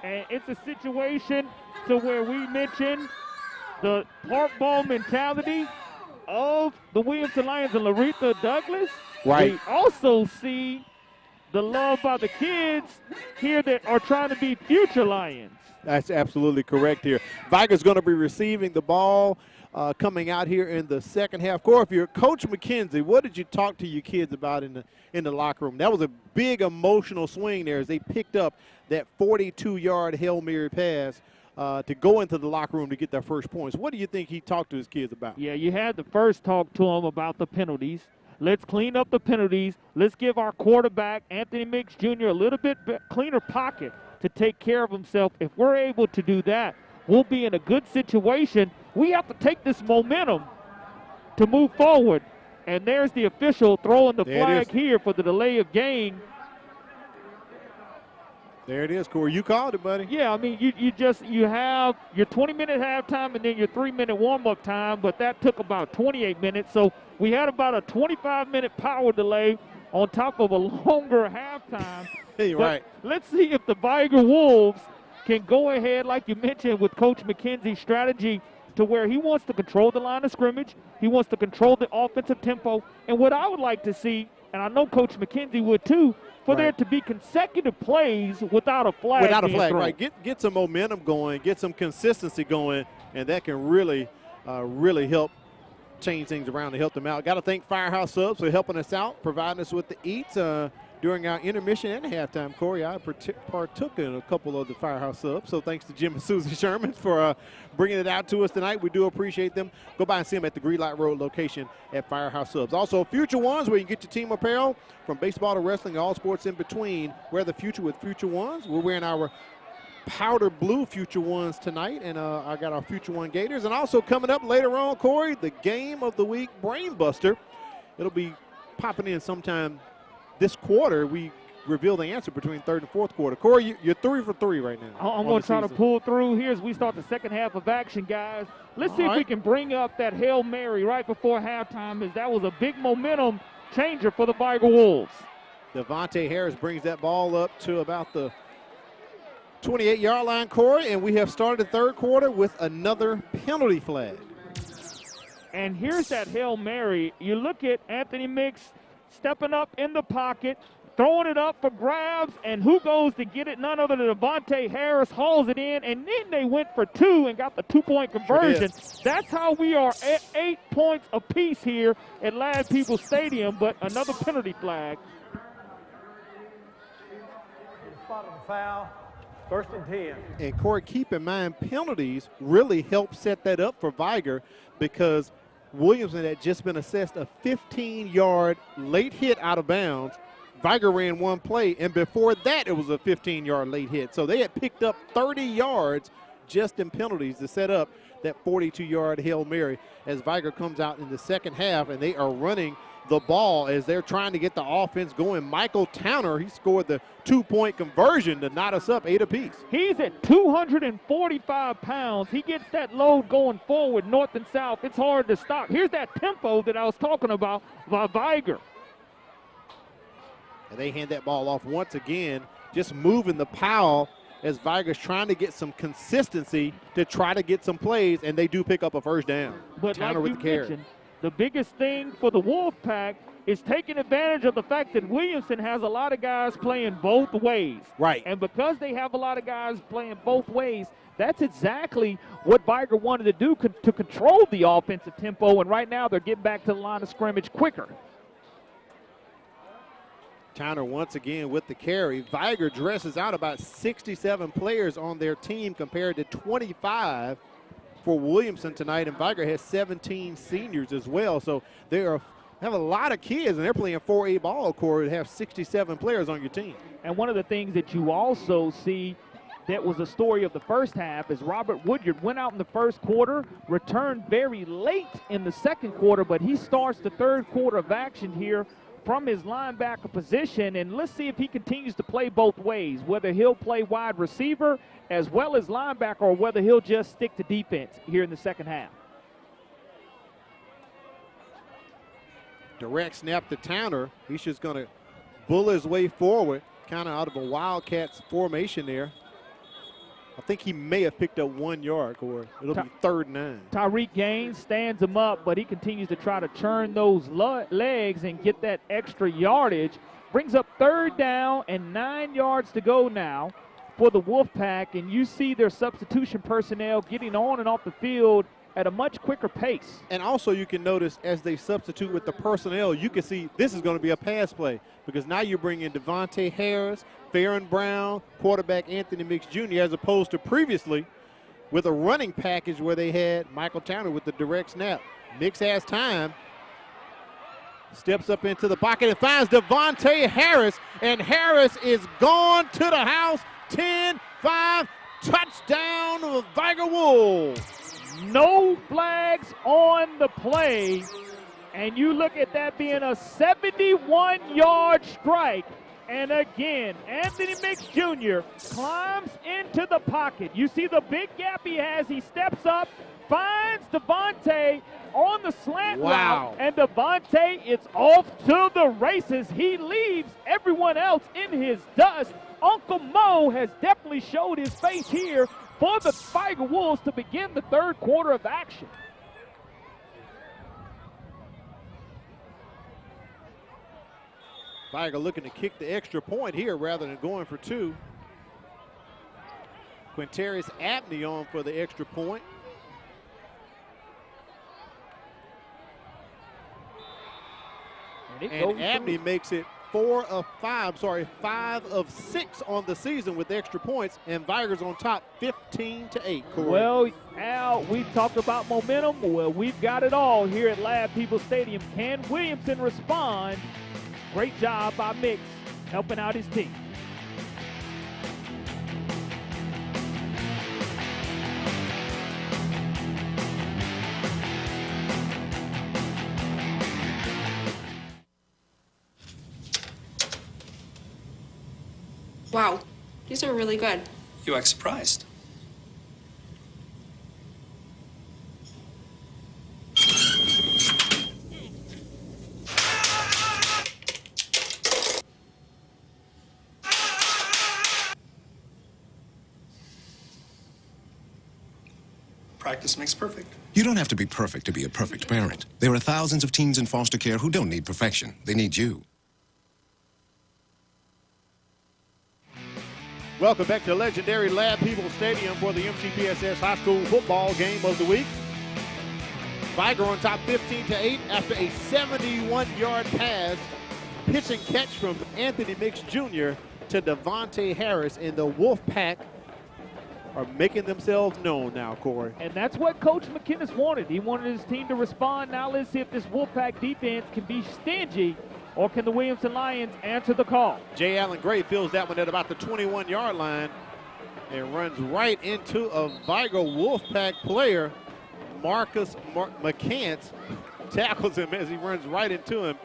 And it's a situation to where we mentioned the park ball mentality of the Williamson Lions and Laretha Douglas. Right. We also see the love by the kids here that are trying to be future Lions. That's absolutely correct here. Vigor's going to be receiving the ball coming out here in the second half. Corey, if you're Coach McKenzie, what did you talk to your kids about in the locker room? That was a big emotional swing there as they picked up that 42-yard Hail Mary pass to go into the locker room to get their first points. What do you think he talked to his kids about? Yeah, you had the first talk to him about the penalties. Let's clean up the penalties. Let's give our quarterback, Anthony Mix Jr., a little bit cleaner pocket to take care of himself. If we're able to do that, we'll be in a good situation. We have to take this momentum to move forward. And there's the official throwing the flag here for the delay of game. There it is, Corey. You called it, buddy. Yeah, I mean, you have your 20-minute halftime and then your 3-minute warm-up time, but that took about 28 minutes. So we had about a 25-minute power delay on top of a longer halftime. Hey, right. Let's see if the Vigor Wolves can go ahead, like you mentioned, with Coach McKenzie's strategy to where he wants to control the line of scrimmage. He wants to control the offensive tempo. And what I would like to see, and I know Coach McKenzie would too, for there to be consecutive plays without a flag. Without a flag, right. Get some momentum going, get some consistency going, and that can really, really help change things around and help them out. Got to thank Firehouse Subs for helping us out, providing us with the eats during our intermission and halftime. Corey, I partook in a couple of the Firehouse Subs, so thanks to Jim and Susie Sherman for bringing it out to us tonight. We do appreciate them. Go by and see them at the Greenlight Road location at Firehouse Subs. Also, Future Ones, where you can get your team apparel from baseball to wrestling, all sports in between. Wear the future with Future Ones. We're wearing our powder blue Future Ones tonight, and I got our Future One Gators. And also coming up later on, Corey, the Game of the Week Brain Buster. It'll be popping in sometime this quarter. We reveal the answer between third and fourth quarter. Corey, you're 3 for 3 right now. I'm going to try to pull through here as we start the second half of action, guys. Let's see if we can bring up that Hail Mary right before halftime, as that was a big momentum changer for the Vigor Wolves. Devonte Harris brings that ball up to about the 28-yard line, Corey, and we have started the third quarter with another penalty flag. And here's that Hail Mary. You look at Anthony Mix stepping up in the pocket, throwing it up for grabs, and who goes to get it? None other than Devonte Harris hauls it in, and then they went for 2 and got the 2-point conversion. That's how we are at 8 points apiece here at Lad People Stadium, but another penalty flag. Spot of the foul, 1st and 10. And Corey, keep in mind, penalties really help set that up for Vigor, because Williamson had just been assessed a 15-yard late hit out of bounds. Vigor ran one play, and before that, it was a 15-yard late hit. So they had picked up 30 yards just in penalties to set up that 42-yard Hail Mary as Vigor comes out in the second half, and they are running the ball as they're trying to get the offense going. Michael Towner, he scored the 2-point conversion to knot us up 8 apiece. He's at 245 pounds. He gets that load going forward, north and south. It's hard to stop. Here's that tempo that I was talking about by Vigor. And they hand that ball off once again, just moving the pile as Vigor's trying to get some consistency to try to get some plays, and they do pick up a first down. But Towner like with you the mentioned, the biggest thing for the Wolfpack is taking advantage of the fact that Williamson has a lot of guys playing both ways. Right. And because they have a lot of guys playing both ways, that's exactly what Vigor wanted to do to control the offensive tempo, and right now they're getting back to the line of scrimmage quicker. Towner once again with the carry. Vigor dresses out about 67 players on their team compared to 25 for Williamson tonight, and Vigor has 17 seniors as well. So they have a lot of kids, and they're playing 4A ball, Corey, to have 67 players on your team. And one of the things that you also see that was a story of the first half is Robert Woodyard went out in the first quarter, returned very late in the second quarter, but he starts the third quarter of action here from his linebacker position, and let's see if he continues to play both ways, whether he'll play wide receiver as well as linebacker or whether he'll just stick to defense here in the second half. Direct snap to Towner. He's just going to bull his way forward, kind of out of a Wildcats formation there. I think he may have picked up 1 yard, Corey. It'll be 3rd and 9. Tyreek Gaines stands him up, but he continues to try to churn those legs and get that extra yardage. Brings up 3rd down and 9 yards to go now for the Wolfpack, and you see their substitution personnel getting on and off the field at a much quicker pace. And also you can notice as they substitute with the personnel, you can see this is going to be a pass play because now you bring in Devonte Harris, Farron Brown, quarterback Anthony Mix Jr., as opposed to previously with a running package where they had Michael Towner with the direct snap. Mix has time, steps up into the pocket and finds Devonte Harris, and Harris is gone to the house. 10-5, touchdown Vigor Wolves. No flags on the play, and you look at that being a 71-yard strike. And again, Anthony Mix Jr. climbs into the pocket. You see the big gap he has. He steps up, finds Devonte on the slant route, and Devonte is off to the races. He leaves everyone else in his dust. Uncle Mo has definitely showed his face here for the Vigor Wolves to begin the third quarter of action. Vigor looking to kick the extra point here rather than going for 2. Quintarius Abney on for the extra point. And Abney makes it 5 of 6 on the season with extra points, and Vigor's on top 15-8. Corey. Well, Al, we talked about momentum. Well, we've got it all here at Ladd Peoples Stadium. Can Williamson respond? Great job by Mix helping out his team. Wow, these are really good. You act surprised. Practice makes perfect. You don't have to be perfect to be a perfect parent. There are thousands of teens in foster care who don't need perfection. They need you. Welcome back to legendary Ladd Peoples Stadium for the MCPSS High School football game of the week. Vigor on top 15-8 after a 71-yard pass. Pitch and catch from Anthony Mix Jr. to Devonte Harris, and the Wolfpack are making themselves known now, Corey. And that's what Coach McKinnis wanted. He wanted his team to respond. Now let's see if this Wolfpack defense can be stingy, or can the Williamson Lions answer the call? Jay Allen Gray fills that one at about the 21-yard line and runs right into a Vigor Wolfpack player. Marcus McCants tackles him as he runs right into him.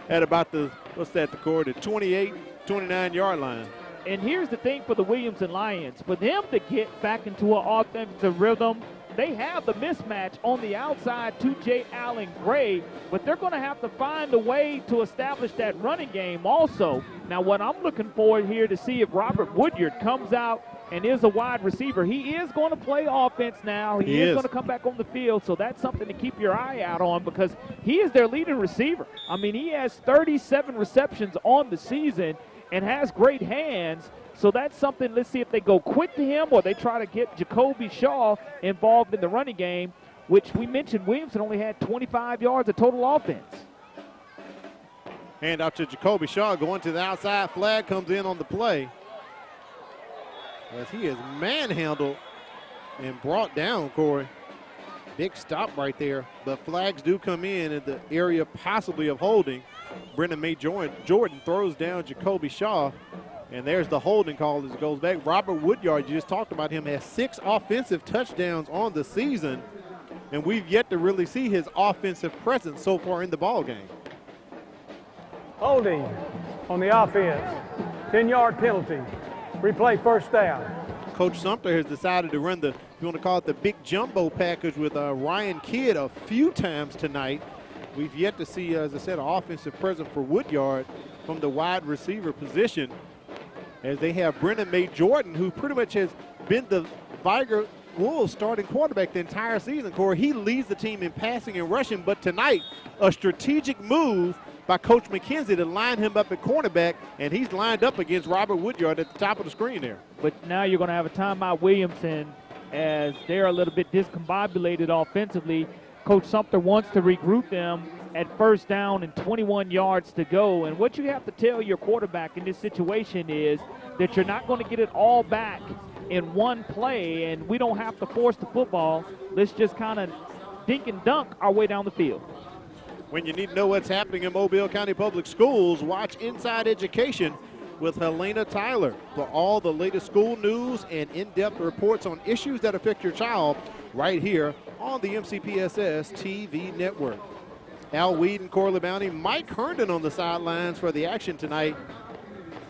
at about the, what's that, the Corey, the 28, 29-yard line. And here's the thing for the Williamson Lions. For them to get back into an offensive rhythm, they have the mismatch on the outside to J. Allen Gray, but they're going to have to find a way to establish that running game also. Now, what I'm looking for here to see if Robert Woodyard comes out and is a wide receiver. He is going to play offense now. He is going to come back on the field, so that's something to keep your eye out on because he is their leading receiver. I mean, he has 37 receptions on the season and has great hands. So that's something, let's see if they go quick to him or they try to get Jacoby Shaw involved in the running game, which we mentioned Williamson only had 25 yards of total offense. Hand out to Jacoby Shaw, going to the outside. Flag comes in on the play as he is manhandled and brought down, Corey. Big stop right there. But flags do come in the area possibly of holding. Brendan May Jordan throws down Jacoby Shaw. And there's the holding call as it goes back. Robert Woodyard, you just talked about him, has 6 offensive touchdowns on the season. And we've yet to really see his offensive presence so far in the ball game. Holding on the offense. 10-yard penalty. Replay first down. Coach Sumter has decided to run the, if you want to call it the big jumbo package with Ryan Kidd a few times tonight. We've yet to see, as I said, an offensive presence for Woodyard from the wide receiver position, as they have Brendan May Jordan, who pretty much has been the Vigor Wolves starting quarterback the entire season. Corey, he leads the team in passing and rushing, but tonight a strategic move by Coach McKenzie to line him up at cornerback, and he's lined up against Robert Woodyard at the top of the screen there. But now you're going to have a timeout Williamson as they're a little bit discombobulated offensively. Coach Sumter wants to regroup them at first down and 21 yards to go. And what you have to tell your quarterback in this situation is that you're not going to get it all back in one play, and we don't have to force the football. Let's just kind of dink and dunk our way down the field. When you need to know what's happening in Mobile County Public Schools, watch Inside Education with Helena Tyler for all the latest school news and in-depth reports on issues that affect your child right here on the MCPSS TV network. Al Weed and Corley Bounty, Mike Herndon on the sidelines for the action tonight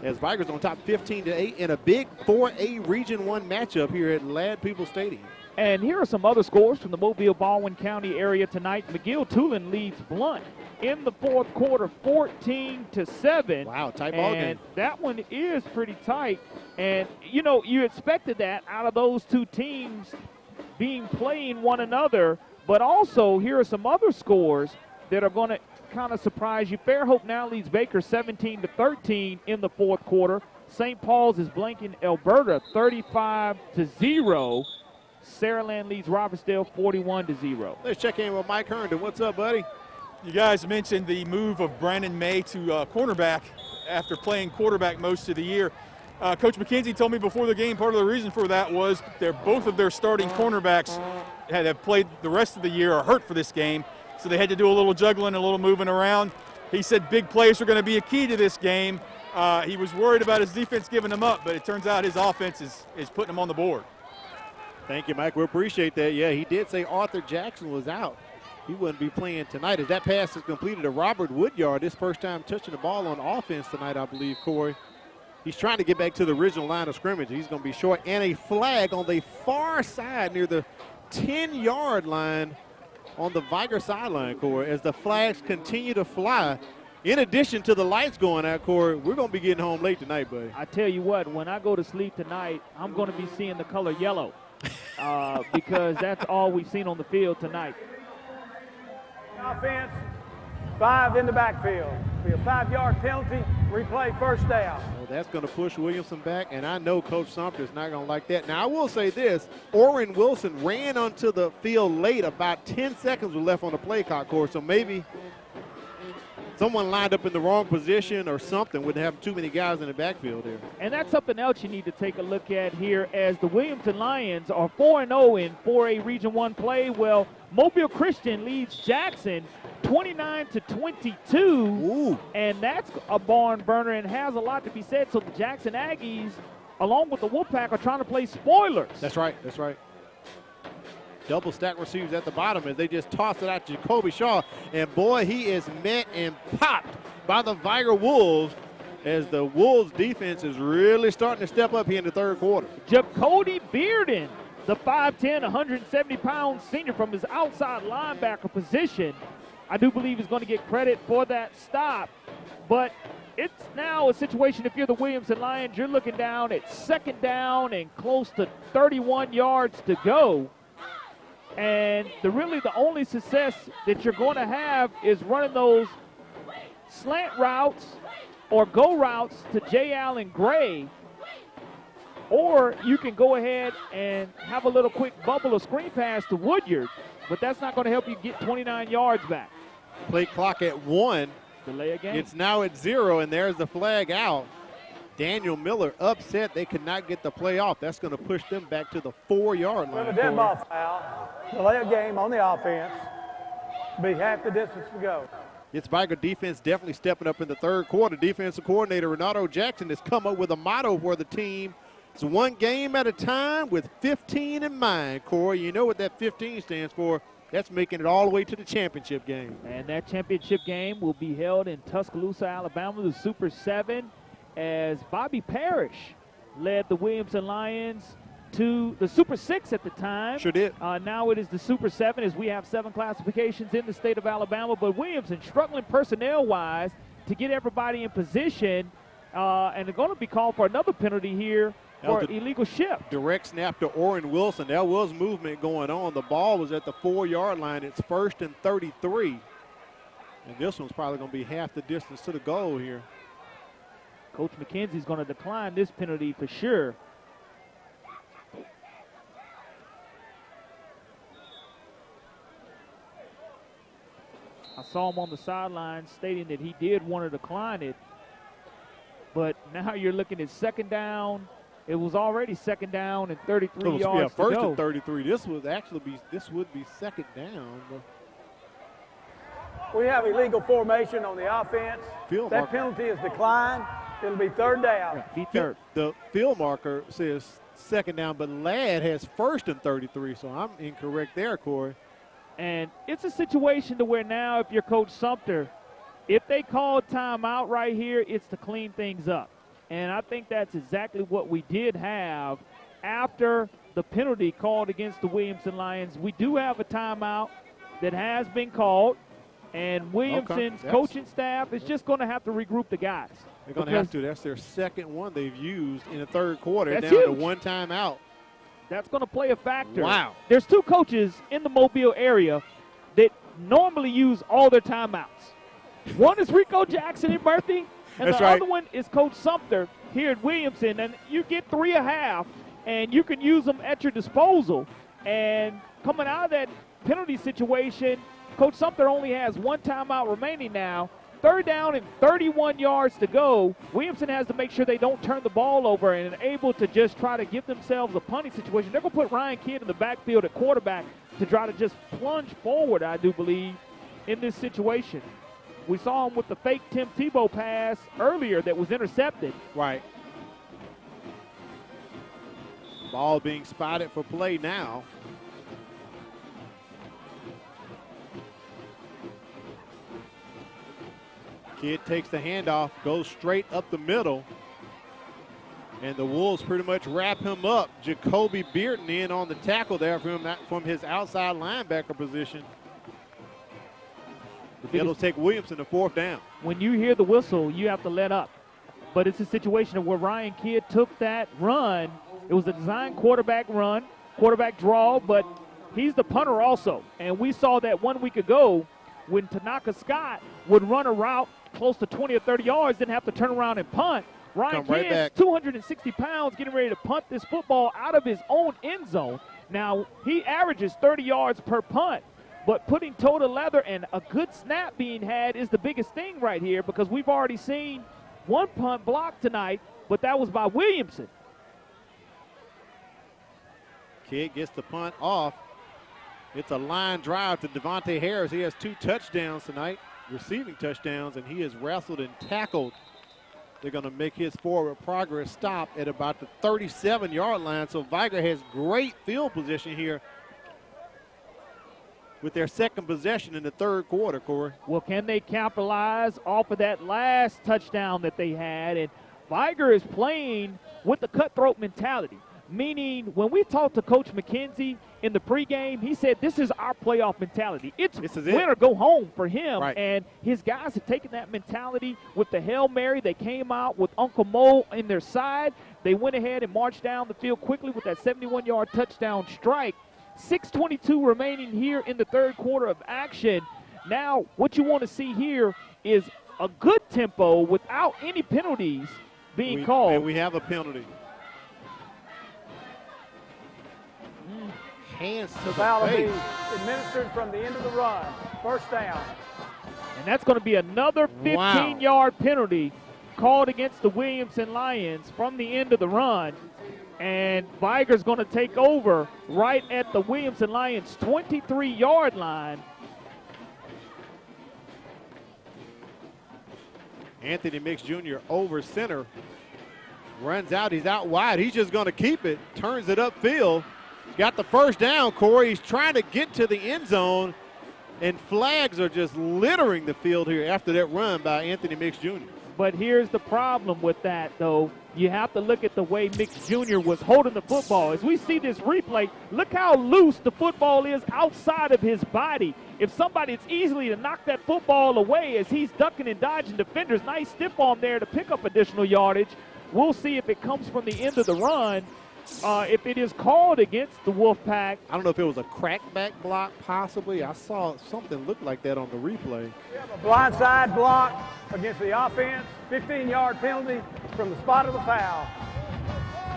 as Vigors on top 15-8 in a big 4A Region 1 matchup here at Ladd People Stadium. And here are some other scores from the Mobile-Baldwin County area tonight. McGill-Tulin leads Blunt in the fourth quarter, 14-7. Wow, tight ball game. And that one is pretty tight. And, you know, you expected that out of those two teams playing one another. But also, here are some other scores that are going to kind of surprise you. Fairhope now leads Baker 17-13 in the fourth quarter. St. Paul's is blanking Alberta 35-0. Saraland leads Robertsdale 41-0. Let's check in with Mike Herndon. What's up, buddy? You guys mentioned the move of Brandon May to cornerback after playing quarterback most of the year. Coach McKenzie told me before the game part of the reason for that was both of their starting cornerbacks have played the rest of the year or hurt for this game, so they had to do a little juggling, a little moving around. He said big plays are going to be a key to this game. He was worried about his defense giving him up, but it turns out his offense is putting him on the board. Thank you, Mike. We appreciate that. Yeah, he did say Arthur Jackson was out. He wouldn't be playing tonight. As that pass is completed to Robert Woodyard, his first time touching the ball on offense tonight, I believe, Corey. He's trying to get back to the original line of scrimmage. He's going to be short. And a flag on the far side near the 10-yard line on the Vigor sideline, Corey, as the flags continue to fly. In addition to the lights going out, Corey, we're going to be getting home late tonight, buddy. I tell you what, when I go to sleep tonight, I'm going to be seeing the color yellow. Because that's all we've seen on the field tonight. Offense, 5 in the backfield. Be a 5-yard penalty, replay first down. Well, that's going to push Williamson back, and I know Coach Sumter's not going to like that. Now, I will say this. Orrin Wilson ran onto the field late. About 10 seconds were left on the play clock, Corey, so maybe someone lined up in the wrong position or something. Wouldn't have too many guys in the backfield there. And that's something else you need to take a look at here as the Williamson Lions are 4-0 in 4A Region 1 play. Well, Mobile Christian leads Jackson 29-22. Ooh. And that's a barn burner and has a lot to be said. So the Jackson Aggies, along with the Wolfpack, are trying to play spoilers. That's right. That's right. Double stack receivers at the bottom as they just toss it out to Jacoby Shaw. And boy, he is met and popped by the Vigor Wolves, as the Wolves defense is really starting to step up here in the third quarter. Jacoby Bearden, the 5'10", 170-pound senior from his outside linebacker position, I do believe is going to get credit for that stop. But it's now a situation, if you're the Williamson Lions, you're looking down at second down and close to 31 yards to go. And really the only success that you're going to have is running those slant routes or go routes to J. Allen Gray. Or you can go ahead and have a little quick bubble or screen pass to Woodyard, but that's not going to help you get 29 yards back. Play clock at 1. Delay again. It's now at 0, and there's the flag out. Daniel Miller upset. They could not get the play off. That's going to push them back to the 4-yard line. With a dead ball foul, delay a game on the offense, be half the distance to go. It's Vigor defense definitely stepping up in the third quarter. Defensive coordinator Renato Jackson has come up with a motto for the team. It's one game at a time with 15 in mind, Corey. You know what that 15 stands for. That's making it all the way to the championship game. And that championship game will be held in Tuscaloosa, Alabama, the Super 7, as Bobby Parrish led the Williamson Lions to the Super 6 at the time. Sure did. Now it is the Super 7, as we have 7 classifications in the state of Alabama. But Williamson struggling personnel-wise to get everybody in position, and they're going to be called for another penalty here for illegal shift. Direct snap to Orrin Wilson. There was movement going on. The ball was at the 4-yard line. It's 1st and 33. And this one's probably going to be half the distance to the goal here. Coach McKenzie's going to decline this penalty for sure. I saw him on the sideline stating that he did want to decline it. But now you're looking at second down. It was already second down and 33 yards to go. First and 33. This would be second down. We have illegal formation on the offense. That penalty is declined. It'll be third down. The field marker says second down, but Ladd has 1st and 33, so I'm incorrect there, Corey. And it's a situation to where now if you're Coach Sumter, if they call timeout right here, it's to clean things up. And I think that's exactly what we did have after the penalty called against the Williamson Lions. We do have a timeout that has been called, and Williamson's coaching staff is just going to have to regroup the guys. They're going to have to. That's their second one they've used in the third quarter. That's down huge. to one timeout. That's going to play a factor. Wow. There's 2 coaches in the Mobile area that normally use all their timeouts. One is Rico Jackson in Murphy, and the other one is Coach Sumter here at Williamson. And you get 3.5, and you can use them at your disposal. And coming out of that penalty situation, Coach Sumter only has 1 timeout remaining now. Third down and 31 yards to go. Williamson has to make sure they don't turn the ball over and are able to just try to give themselves a punting situation. They're going to put Ryan Kidd in the backfield at quarterback to try to just plunge forward, I do believe, in this situation. We saw him with the fake Tim Tebow pass earlier that was intercepted. Right. Ball being spotted for play now. Kidd takes the handoff, goes straight up the middle. And the Wolves pretty much wrap him up. Jacoby Bearden in on the tackle there from his outside linebacker position. It'll take Williamson to 4th down. When you hear the whistle, you have to let up. But it's a situation where Ryan Kidd took that run. It was a design quarterback run, quarterback draw, but he's the punter also. And we saw that 1 week ago when Tanaka Scott would run a route close to 20 or 30 yards, then have to turn around and punt. Ryan Kidd's 260 pounds getting ready to punt this football out of his own end zone. Now, he averages 30 yards per punt. But putting toe to leather and a good snap being had is the biggest thing right here, because we've already seen 1 punt block tonight, but that was by Williamson. Kidd gets the punt off. It's a line drive to Devonte Harris. He has 2 touchdowns tonight, receiving touchdowns, and he is wrestled and tackled. They're going to make his forward progress stop at about the 37-yard line. So Vigor has great field position here with their second possession in the third quarter, Corey. Well, can they capitalize off of that last touchdown that they had? And Vigor is playing with the cutthroat mentality, meaning when we talked to Coach McKenzie in the pregame, he said this is our playoff mentality. It's win or go home for him. Right. And his guys have taken that mentality with the Hail Mary. They came out with Uncle Mo in their side. They went ahead and marched down the field quickly with that 71-yard touchdown strike. 6:22 remaining here in the third quarter of action. Now, what you want to see here is a good tempo without any penalties being called. And we have a penalty. Hands to The foul will the be face. administered from the end of the run. First down. And that's going to be another 15-yard penalty called against the Williamson Lions from the end of the run. And Vigor's going to take over right at the Williamson Lions 23-yard line. Anthony Mix Jr. over center. Runs out. He's out wide. He's just going to keep it. Turns it upfield. Got the first down, Corey. He's trying to get to the end zone. And flags are just littering the field here after that run by Anthony Mix Jr. But here's the problem with that, though. You have to look at the way Mix Jr. was holding the football. As we see this replay, look how loose the football is outside of his body. If somebody, it's easily to knock that football away as he's ducking and dodging defenders. Nice stiff arm there to pick up additional yardage. We'll see if it comes from the end of the run. If it is called against the Wolfpack. I don't know if it was a crackback block, possibly. I saw something look like that on the replay. We have a blindside block against the offense. 15-yard penalty from the spot of the foul.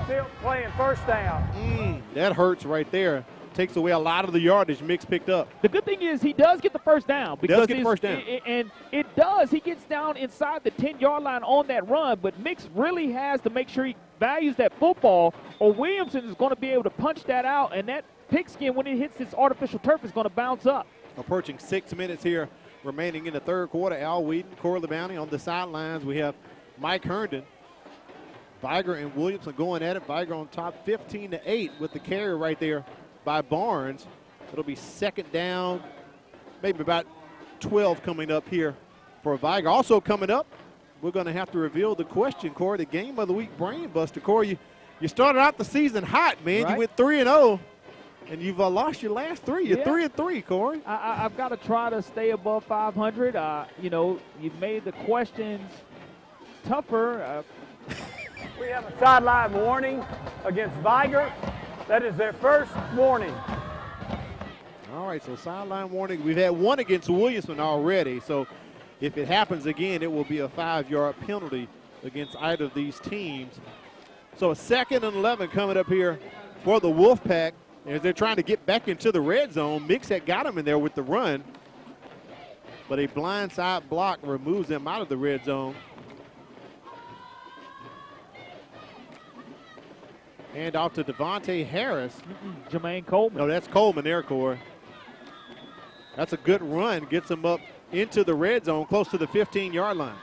Still playing first down. That hurts right there. Takes away a lot of the yardage Mix picked up. The good thing is he does get the first down. Because and it does. He gets down inside the 10-yard line on that run, but Mix really has to make sure he values that football, or Williamson is going to be able to punch that out, and that pigskin, when it hits this artificial turf, is going to bounce up. Approaching 6 minutes here remaining in the third quarter. Al Whedon, Corey LeBounty on the sidelines. We have Mike Herndon. Vigor and Williamson going at it. Vigor on top 15-8 with the carry right there by Barnes. It'll be second down, maybe about 12 coming up here for Vigor. Also coming up, we're going to have to reveal the question, Corey, the game of the week brain buster. Corey, you started out the season hot, man. Right. You went 3-0, and you've lost your last three. You're 3-3, Corey. I've got to try to stay above 500. You know, you've made the questions tougher. We have a sideline warning against Vigor. That is their first warning. All right, so sideline warning. We've had one against Williamson already, so if it happens again, it will be a 5-yard penalty against either of these teams. So a 2nd and 11 coming up here for the Wolfpack as they're trying to get back into the red zone. Mix had got them in there with the run, but a blindside block removes them out of the red zone. Hand off to Devonte Harris. Jermaine Coleman. No, that's Coleman there, Corey. That's a good run. Gets him up into the red zone, close to the 15-yard line.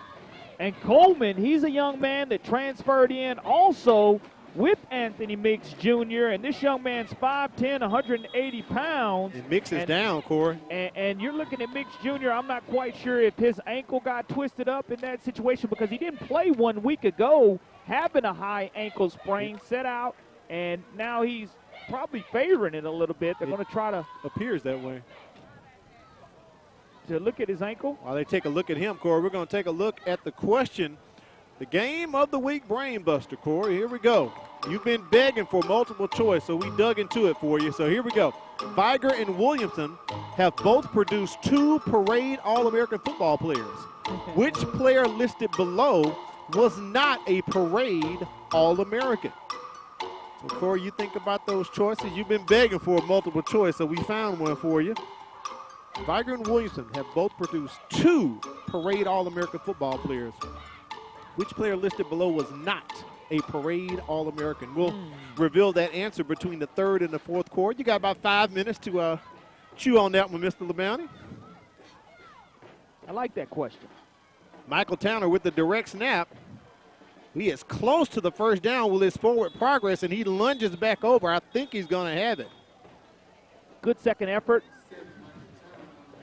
And Coleman, he's a young man that transferred in also with Anthony Mix Jr. And this young man's 5'10", 180 pounds. And Mix is down, Corey. And you're looking at Mix Jr. I'm not quite sure if his ankle got twisted up in that situation because he didn't play 1 week ago, having a high ankle sprain, set out, and now he's probably favoring it a little bit. They're going to try to. Appears that way. To look at his ankle. While they take a look at him, Corey, we're going to take a look at the question. The game of the week brain buster, Corey. Here we go. You've been begging for multiple choice, so we dug into it for you. So here we go. Vigor and Williamson have both produced 2 parade All-American football players. Which player listed below was not a parade All-American? So, Corey, you think about those choices. You've been begging for a multiple choice, so we found one for you. Vigor and Williamson have both produced 2 parade All-American football players. Which player listed below was not a parade All-American? We'll reveal that answer between the 3rd and the 4th quarter. You got about 5 minutes to chew on that one, Mr. LeBounty. I like that question. Michael Towner with the direct snap. He is close to the first down with his forward progress, and he lunges back over. I think he's going to have it. Good second effort.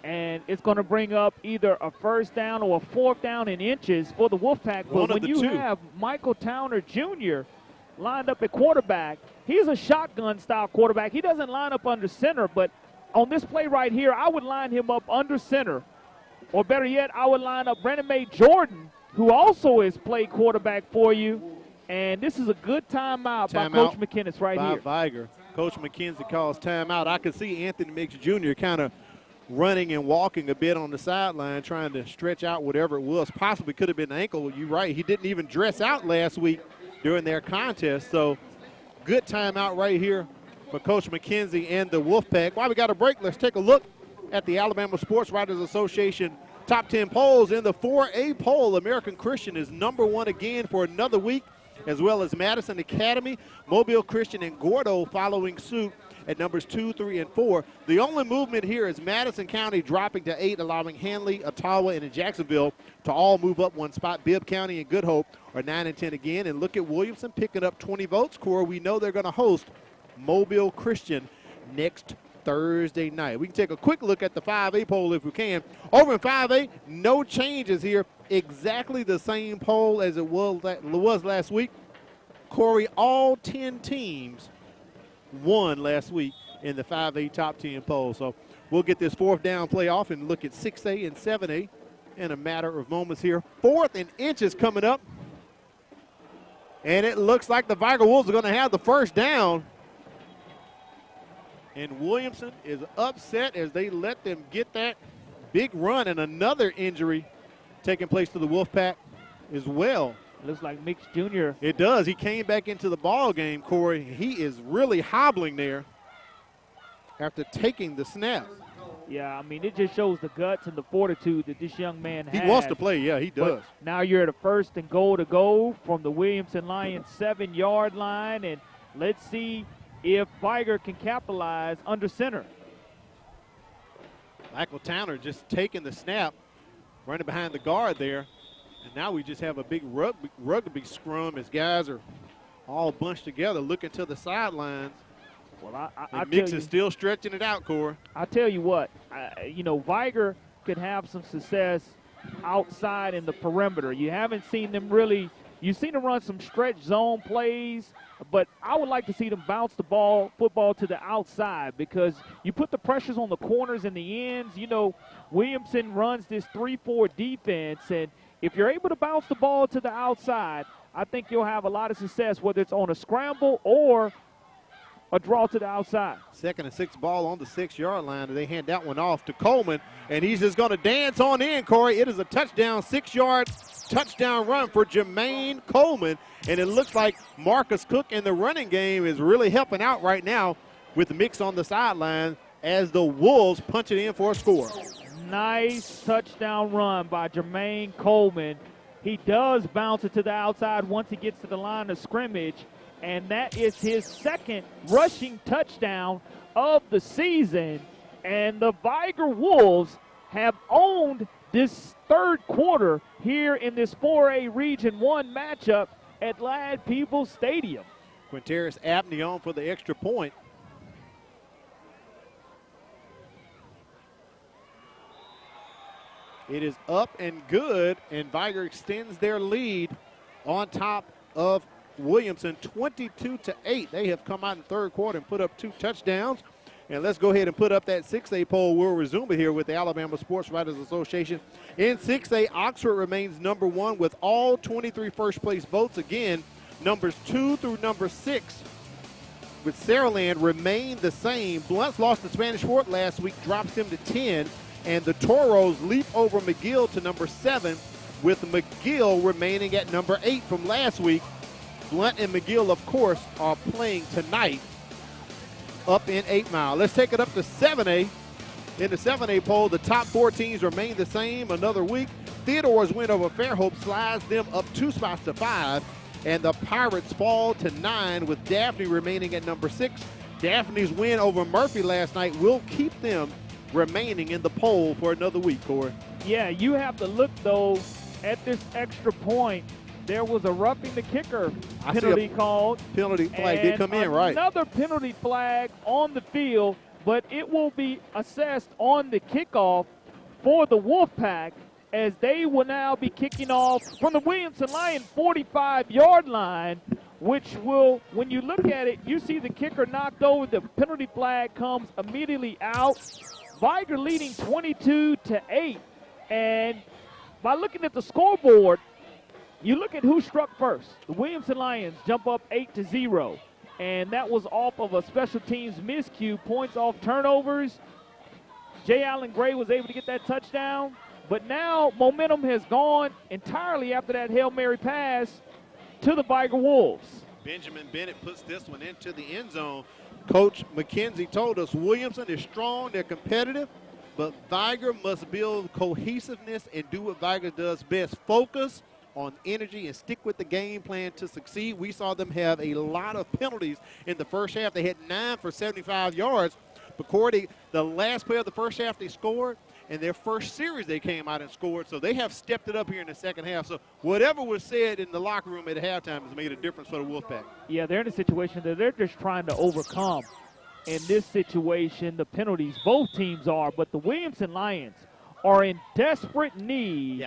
And it's going to bring up either a first down or a fourth down in inches for the Wolfpack. But when you have Michael Towner Jr. lined up at quarterback, he's a shotgun-style quarterback. He doesn't line up under center, but on this play right here, I would line him up under center. Or better yet, I would line up Brandon May Jordan, who also has played quarterback for you. And this is a good timeout by Coach McKinnis right here. Vigor. Coach McKenzie calls timeout. I can see Anthony Mix Jr. kind of running and walking a bit on the sideline, trying to stretch out whatever it was. Possibly could have been an ankle. You're right. He didn't even dress out last week during their contest. So good timeout right here for Coach McKenzie and the Wolfpack. While we got a break, let's take a look at the Alabama Sports Writers Association top 10 polls. In the 4A poll, American Christian is #1 again for another week, as well as Madison Academy, Mobile Christian, and Gordo following suit at numbers 2, 3, and 4. The only movement here is Madison County dropping to 8, allowing Handley, Ottawa, and Jacksonville to all move up one spot. Bibb County and Good Hope are 9 and 10 again. And look at Williamson picking up 20 votes. Cora, we know they're going to host Mobile Christian next Thursday night. We can take a quick look at the 5A poll if we can. Over in 5A, no changes here. Exactly the same poll as it was last week. Corey, all 10 teams won last week in the 5A top 10 poll. So we'll get this fourth down play off and look at 6A and 7A in a matter of moments here. 4th and inches coming up. And it looks like the Vigor Wolves are going to have the first down. And Williamson is upset as they let them get that big run, and another injury taking place to the Wolfpack as well. Looks like Mix Jr. It does. He came back into the ball game, Corey. He is really hobbling there after taking the snap. Yeah, I mean, it just shows the guts and the fortitude that this young man has. He wants to play. Yeah, he does. But now you're at a 1st and goal to go from the Williamson Lions 7-yard line, and let's see if Vigor can capitalize under center. Michael Towner just taking the snap, running behind the guard there. And now we just have a big rugby scrum as guys are all bunched together looking to the sidelines. Well, Mix is still stretching it out, Cora. I tell you what, Vigor could have some success outside in the perimeter. You haven't seen them really – you've seen them run some stretch zone plays, but I would like to see them bounce the football to the outside, because you put the pressures on the corners and the ends. Williamson runs this 3-4 defense, and if you're able to bounce the ball to the outside, I think you'll have a lot of success, whether it's on a scramble or a draw to the outside. 2nd and 6 ball on the 6-yard line, and they hand that one off to Coleman, and he's just going to dance on in, Corey. It is a touchdown, 6-yard touchdown run for Jermaine Coleman, and it looks like Marcus Cook in the running game is really helping out right now with the Mix on the sideline as the Wolves punch it in for a score. Nice touchdown run by Jermaine Coleman. He does bounce it to the outside once he gets to the line of scrimmage, and that is his 2nd rushing touchdown of the season. And the Vigor Wolves have owned this 3rd quarter here in this 4A Region 1 matchup at Ladd Peebles Stadium. Quinteris Abney on for the extra point. It is up and good, and Vigor extends their lead on top of Williamson 22-8. They have come out in the 3rd quarter and put up 2 touchdowns. And let's go ahead and put up that 6A poll. We'll resume it here with the Alabama Sports Writers Association. In 6A, Oxford remains #1 with all 23 first-place votes. Again, numbers 2 through number 6 with Saraland remain the same. Blunt's lost to Spanish Fort last week, drops him to 10. And the Toros leap over McGill to number 7, with McGill remaining at number 8 from last week. Blunt and McGill, of course, are playing tonight up in 8 Mile. Let's take it up to 7A. In the 7A poll, the top 4 teams remain the same another week. Theodore's win over Fairhope slides them up 2 spots to 5, and the Pirates fall to 9, with Daphne remaining at number 6. Daphne's win over Murphy last night will keep them remaining in the poll for another week, Corey. Yeah, you have to look, though, at this extra point. There was a roughing the kicker penalty called. Penalty flag did come in, right. Another penalty flag on the field. but it will be assessed on the kickoff for the Wolfpack, as they will now be kicking off from the Williamson Lion 45-yard line, which will, when you look at it, you see the kicker knocked over. The penalty flag comes immediately out. Vigor leading 22-8. And by looking at the scoreboard, you look at who struck first. The Williamson Lions jump up 8-0. And that was off of a special teams miscue, points off turnovers. J. Allen Gray was able to get that touchdown. But now momentum has gone entirely after that Hail Mary pass to the Vigor Wolves. Benjamin Bennett puts this one into the end zone. Coach McKenzie told us Williamson is strong, they're competitive, but Vigor must build cohesiveness and do what Vigor does best. Focus on energy and stick with the game plan to succeed. We saw them have a lot of penalties in the first half. They had 9 for 75 yards. But Corey, the last play of the first half they scored, and their first series they came out and scored, so they have stepped it up here in the second half. So whatever was said in the locker room at halftime has made a difference for the Wolfpack. Yeah, they're in a situation that they're just trying to overcome. In this situation, the penalties, both teams are, but the Williamson Lions are in desperate need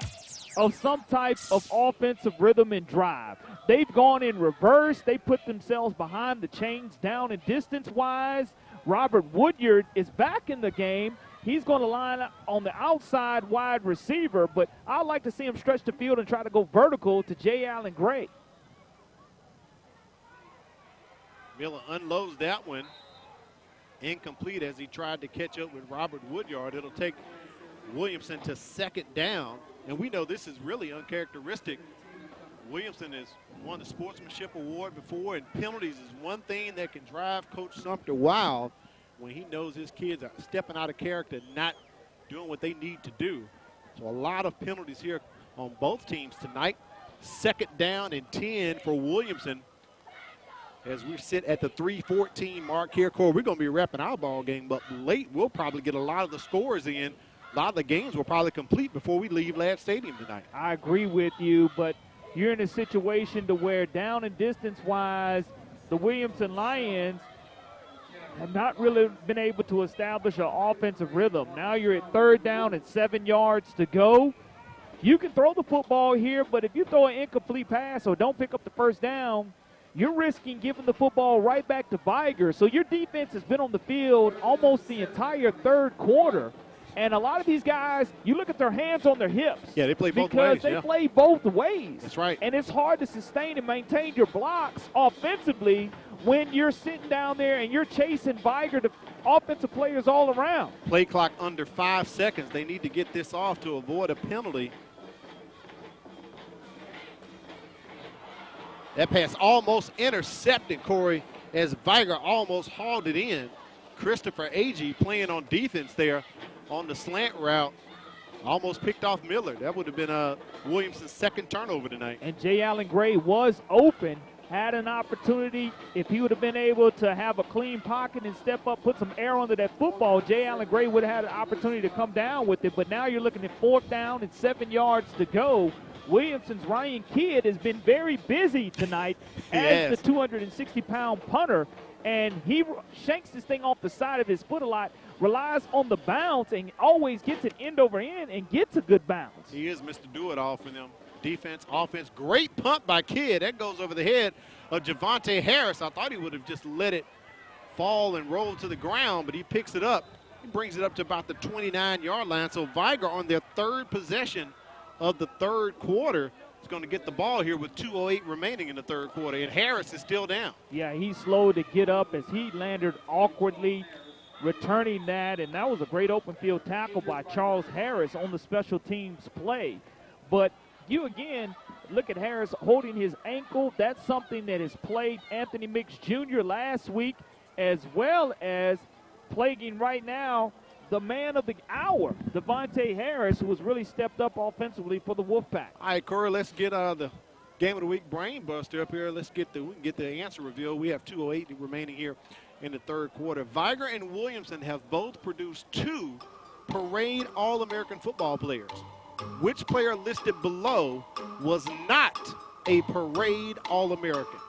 of some type of offensive rhythm and drive. They've gone in reverse. They put themselves behind the chains down and distance-wise. Robert Woodyard is back in the game. He's going to line up on the outside wide receiver, but I'd like to see him stretch the field and try to go vertical to J. Allen Gray. Miller unloads that one. Incomplete as he tried to catch up with Robert Woodyard. It'll take Williamson to second down, and we know this is really uncharacteristic. Williamson has won the Sportsmanship Award before, and penalties is one thing that can drive Coach Sumter wild when he knows his kids are stepping out of character, not doing what they need to do. So a lot of penalties here on both teams tonight. Second down and 10 for Williamson as we sit at the 3:14 mark here. Corey, we're going to be wrapping our ball game up late. We'll probably get a lot of the scores in. A lot of the games will probably complete before we leave Ladd Stadium tonight. I agree with you, but you're in a situation to where down and distance-wise, the Williamson Lions have not really been able to establish an offensive rhythm. Now you're at third down and 7 yards to go. You can throw the football here, but if you throw an incomplete pass or don't pick up the first down, you're risking giving the football right back to Vigor. So your defense has been on the field almost the entire third quarter. And a lot of these guys, you look at their hands on their hips. Yeah, they play both ways. Because they play both ways. That's right. And it's hard to sustain and maintain your blocks offensively when you're sitting down there and you're chasing Vigor to offensive players all around. Play clock under 5 seconds. They need to get this off to avoid a penalty. That pass almost intercepted, Corey, as Vigor almost hauled it in. Christopher Agee playing on defense there on the slant route. Almost picked off Miller. That would have been Williamson's second turnover tonight. And J. Allen Gray was open, had an opportunity. If he would have been able to have a clean pocket and step up, put some air under that football, J. Allen Gray would have had an opportunity to come down with it. But now you're looking at fourth down and 7 yards to go. Williamson's Ryan Kidd has been very busy tonight as the 260-pound punter, and he shanks this thing off the side of his foot a lot, relies on the bounce, and always gets it end over end and gets a good bounce. He is Mr. Do-It-All for them. Defense, offense, great punt by Kidd. That goes over the head of Devonte Harris. I thought he would have just let it fall and roll to the ground, but he picks it up. He brings it up to about the 29-yard line. So Vigor on their third possession of the third quarter is going to get the ball here with 2:08 remaining in the third quarter, and Harris is still down. Yeah, he's slow to get up as he landed awkwardly returning that, and that was a great open field tackle by Charles Harris on the special teams play. But you again look at Harris holding his ankle. That's something that has plagued Anthony Mix Jr. last week, as well as plaguing right now the man of the hour, Devonte Harris, who has really stepped up offensively for the Wolfpack. All right, Corey, let's get the Game of the Week brain buster up here. Let's get the answer revealed. We have 2:08 remaining here in the third quarter. Vigor and Williamson have both produced 2 parade All-American football players. Which player listed below was not a parade All-American?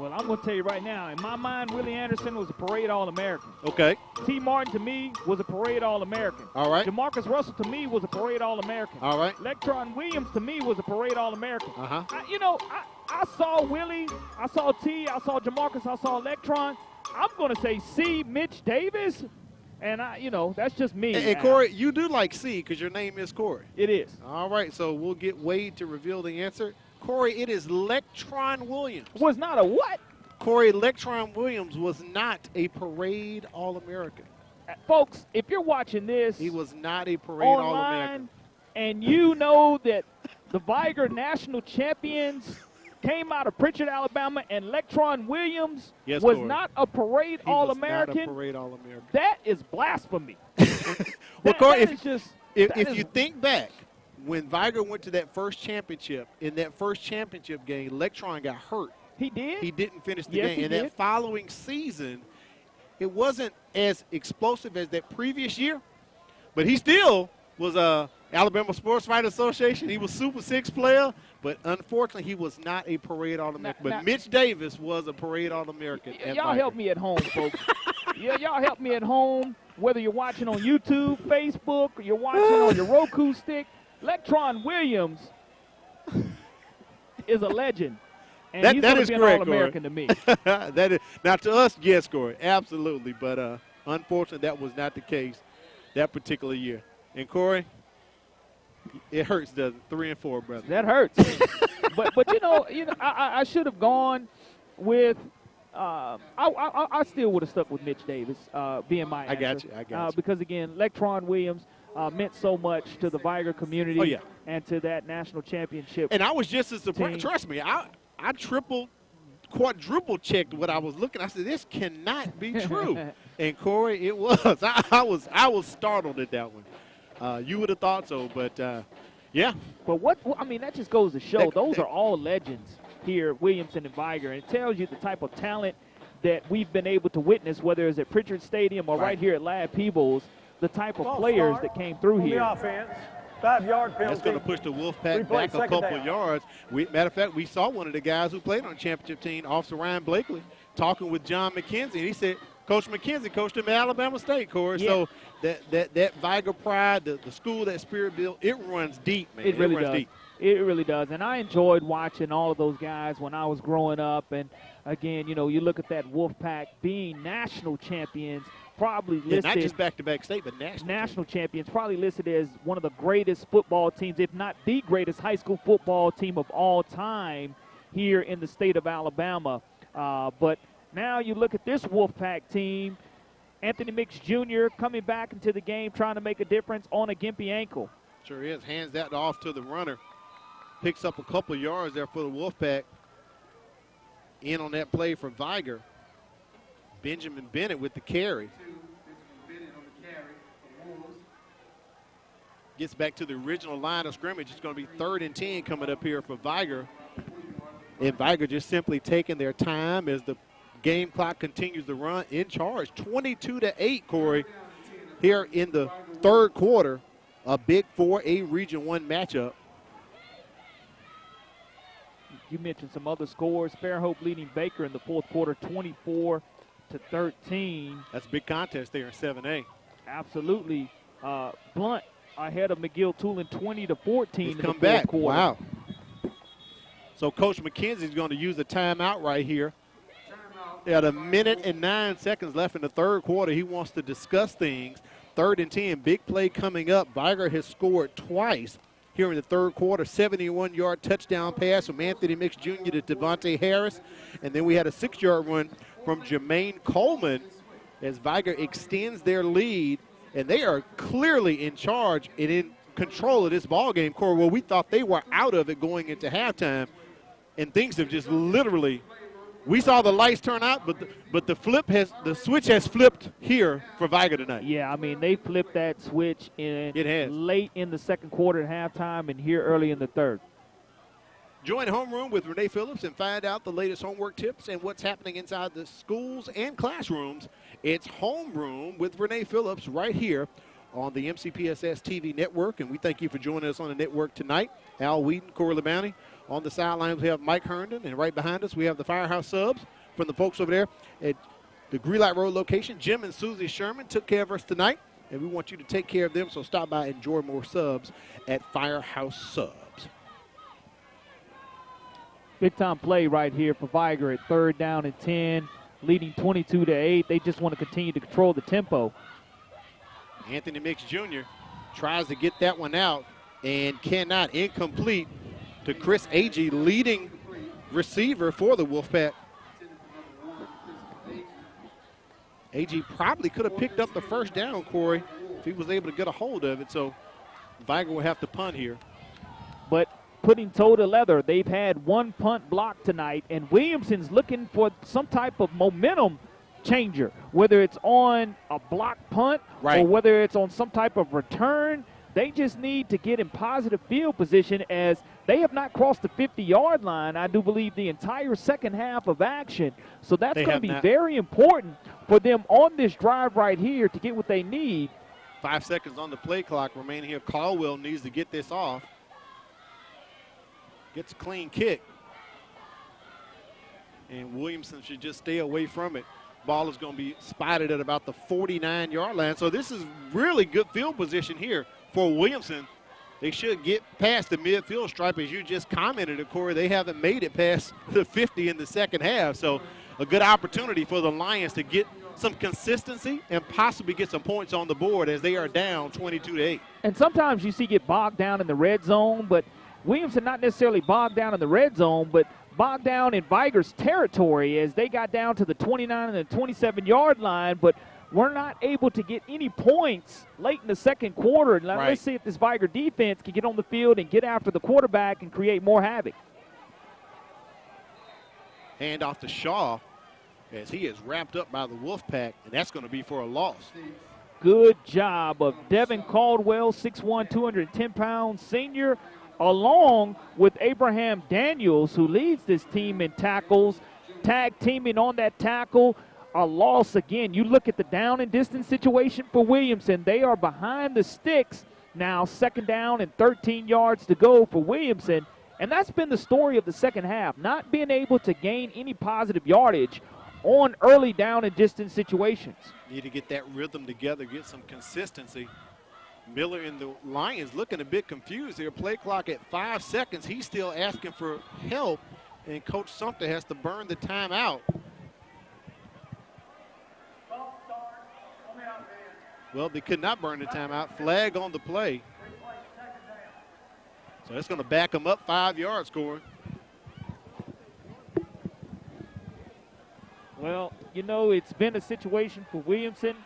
Well, I'm going to tell you right now, in my mind, Willie Anderson was a parade All-American. Okay. T. Martin, to me, was a parade All-American. All right. Jamarcus Russell, to me, was a parade All-American. All right. Lectron Williams, to me, was a parade All-American. Uh-huh. I saw Willie, I saw T, I saw Jamarcus, I saw Lectron. I'm going to say C, Mitch Davis. And, that's just me. And Corey, you do like C because your name is Corey. It is. All right, so we'll get Wade to reveal the answer. Corey, it is Lectron Williams. Was not a what? Corey, Lectron Williams was not a parade All-American. Folks, if you're watching this. He was not a parade All-American. And you know that the Vigor national champions came out of Pritchard, Alabama, and Lectron Williams was Corey. not a parade All-American. Not a parade All-American. That is blasphemy. Well, Corey, if you think back, when Vigor went to that first championship, in that first championship game, Lectron got hurt. He did? He didn't finish the Yes, game. he And did. that following season, it wasn't as explosive as that previous year, but he still was Alabama Sports Writers Association. He was Super Six player, but unfortunately he was not a parade All-American. But Mitch Davis was a parade All-American. Y'all help me at home, folks. Y'all help me at home, whether you're watching on YouTube, Facebook, or you're watching on your Roku stick. Lectron Williams is a legend. And he's that going is to be correct, an All-American to me. That is, now, to us, yes, Corey, absolutely. But unfortunately, that was not the case that particular year. And, Corey, it hurts, doesn't it? 3 and 4, brother. That hurts. but I should have gone with I still would have stuck with Mitch Davis being my answer. I got you. Because, again, Lectron Williams meant so much to the Vigor community and to that national championship. And I was just as surprised. team. Trust me, I quadruple checked what I was looking. I said, this cannot be true. And, Corey, it was. I was startled at that one. You would have thought so, but, yeah. But that just goes to show those are all legends here at Williamson and Vigor. And it tells you the type of talent that we've been able to witness, whether it's at Pritchard Stadium or right here at Ladd Peebles, the type of players that came through here. The offense, 5-yard penalty. That's going to push the Wolfpack back a couple of yards. Matter of fact, we saw one of the guys who played on the championship team, Officer Ryan Blakely, talking with John McKenzie. And he said, Coach McKenzie coached him at Alabama State, Corey. Yeah. So that Vigor pride, the school, that spirit built, it runs deep, man. It really runs does. deep. It really does. And I enjoyed watching all of those guys when I was growing up. And, again, you look at that Wolfpack being national champions, probably listed. Not just back-to-back state, but national champions, probably listed as one of the greatest football teams, if not the greatest high school football team of all time here in the state of Alabama. But now you look at this Wolfpack team, Anthony Mix Jr. coming back into the game, trying to make a difference on a gimpy ankle. Sure is. Hands that off to the runner. Picks up a couple of yards there for the Wolfpack. In on that play for Vigor. Benjamin Bennett with the carry. Gets back to the original line of scrimmage. It's going to be 3rd and 10 coming up here for Vigor. And Vigor just simply taking their time as the game clock continues to run, in charge. 22-8, Corey, here in the 3rd quarter. A big 4A Region 1 matchup. You mentioned some other scores. Fairhope leading Baker in the 4th quarter, 24-13. That's a big contest there in 7A. Absolutely. Blunt ahead of McGill-Tulin, 20-14 in the 4th quarter. Wow. So Coach McKenzie's going to use a timeout right here. At 1 minute and 9 seconds left in the 3rd quarter, he wants to discuss things. 3rd and 10, big play coming up. Vigor has scored twice here in the 3rd quarter. 71-yard touchdown pass from Anthony Mix Jr. to Devonte Harris. And then we had a 6-yard run from Jermaine Coleman as Vigor extends their lead. And they are clearly in charge and in control of this ball game, Corey. Well, we thought they were out of it going into halftime, and things have just literally. We saw the lights turn out, but the switch has flipped here for Vigor tonight. Yeah, I mean, they flipped that switch late in the 2nd quarter at halftime and here early in the 3rd. Join Homeroom with Renee Phillips and find out the latest homework tips and what's happening inside the schools and classrooms. It's Homeroom with Renee Phillips right here on the MCPSS TV network, and we thank you for joining us on the network tonight. Al Wheaton, Corey LeBounty. On the sidelines, we have Mike Herndon, and right behind us, we have the Firehouse subs from the folks over there at the Greelite Road location. Jim and Susie Sherman took care of us tonight, and we want you to take care of them, so stop by and enjoy more subs at Firehouse Subs. Big-time play right here for Vigor at 3rd down and 10, leading 22-8. They just want to continue to control the tempo. Anthony Mix Jr. tries to get that one out and cannot. Incomplete to Chris Agee, leading receiver for the Wolfpack. Agee probably could have picked up the first down, Corey, if he was able to get a hold of it. So Vigor will have to punt here. But putting toe to leather, they've had one punt block tonight, and Williamson's looking for some type of momentum changer, whether it's on a block punt or whether it's on some type of return. They just need to get in positive field position, as they have not crossed the 50-yard line, I do believe, the entire second half of action. So that's going to be very important for them on this drive right here to get what they need. 5 seconds on the play clock remaining here. Caldwell needs to get this off. Gets a clean kick. And Williamson should just stay away from it. Ball is going to be spotted at about the 49-yard line. So this is really good field position here for Williamson. They should get past the midfield stripe, as you just commented, Corey. They haven't made it past the 50 in the second half. So a good opportunity for the Lions to get some consistency and possibly get some points on the board, as they are down 22-8. And sometimes you see get bogged down in the red zone, but Williamson not necessarily bogged down in the red zone, but bogged down in Vigor's territory, as they got down to the 29 and the 27-yard line, but we're not able to get any points late in the second quarter. Now, let's see if this Vigor defense can get on the field and get after the quarterback and create more havoc. Hand off to Shaw, as he is wrapped up by the Wolfpack, and that's going to be for a loss. Good job of Devin Caldwell, 6'1", 210-pound senior, along with Abraham Daniels, who leads this team in tackles, tag teaming on that tackle. A loss again. You look at the down and distance situation for Williamson. They are behind the sticks now, 2nd down and 13 yards to go for Williamson. And that's been the story of the second half, not being able to gain any positive yardage on early down and distance situations. Need to get that rhythm together, get some consistency. Miller and the Lions looking a bit confused here. Play clock at 5 seconds. He's still asking for help, and Coach Sumter has to burn the timeout. Well, they could not burn the timeout. Flag on the play. So that's going to back them up 5 yards, Corey. Well, you know, it's been a situation for Williamson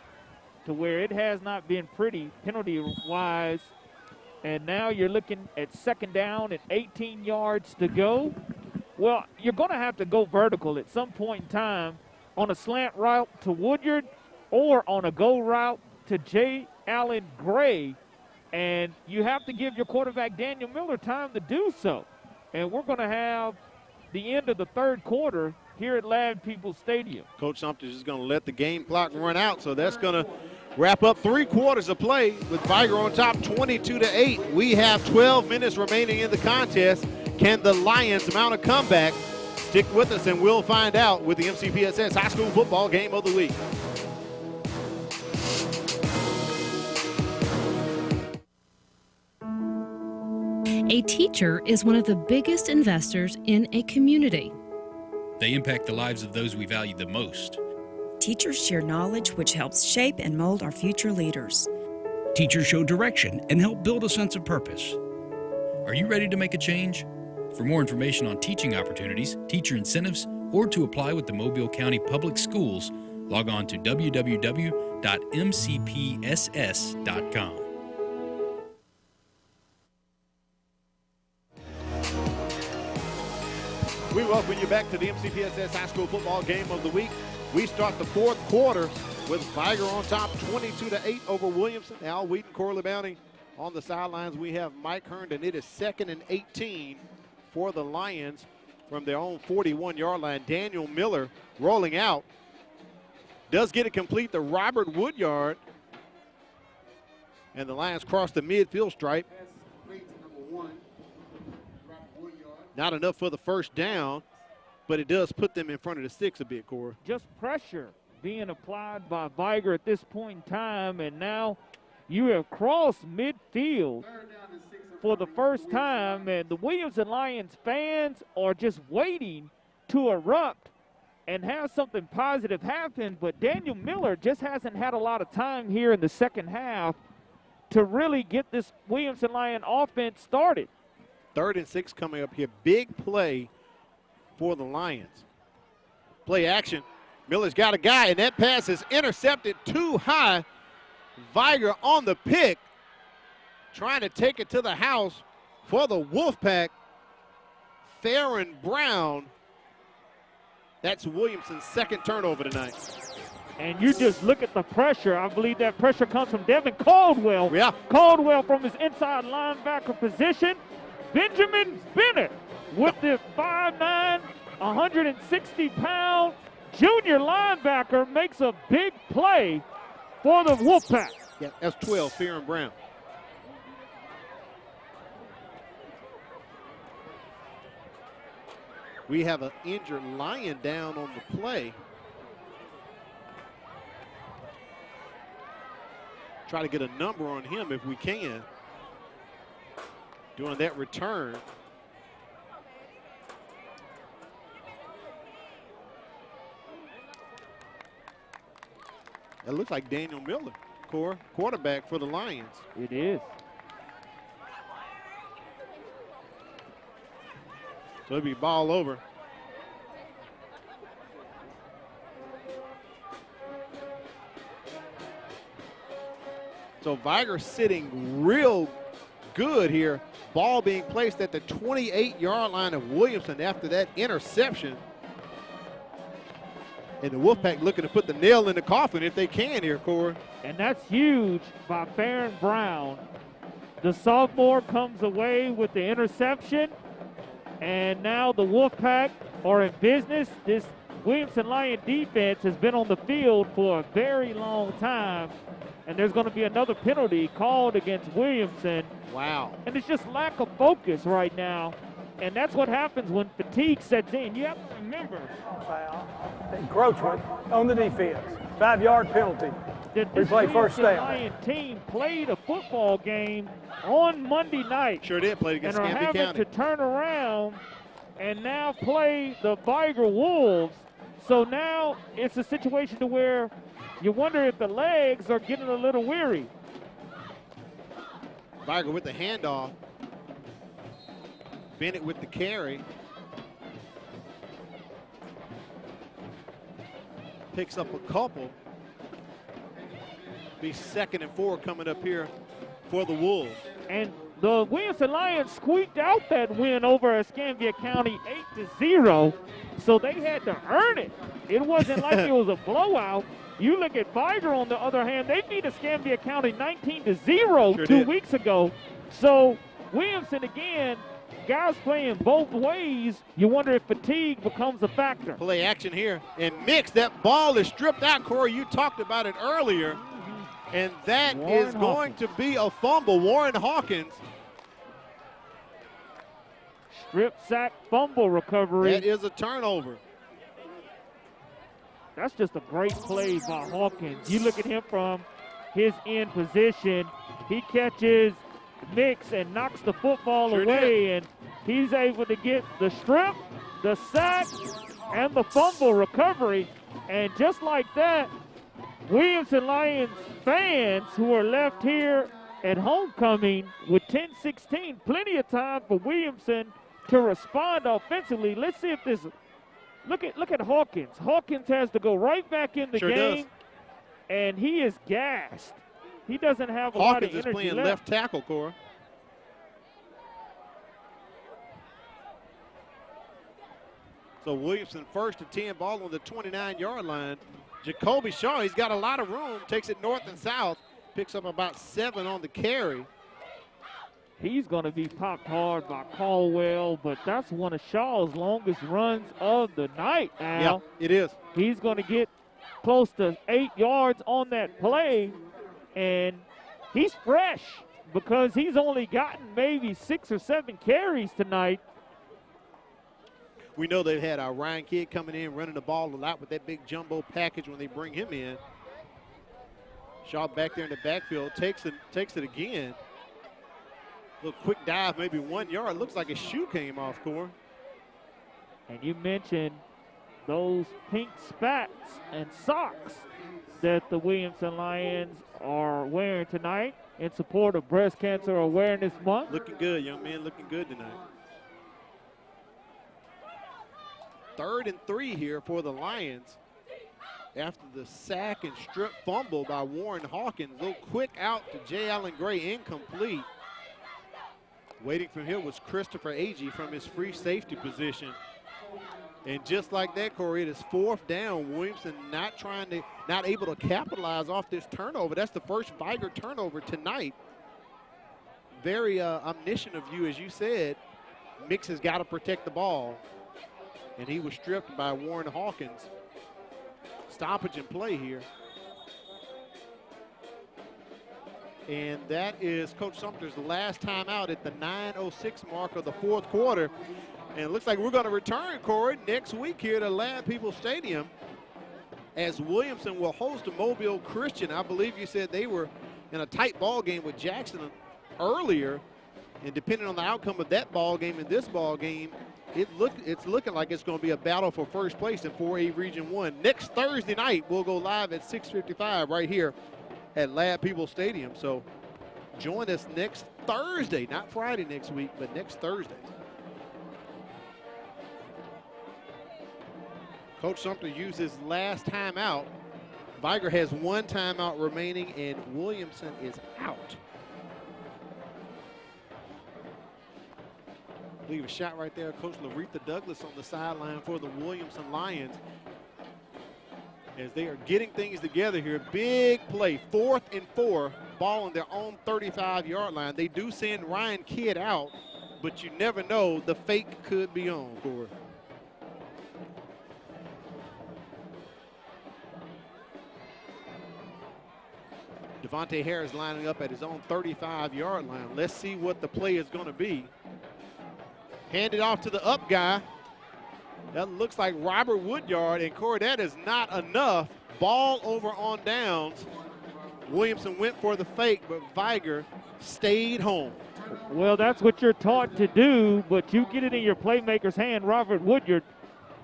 to where it has not been pretty penalty-wise. And now you're looking at 2nd down and 18 yards to go. Well, you're going to have to go vertical at some point in time on a slant route to Woodyard or on a go route to J. Allen Gray, and you have to give your quarterback Daniel Miller time to do so. And we're going to have the end of the 3rd quarter here at Land Peoples Stadium. Coach Sumter is going to let the game clock run out, so that's going to wrap up 3 quarters of play with Vigor on top 22-8. We have 12 minutes remaining in the contest. Can the Lions mount a comeback? Stick with us and we'll find out with the MCPSS High School Football Game of the Week. A teacher is one of the biggest investors in a community. They impact the lives of those we value the most. Teachers share knowledge which helps shape and mold our future leaders. Teachers show direction and help build a sense of purpose. Are you ready to make a change? For more information on teaching opportunities, teacher incentives, or to apply with the Mobile County Public Schools, log on to www.mcpss.com. We welcome you back to the MCPSS High School Football Game of the Week. We start the 4th quarter with Vigor on top 22-8 over Williamson. Al Wheaton, Corey LeBounty on the sidelines. We have Mike Herndon. It is 2nd and 18 for the Lions from their own 41-yard line. Daniel Miller rolling out. Does get it complete to Robert Woodyard. And the Lions cross the midfield stripe. Not enough for the first down, but it does put them in front of the 6 a bit, Corey. Just pressure being applied by Vigor at this point in time, and now you have crossed midfield for the first time, and the Williamson Lions fans are just waiting to erupt and have something positive happen, but Daniel Miller just hasn't had a lot of time here in the second half to really get this Williamson Lion offense started. 3rd and 6 coming up here. Big play for the Lions. Play action. Miller's got a guy, and that pass is intercepted too high. Vigor on the pick, trying to take it to the house for the Wolfpack. Theron Brown. That's Williamson's 2nd turnover tonight. And you just look at the pressure. I believe that pressure comes from Devin Caldwell. Yeah. Caldwell from his inside linebacker position. Benjamin Bennett with the 5'9", 160-pound junior linebacker makes a big play for the Wolfpack. Yeah, that's 12, Theron Brown. We have an injured Lion down on the play. Try to get a number on him if we can. Doing that return. It looks like Daniel Miller, quarterback for the Lions. It is. So it'll be ball over. So Vigor sitting real good here. Ball being placed at the 28-yard line of Williamson after that interception. And the Wolfpack looking to put the nail in the coffin if they can here, Corey. And that's huge by Theron Brown. The sophomore comes away with the interception. And now the Wolfpack are in business. This Williamson Lion defense has been on the field for a very long time. And there's going to be another penalty called against Williamson. Wow. And it's just lack of focus right now. And that's what happens when fatigue sets in. You have to remember. Foul. Encroachment on the defense. 5-yard penalty. We play first down. The Lion team played a football game on Monday night. Sure did, played against and are Scambia having County. to turn around and now play the Vigor Wolves. So now it's a situation to where you wonder if the legs are getting a little weary. Vigor with the handoff. Bennett with the carry. Picks up a couple. Be 2nd and 4 coming up here for the Wolves. And the Williamson Lions squeaked out that win over Escambia County 8-0, so they had to earn it. It wasn't like it was a blowout. You look at Vigor on the other hand, they beat Escambia County 19-0 2 weeks ago. So Williamson again, guys playing both ways. You wonder if fatigue becomes a factor. Play action here. And Mix, that ball is stripped out, Corey. You talked about it earlier. And that is going to be a fumble. Warren Hawkins. Strip sack fumble recovery. That is a turnover. That's just a great play by Hawkins. You look at him from his end position. He catches Mix and knocks the football away, and he's able to get the strip, the sack, and the fumble recovery. And just like that, Williamson Lions fans who are left here at homecoming with 10-16, plenty of time for Williamson to respond offensively. Let's see if this. Look at Hawkins. Hawkins has to go right back in the game, and he is gassed. He doesn't have a lot of energy left. Hawkins is playing left tackle, Cora. So Williamson 1st and 10, ball on the 29-yard line. Jacoby Shaw, he's got a lot of room, takes it north and south, picks up about 7 on the carry. He's going to be popped hard by Caldwell, but that's one of Shaw's longest runs of the night, Al. Yeah, it is. He's going to get close to 8 yards on that play, and he's fresh because he's only gotten maybe 6 or 7 carries tonight. We know they've had Ryan Kidd coming in, running the ball a lot with that big jumbo package when they bring him in. Shaw back there in the backfield, takes it again. Little quick dive, maybe 1 yard. Looks like a shoe came off, Corey. And you mentioned those pink spats and socks that the Williamson Lions are wearing tonight in support of Breast Cancer Awareness Month. Looking good, young man, looking good tonight. 3rd and 3 here for the Lions after the sack and strip fumble by Warren Hawkins. Little quick out to J. Allen Gray, incomplete. Waiting for him was Christopher Agee from his free safety position. And just like that, Corey, it is 4th down. Williamson not able to capitalize off this turnover. That's the first Vigor turnover tonight. Very omniscient of you, as you said. Mix has got to protect the ball. And he was stripped by Warren Hawkins. Stoppage in play here. And that is Coach Sumter's last time out at the 9:06 mark of the 4th quarter. And it looks like we're going to return, Corey, next week here to Lad People Stadium as Williamson will host Mobile Christian. I believe you said they were in a tight ball game with Jackson earlier. And depending on the outcome of that ball game and this ball game, it's looking like it's going to be a battle for first place in 4A Region 1. Next Thursday night, we'll go live at 6:55 right here at Lad People Stadium. So join us next Thursday, not Friday next week, but next Thursday. Coach Sumter used his last timeout. Vigor has 1 timeout remaining, and Williamson is out. Leave a shot right there. Coach Laretha Douglas on the sideline for the Williamson Lions as they are getting things together here. Big play, 4th and 4, ball on their own 35-yard line. They do send Ryan Kidd out, but you never know, the fake could be on, Corey. Devonte Harris lining up at his own 35-yard line. Let's see what the play is going to be. Handed off to the up guy. That looks like Robert Woodyard, and Corey, that is not enough. Ball over on downs. Williamson went for the fake, but Vigor stayed home. Well, that's what you're taught to do, but you get it in your playmaker's hand, Robert Woodyard,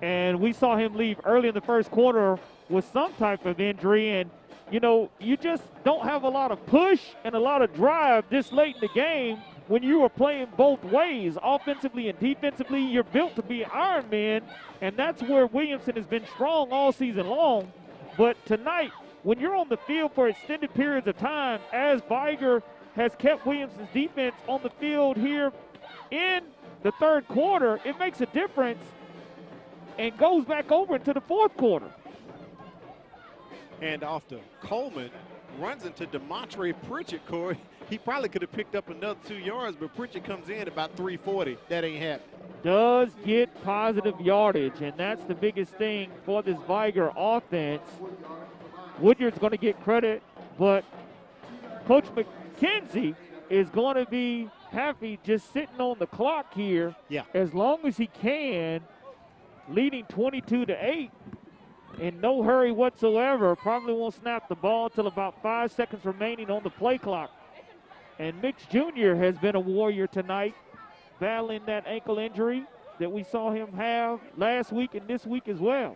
and we saw him leave early in the first quarter with some type of injury, and you know, you just don't have a lot of push and a lot of drive this late in the game when you are playing both ways, offensively and defensively. You're built to be Iron Man, and that's where Williamson has been strong all season long. But tonight, when you're on the field for extended periods of time, as Vigor has kept Williamson's defense on the field here in the 3rd quarter, it makes a difference and goes back over into the 4th quarter. And off to Coleman, runs into DeMontre Pritchett, Corey. He probably could have picked up another 2 yards, but Pritchett comes in about 340. That ain't happening. Does get positive yardage, and that's the biggest thing for this Vigor offense. Woodyard's going to get credit, but Coach McKenzie is going to be happy just sitting on the clock here as long as he can, leading 22-8. In no hurry whatsoever. Probably won't snap the ball until about 5 seconds remaining on the play clock. And Mitch Jr. has been a warrior tonight, battling that ankle injury that we saw him have last week and this week as well.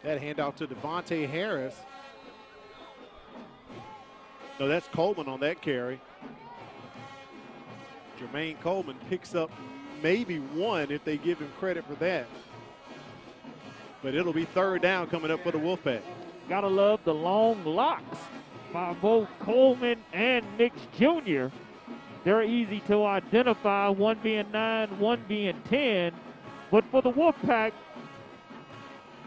That handoff to Devonte Harris. No, that's Coleman on that carry. Jermaine Coleman picks up maybe 1 if they give him credit for that. But it'll be 3rd down coming up for the Wolfpack. Gotta love the long locks by both Coleman and Mitch Jr. They're easy to identify, one being 9, one being 10. But for the Wolfpack,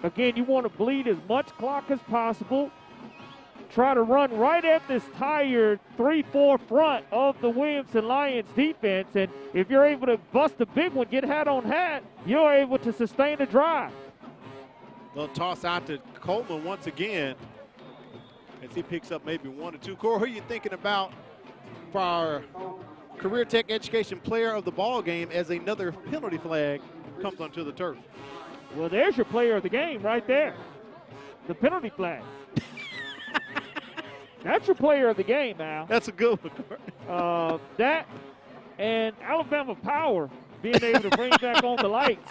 again, you want to bleed as much clock as possible. Try to run right at this tired 3-4 front of the Williamson Lions defense. And if you're able to bust a big one, get hat on hat, you're able to sustain a drive. They'll toss out to Coleman once again. as he picks up maybe 1 or 2. Corey, who are you thinking about for our Career Tech Education Player of the Ball game as another penalty flag comes onto the turf? Well, there's your player of the game right there. The penalty flag. That's your player of the game, Al. That's a good one. That and Alabama Power being able to bring back on the lights.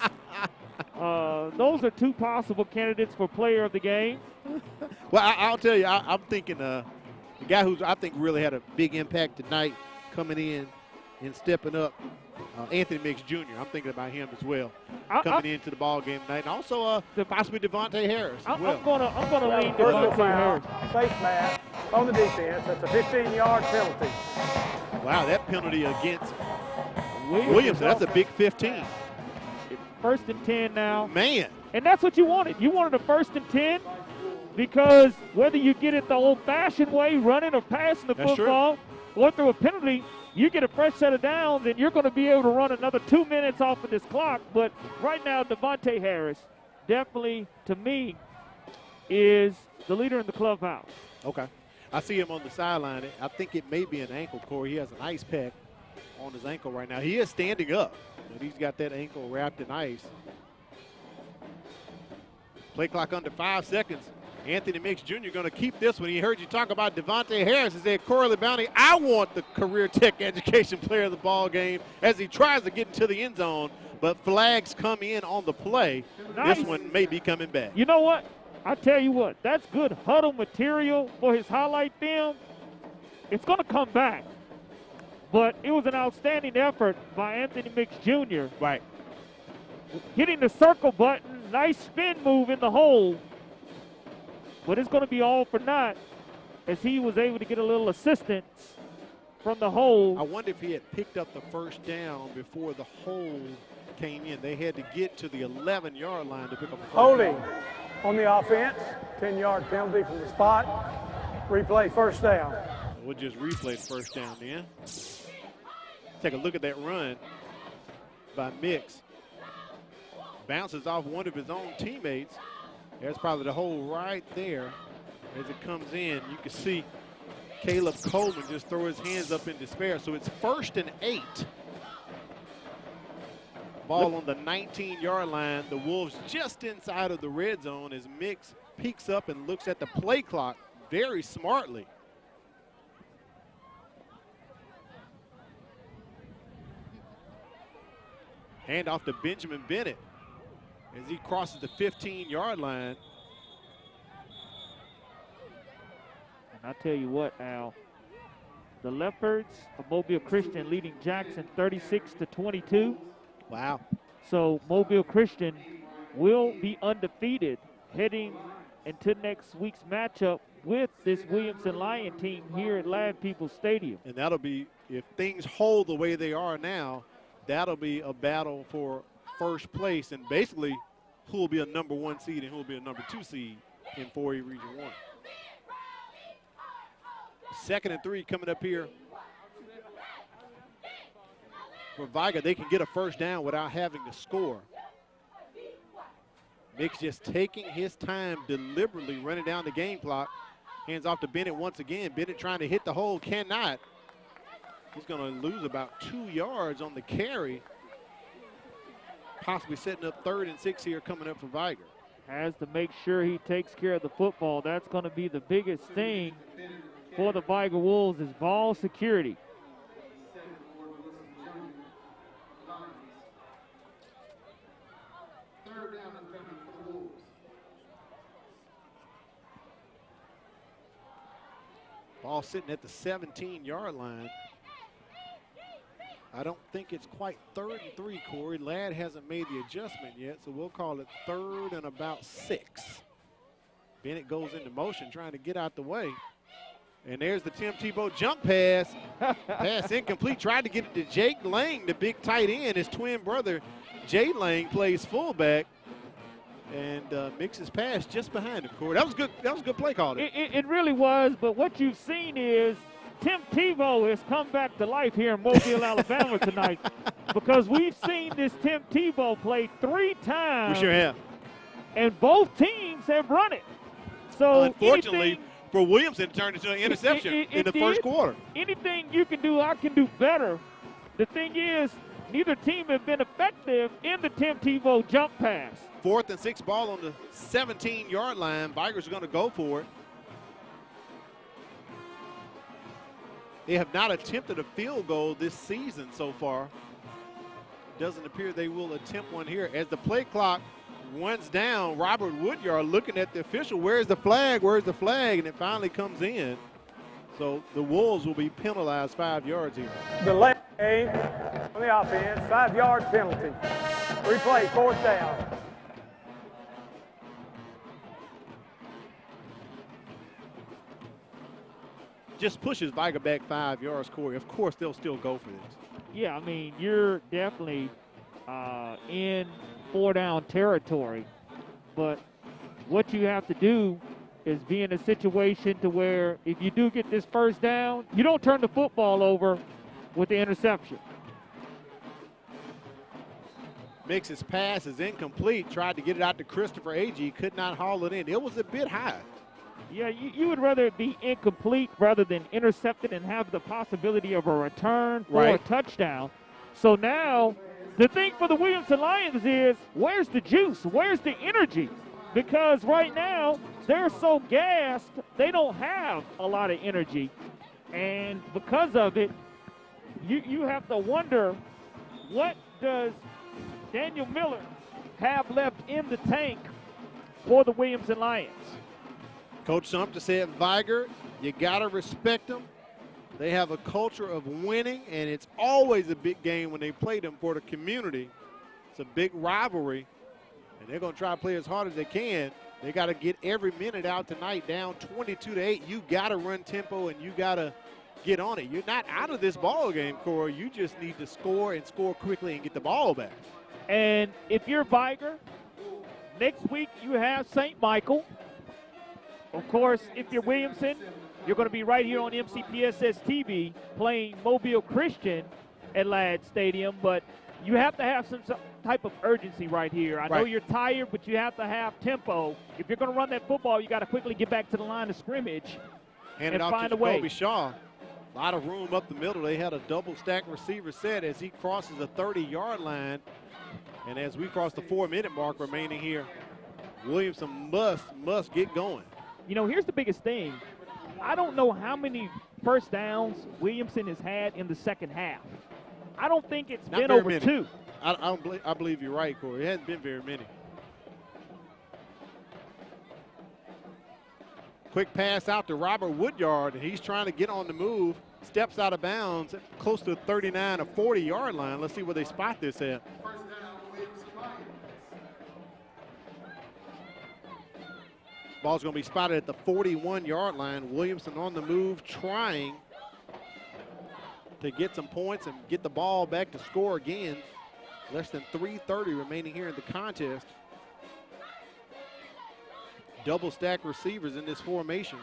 Those are 2 possible candidates for player of the game. Well, I'll tell you, I'm thinking the guy who's I think really had a big impact tonight coming in and stepping up, Anthony Mix Jr. I'm thinking about him as well, coming into the ball game tonight, and also possibly Devonte Harris as well. I'm gonna lean Devonte Harris. Face mask on the defense. That's a 15-yard penalty. Wow, that penalty against Williamson. That's a big 15. First and 10 now. Man. And that's what you wanted. You wanted a first and 10 because whether you get it the old-fashioned way, running or passing the football, or through a penalty, you get a fresh set of downs, and you're going to be able to run another 2 minutes off of this clock. But right now, Devonte Harris definitely, to me, is the leader in the clubhouse. Okay. I see him on the sideline. I think it may be an ankle, Corey. He has an ice pack on his ankle right now. He is standing up, but he's got that ankle wrapped in ice. Play clock under 5 seconds. Anthony Mix Jr. going to keep this one. He heard you talk about Devonte Harris. He said, Corley Bounty, I want the Career Tech Education Player of the Ball game as he tries to get into the end zone, but flags come in on the play. Nice. This one may be coming back. You know what? I tell you what, that's good huddle material for his highlight film. It's going to come back. But it was an outstanding effort by Anthony Mix Jr. Right. Hitting the circle button, nice spin move in the hole. But it's going to be all for naught as he was able to get a little assistance from the hole. I wonder if he had picked up the first down before the hole came in. They had to get to the 11-yard line to pick up the first Holding down. On the offense, 10-yard penalty from the spot. Replay first down. We'll just replay the first down then. Take a look at that run by Mix. Bounces off one of his own teammates. There's probably the hole right there. As it comes in, you can see Caleb Coleman just throw his hands up in despair. So it's 1st and 8. Ball on the 19-yard line. The Wolves just inside of the red zone as Mix peeks up and looks at the play clock very smartly. Hand off to Benjamin Bennett as he crosses the 15-yard line. And I tell you what, Al, the Leopards of Mobile Christian leading Jackson 36-22. Wow. So Mobile Christian will be undefeated heading into next week's matchup with this Williamson Lion team here at Land Peoples Stadium. And that'll be, if things hold the way they are now, that'll be a battle for first place and basically who will be a number 1 seed and who will be a number 2 seed in 4A Region 1. 2nd and 3 coming up here for Vigor. They can get a first down without having to score. Mix just taking his time, deliberately running down the game clock. Hands off to Bennett once again. Bennett trying to hit the hole, cannot. He's going to lose about 2 yards on the carry. Possibly setting up 3rd and 6 here coming up for Vigor. Has to make sure he takes care of the football. That's going to be the biggest thing for the Vigor Wolves is ball security. Ball sitting at the 17-yard line. I don't think it's quite 3rd and 3, Corey. Ladd hasn't made the adjustment yet, so we'll call it 3rd and about 6. Bennett goes into motion trying to get out the way. And there's the Tim Tebow jump pass. Pass incomplete. Tried to get it to Jake Lang, the big tight end. His twin brother, Jay Lang, plays fullback. And Mix's pass just behind him, Corey. That was good. That was a good play call. It really was, but what you've seen is Tim Tebow has come back to life here in Mobile, Alabama tonight because we've seen this Tim Tebow play 3 times. We sure have. And both teams have run it. So unfortunately, for Williamson to turn into an interception in the first quarter. Anything you can do, I can do better. The thing is, neither team have been effective in the Tim Tebow jump pass. 4th and 6 ball on the 17-yard line. Vigor's going to go for it. They have not attempted a field goal this season so far. Doesn't appear they will attempt one here. As the play clock runs down, Robert Woodyard looking at the official. Where's the flag? Where's the flag? And it finally comes in. So the Wolves will be penalized 5 yards here. Delay on the offense, 5-yard penalty. Replay, 4th down. Just pushes Vigor back 5 yards, Corey. Of course, they'll still go for this. Yeah, I mean, you're definitely in 4-down territory. But what you have to do is be in a situation to where if you do get this first down, you don't turn the football over with the interception. Makes his pass is incomplete. Tried to get it out to Christopher Agee. Could not haul it in. It was a bit high. Yeah, you would rather it be incomplete rather than intercepted and have the possibility of a return or a touchdown. So now the thing for the Williamson Lions is, where's the juice? Where's the energy? Because right now they're so gassed, they don't have a lot of energy. And because of it, you have to wonder, what does Daniel Miller have left in the tank for the Williamson Lions? Coach Sumter said, Vigor, you got to respect them. They have a culture of winning, and it's always a big game when they play them for the community. It's a big rivalry, and they're going to try to play as hard as they can. They got to get every minute out tonight, down 22-8. You got to run tempo, and you got to get on it. You're not out of this ball game, Corey. You just need to score and score quickly and get the ball back. And if you're Vigor, next week you have St. Michael. Of course, if you're Williamson, you're going to be right here on MCPSS TV playing Mobile Christian at Ladd Stadium. But you have to have some type of urgency right here. I know you're tired, but you have to have tempo. If you're going to run that football, you got to quickly get back to the line of scrimmage and find a way. Jacoby Shaw. A lot of room up the middle. They had a double-stack receiver set as he crosses the 30-yard line. And as we cross the 4-minute mark remaining here, Williamson must get going. You know, here's the biggest thing. I don't know how many first downs Williamson has had in the second half. I don't think it's been over many. 2. I believe you're right, Corey. It hasn't been very many. Quick pass out to Robert Woodyard, and he's trying to get on the move. Steps out of bounds close to the 39 or 40-yard line. Let's see where they spot this at. Ball's going to be spotted at the 41-yard line. Williamson on the move, trying to get some points and get the ball back to score again. Less than 3:30 remaining here in the contest. Double stack receivers in this formation.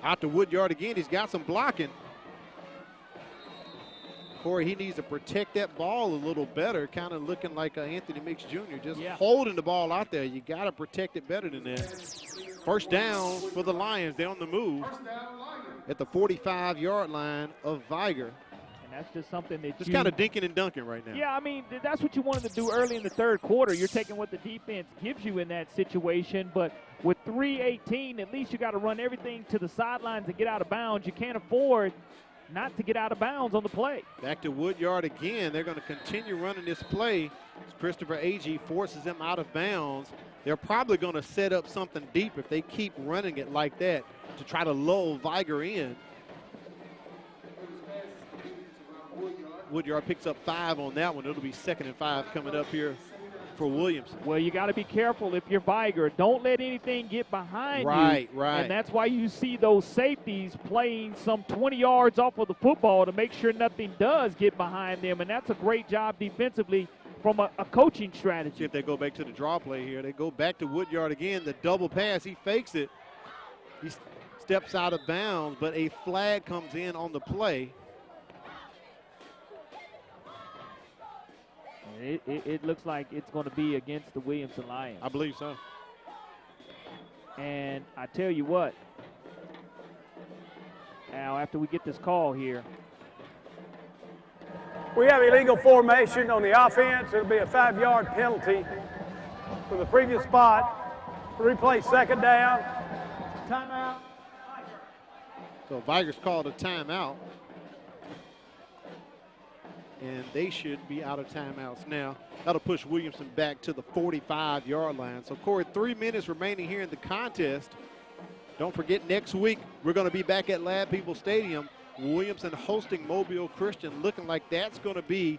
Out to Woodyard again. He's got some blocking. Corey, he needs to protect that ball a little better, kind of looking like Anthony Mix Jr., just holding the ball out there. You got to protect it better than that. First down for the Lions. They're on the move at the 45-yard line of Vigor. And that's just something that just kind of dinking and dunking right now. Yeah, I mean, that's what you wanted to do early in the third quarter. You're taking what the defense gives you in that situation, but with 3:18, at least you got to run everything to the sidelines and get out of bounds. You can't afford not to get out of bounds on the play. Back to Woodyard again. They're going to continue running this play as Christopher Agee forces them out of bounds. They're probably going to set up something deep if they keep running it like that to try to lull Vigor in. Woodyard picks up 5 on that one. It'll be 2nd and 5 coming up here for Williamson. Well, you got to be careful if you're Vigor. Don't let anything get behind you. Right. And that's why you see those safeties playing some 20 yards off of the football to make sure nothing does get behind them. And that's a great job defensively from a coaching strategy. See if they go back to the draw play here. They go back to Woodyard again. The double pass, he fakes it. He steps out of bounds, but a flag comes in on the play. It looks like it's going to be against the Williamson Lions. I believe so. And I tell you what, Now, after we get this call here. We have illegal formation on the offense. It'll be a 5-yard penalty for the previous spot. Replay second down. Timeout. So Vigor's called a timeout. And they should be out of timeouts now. That'll push Williamson back to the 45-yard line. So, Corey, 3 minutes remaining here in the contest. Don't forget, next week we're going to be back at Lad People Stadium. Williamson hosting Mobile Christian, looking like that's going to be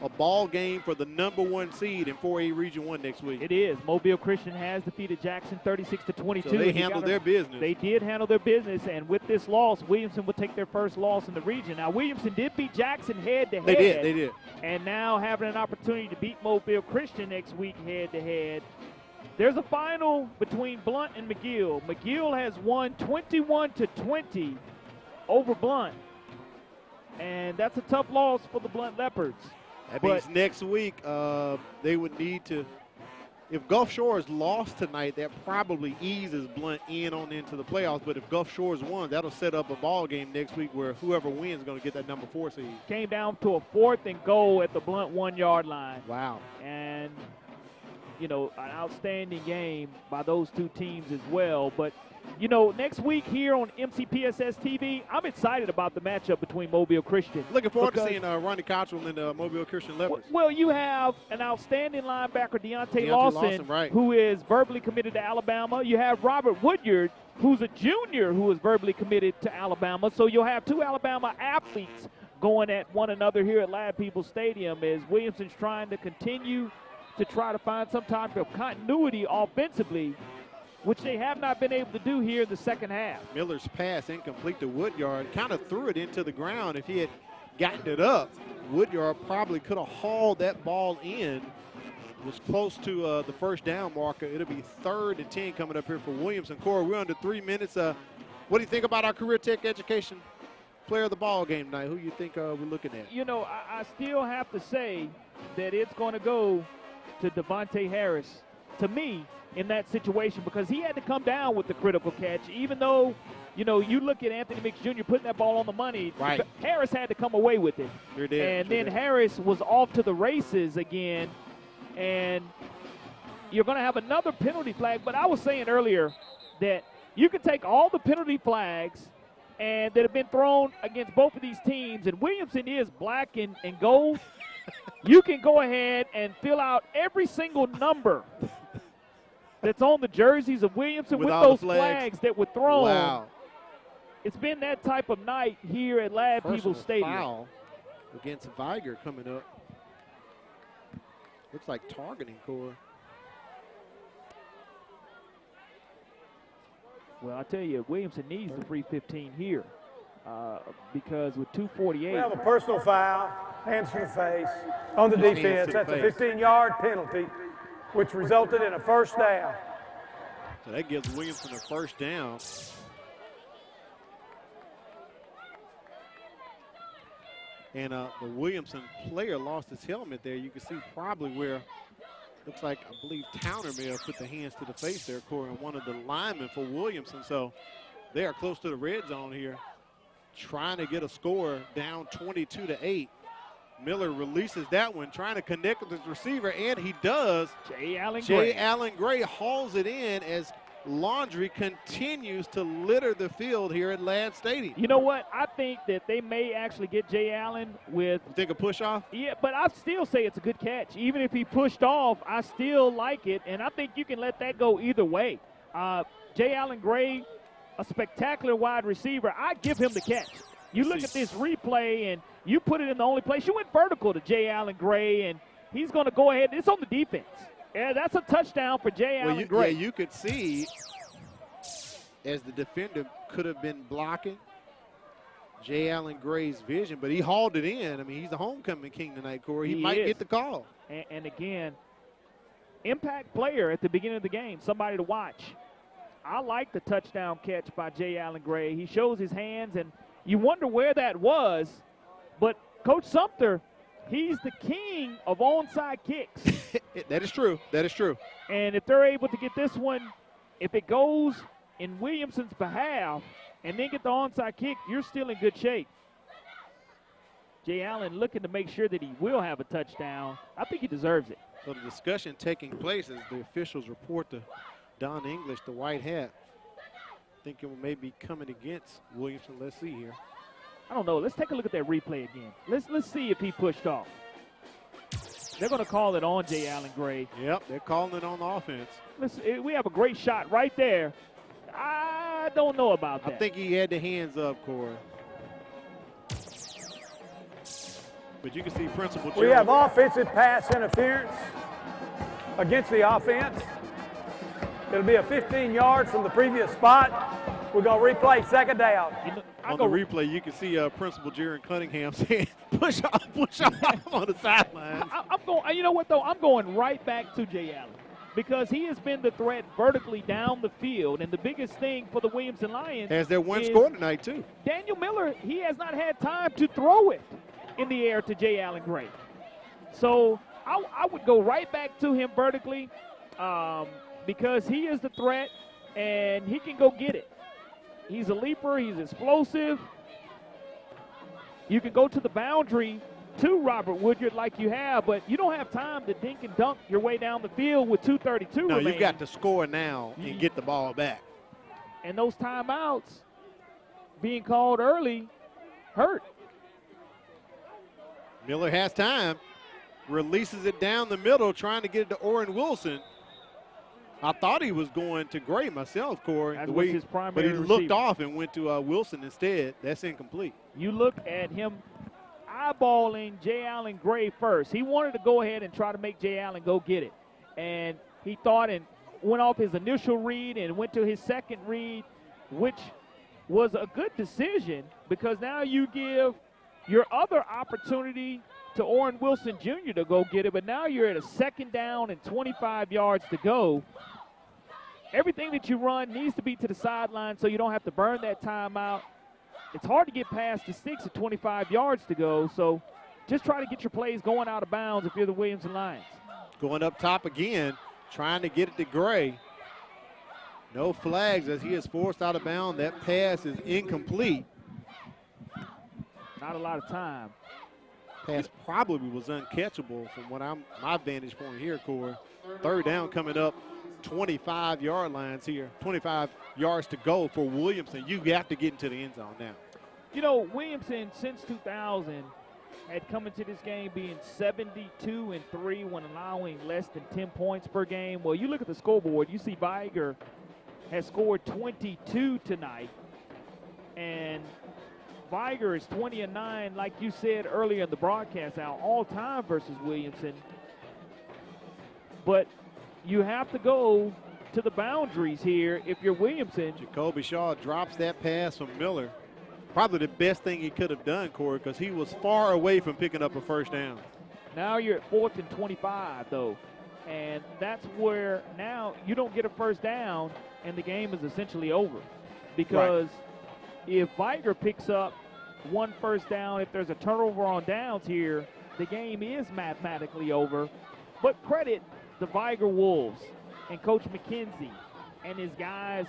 a ball game for the #1 seed in 4A Region 1 next week. It is. Mobile Christian has defeated Jackson 36-22. So they handled their business. They did handle their business, and with this loss, Williamson will take their first loss in the region. Now, Williamson did beat Jackson head-to-head. They did. And now having an opportunity to beat Mobile Christian next week head-to-head. There's a final between Blunt and McGill. McGill has won 21-20 over Blunt, and that's a tough loss for the Blunt Leopards. That means next week they would need to, if Gulf Shores lost tonight, that probably eases Blunt into the playoffs. But if Gulf Shores won, that'll set up a ball game next week where whoever wins is going to get that #4 seed. Came down to a 4th and goal at the Blunt 1-yard line. Wow. And, you know, an outstanding game by those two teams as well. But, you know, next week here on MCPSS TV, I'm excited about the matchup between Mobile Christian. Looking forward to seeing Ronnie Cottrell and the Mobile Christian Leopards. Well, you have an outstanding linebacker, Devonte Lawson, right, who is verbally committed to Alabama. You have Robert Woodyard, who's a junior who is verbally committed to Alabama. So you'll have two Alabama athletes going at one another here at Lad People Stadium as Williamson's trying to continue to try to find some type of continuity offensively, which they have not been able to do here in the second half. Miller's pass incomplete to Woodyard, kind of threw it into the ground. If he had gotten it up, Woodyard probably could have hauled that ball in. It was close to the first down marker. It'll be 3rd and 10 coming up here for Williamson. Corey, we're under 3 minutes. What do you think about our Career Tech Education player of the ball game tonight? Who you think we're looking at? You know, I still have to say that it's going to go to Devonte Harris, to me, in that situation, because he had to come down with the critical catch. Even though, you know, you look at Anthony Mix Jr. putting that ball on the money, right, Harris had to come away with it. Sure did. And then Harris was off to the races again, and you're going to have another penalty flag. But I was saying earlier that you can take all the penalty flags and that have been thrown against both of these teams, and Williamson is black and gold. You can go ahead and fill out every single number that's on the jerseys of Williamson with those flags that were thrown. Wow. It's been that type of night here at Lad People Stadium. Foul against Vigor coming up. Looks like targeting, Corey. Well, I tell you, Williamson needs the free 15 here because with 2:48. We have a personal foul, hands to the face, on the defense. That's a 15-yard penalty, which resulted in a first down. So that gives Williamson a first down. And the Williamson player lost his helmet there. You can see probably where, looks like, I believe Towner may have put the hands to the face there, Corey, and one of the linemen for Williamson. So they are close to the red zone here, trying to get a score down 22-8. Miller releases that one, trying to connect with his receiver, and he does. J. Allen Gray hauls it in as Laundry continues to litter the field here at Ladd Stadium. You know what? I think that they may actually get Jay Allen with. You think a push off? Yeah, but I still say it's a good catch. Even if he pushed off, I still like it, and I think you can let that go either way. Jay Allen Gray, a spectacular wide receiver. I give him the catch. You look at this replay, and you put it in the only place. You went vertical to Jay Allen Gray, and he's going to go ahead. It's on the defense. Yeah, that's a touchdown for Jay Allen Gray. Yeah, you could see as the defender could have been blocking Jay Allen Gray's vision, but he hauled it in. I mean, he's the homecoming king tonight, Corey. He might get the call. And again, impact player at the beginning of the game, somebody to watch. I like the touchdown catch by Jay Allen Gray. He shows his hands, and you wonder where that was, but Coach Sumter, he's the king of onside kicks. That is true. That is true. And if they're able to get this one, if it goes in Williamson's behalf, and then get the onside kick, you're still in good shape. Jay Allen looking to make sure that he will have a touchdown. I think he deserves it. So the discussion taking place as the officials report to Don English, the white hat, thinking we may be coming against Williamson. Let's see here. I don't know. Let's take a look at that replay again. Let's see if he pushed off. They're going to call it on Jay Allen Gray. Yep, they're calling it on the offense. We have a great shot right there. I don't know about that. I think he had the hands up, Corey. But you can see Principal We have offensive pass interference against the offense. It'll be a 15 yards from the previous spot. We're going to replay second down. On the replay, you can see Principal Jaron Cunningham saying, push off on the sideline. I'm going, you know what, though? I'm going right back to Jay Allen because he has been the threat vertically down the field. And the biggest thing for the Williamson Lions has their one score tonight, too. Daniel Miller, he has not had time to throw it in the air to Jay Allen Gray. So I would go right back to him vertically because he is the threat and he can go get it. He's a leaper. He's explosive. You can go to the boundary to Robert Woodyard like you have, but you don't have time to dink and dunk your way down the field with 2:32 remaining. No, you've got to score now and get the ball back. And those timeouts being called early hurt. Miller has time, releases it down the middle, trying to get it to Orrin Wilson. I thought he was going to Gray myself, Corey, That was his primary but he receiver. looked off and went to Wilson instead. That's incomplete. You look at him eyeballing Jay Allen Gray first. He wanted to go ahead and try to make Jay Allen go get it. And he thought and went off his initial read and went to his second read, which was a good decision because now you give your other opportunity to Orrin Wilson Jr. to go get it, but now you're at a second down and 25 yards to go. Everything that you run needs to be to the sideline so you don't have to burn that timeout. It's hard to get past the sticks at 25 yards to go, so just try to get your plays going out of bounds if you're the Williamson Lions. Going up top again, trying to get it to Gray. No flags as he is forced out of bounds. That pass is incomplete. Not a lot of time. Pass probably was uncatchable from what my vantage point here, Corey. Third down coming up, 25-yard lines here. 25 yards to go for Williamson. You have to get into the end zone now. You know, Williamson since 2000 had come into this game being 72-3 when allowing less than 10 points per game. Well, you look at the scoreboard, you see Vigor has scored 22 tonight, and Vigor is 20-9, like you said earlier in the broadcast, our all-time versus Williamson. But you have to go to the boundaries here if you're Williamson. Jacoby Shaw drops that pass from Miller. Probably the best thing he could have done, Corey, because he was far away from picking up a first down. Now you're at 4th and 25, though. And that's where now you don't get a first down, and the game is essentially over. Because if Vigor picks up one first down, if there's a turnover on downs here, the game is mathematically over. But credit the Vigor Wolves and Coach McKenzie and his guys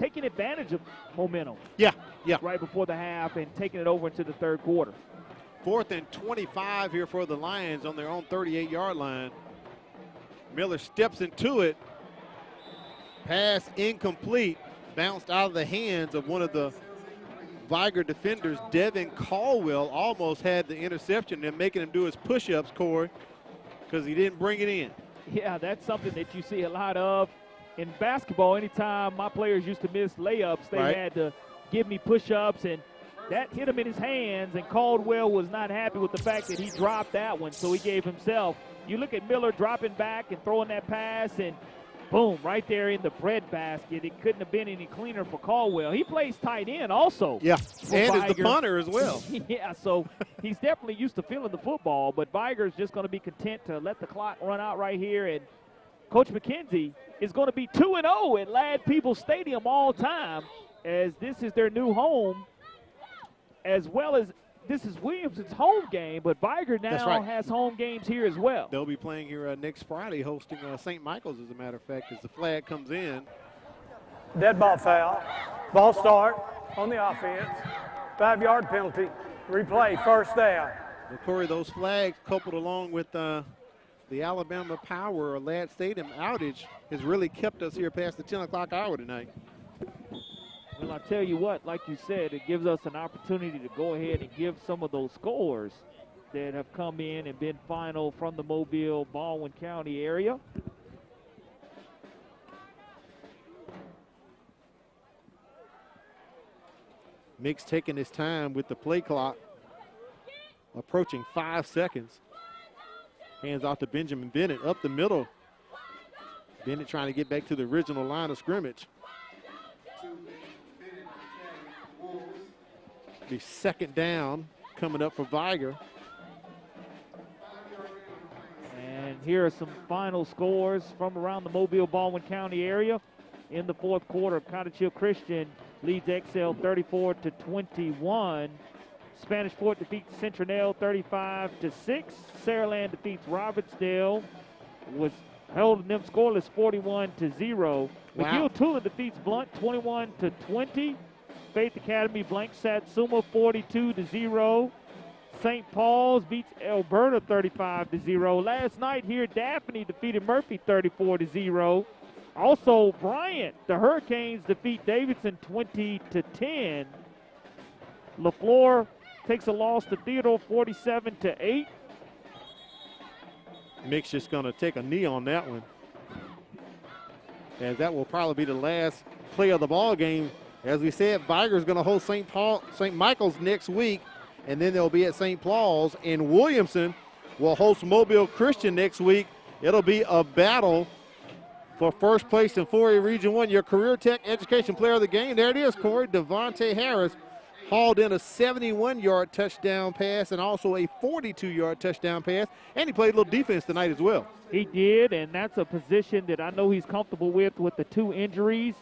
taking advantage of momentum. Yeah. Right before the half and taking it over into the third quarter. 4th and 25 here for the Lions on their own 38-yard line. Miller steps into it. Pass incomplete. Bounced out of the hands of one of the Vigor defenders. Devin Caldwell almost had the interception and making him do his push-ups, Corey, because he didn't bring it in. Yeah, that's something that you see a lot of in basketball. Anytime my players used to miss layups, they had to give me push-ups, and that hit him in his hands, and Caldwell was not happy with the fact that he dropped that one, so he gave himself. You look at Miller dropping back and throwing that pass, and boom, right there in the bread basket. It couldn't have been any cleaner for Caldwell. He plays tight end also. Yeah, and Vigor. is the punter as well. Yeah, so he's definitely used to feeling the football, but Vigor's just going to be content to let the clock run out right here, and Coach McKenzie is going to be 2-0 at Ladd Peoples Stadium all time, as this is their new home, as well as this is Williamson's home game, but Vigor now has home games here as well. They'll be playing here next Friday, hosting St. Michael's, as a matter of fact, as the flag comes in. Dead ball foul. Ball start on the offense. 5-yard penalty. Replay, first down. And Corey, those flags coupled along with the Alabama Power or Ladd Stadium outage has really kept us here past the 10 o'clock hour tonight. Well, I tell you what, like you said, it gives us an opportunity to go ahead and give some of those scores that have come in and been final from the Mobile, Baldwin County area. Mick's taking his time with the play clock, approaching 5 seconds. Hands off to Benjamin Bennett up the middle. Bennett trying to get back to the original line of scrimmage. Be second down coming up for Vigor. And here are some final scores from around the Mobile, Baldwin County area. In the fourth quarter, Cottage Hill Christian leads Excel 34-21. Spanish Fort defeats Centronel 35-6. Saraland defeats Robertsdale. Was held them scoreless 41-0. Wow. McGill-Tula defeats Blunt 21-20. Faith Academy blanks Satsuma 42-0. St. Paul's beats Alberta 35-0. Last night here, Daphne defeated Murphy 34-0. Also, Bryant, the Hurricanes defeat Davidson 20-10. LaFleur takes a loss to Theodore 47-8. Mick's just going to take a knee on that one, as that will probably be the last play of the ball game. As we said, Vigor's going to host St. Michael's next week, and then they'll be at St. Paul's. And Williamson will host Mobile Christian next week. It'll be a battle for first place in 4A Region 1. Your Career Tech Education Player of the Game, there it is, Corey. Devonte Harris hauled in a 71-yard touchdown pass and also a 42-yard touchdown pass, and he played a little defense tonight as well. He did, and that's a position that I know he's comfortable with the two injuries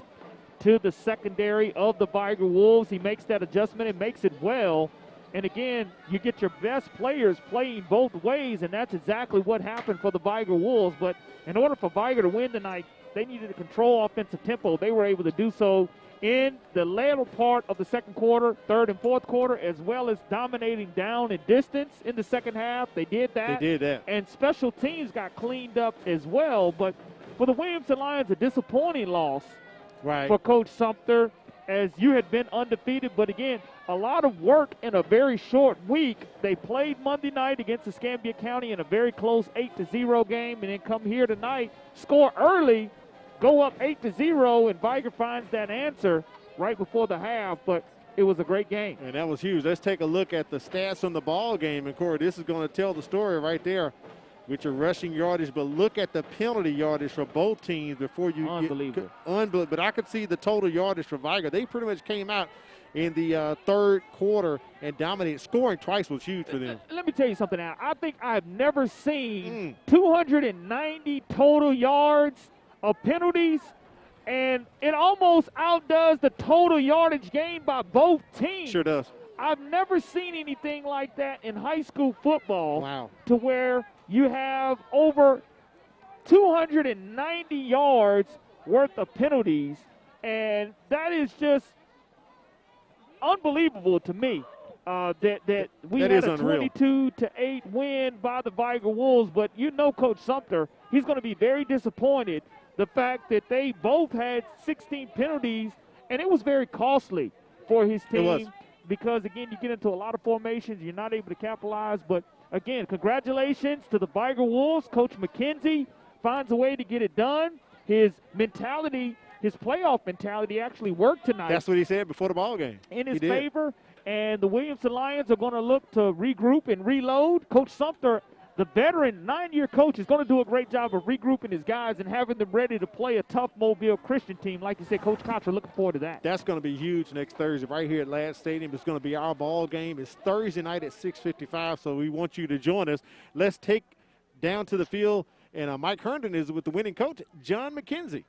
to the secondary of the Vigor Wolves. He makes that adjustment and makes it well. And again, you get your best players playing both ways, and that's exactly what happened for the Vigor Wolves. But in order for Vigor to win tonight, they needed to control offensive tempo. They were able to do so in the later part of the second quarter, third and fourth quarter, as well as dominating down and distance in the second half. They did that. They did that. And special teams got cleaned up as well. But for the Williamson Lions, a disappointing loss for Coach Sumter, as you had been undefeated. But again, a lot of work in a very short week. They played Monday night against Escambia County in a very close 8-0 game, and then come here tonight, score early, go up 8-0, and Vigor finds that answer right before the half. But it was a great game. And that was huge. Let's take a look at the stats from the ball game. And, Corey, this is going to tell the story right there with your rushing yardage. But look at the penalty yardage for both teams before you Unbelievable. But I could see the total yardage for Vigor. They pretty much came out in the third quarter and dominated. Scoring twice was huge for them. Let me tell you something now. I think I've never seen 290 total yards of penalties, and it almost outdoes the total yardage gained by both teams. Sure does. I've never seen anything like that in high school football. Wow. To where you have over 290 yards worth of penalties, and that is just unbelievable to me. That we had a 22-8 win by the Vigor Wolves, but you know Coach Sumter, he's going to be very disappointed the fact that they both had 16 penalties, and it was very costly for his team because, again, you get into a lot of formations, you're not able to capitalize. But, again, congratulations to the Vigor Wolves. Coach McKenzie finds a way to get it done. His mentality, his playoff mentality actually worked tonight. That's what he said before the ball game. In his favor, and the Williamson Lions are going to look to regroup and reload. Coach Sumter, the veteran 9-year coach, is going to do a great job of regrouping his guys and having them ready to play a tough Mobile Christian team. Like you said, Coach Contra, looking forward to that. That's going to be huge next Thursday right here at Ladd Stadium. It's going to be our ball game. It's Thursday night at 6:55, so we want you to join us. Let's take down to the field, and Mike Herndon is with the winning coach, John McKenzie.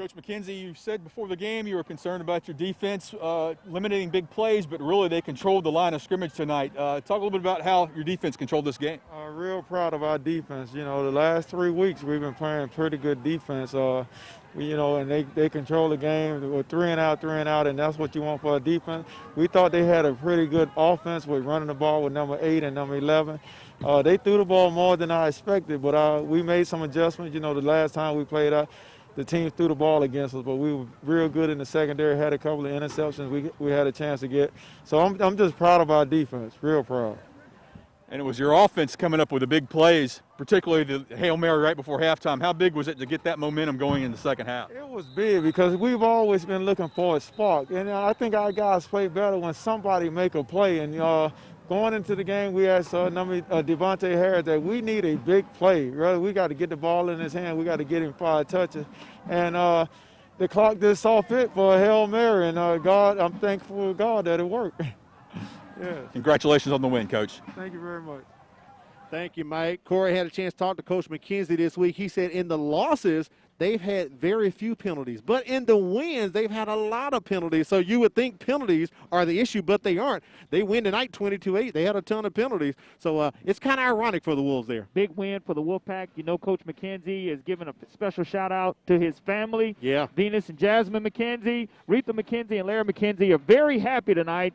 Coach McKenzie, you said before the game you were concerned about your defense limiting big plays, but really they controlled the line of scrimmage tonight. Talk a little bit about how your defense controlled this game. Real proud of our defense. You know, the last 3 weeks we've been playing pretty good defense. And they control the game with 3 and out, and that's what you want for a defense. We thought they had a pretty good offense with running the ball with number 8 and number 11. They threw the ball more than I expected, but we made some adjustments. You know, the last time we played the team threw the ball against us, but we were real good in the secondary, had a couple of interceptions we had a chance to get. So I'm just proud of our defense, real proud. And it was your offense coming up with the big plays, particularly the Hail Mary right before halftime. How big was it to get that momentum going in the second half? It was big because we've always been looking for a spark. And I think our guys play better when somebody make a play. And going into the game, we asked Devonte Harris that we need a big play. Right? We got to get the ball in his hand. We got to get him 5 touches. And the clock just saw fit for a Hail Mary. And I'm thankful to God that it worked. Yeah. Congratulations on the win, Coach. Thank you very much. Thank you, Mike. Corey had a chance to talk to Coach McKenzie this week. He said in the losses, they've had very few penalties. But in the wins, they've had a lot of penalties. So you would think penalties are the issue, but they aren't. They win tonight 22-8. They had a ton of penalties. So it's kind of ironic for the Wolves there. Big win for the Wolfpack. You know, Coach McKenzie is giving a special shout-out to his family. Yeah. Venus and Jasmine McKenzie, Retha McKenzie, and Larry McKenzie are very happy tonight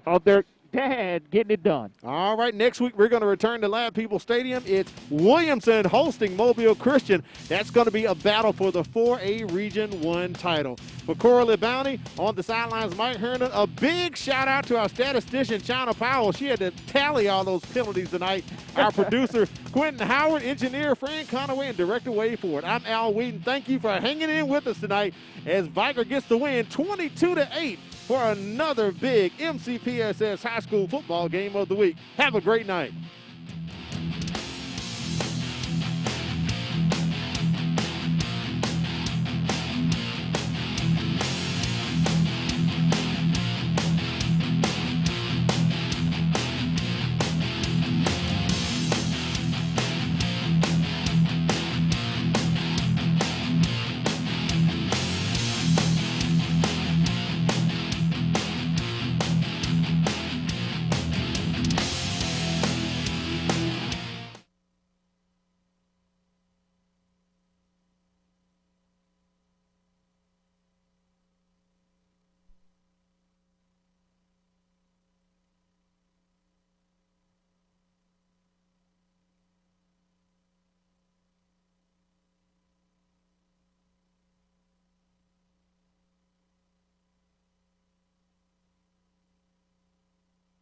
of their dad getting it done. All right, next week we're going to return to Lab People Stadium. It's Williamson hosting Mobile Christian. That's going to be a battle for the 4A Region 1 title. For Coralie Bounty, on the sidelines, Mike Herndon. A big shout-out to our statistician, China Powell. She had to tally all those penalties tonight. Our producer, Quentin Howard, engineer, Fran Conaway, and director, Wade Ford. I'm Al Wheaton. Thank you for hanging in with us tonight as Vigor gets the win 22-8 for another big MCPSS high school football game of the week. Have a great night.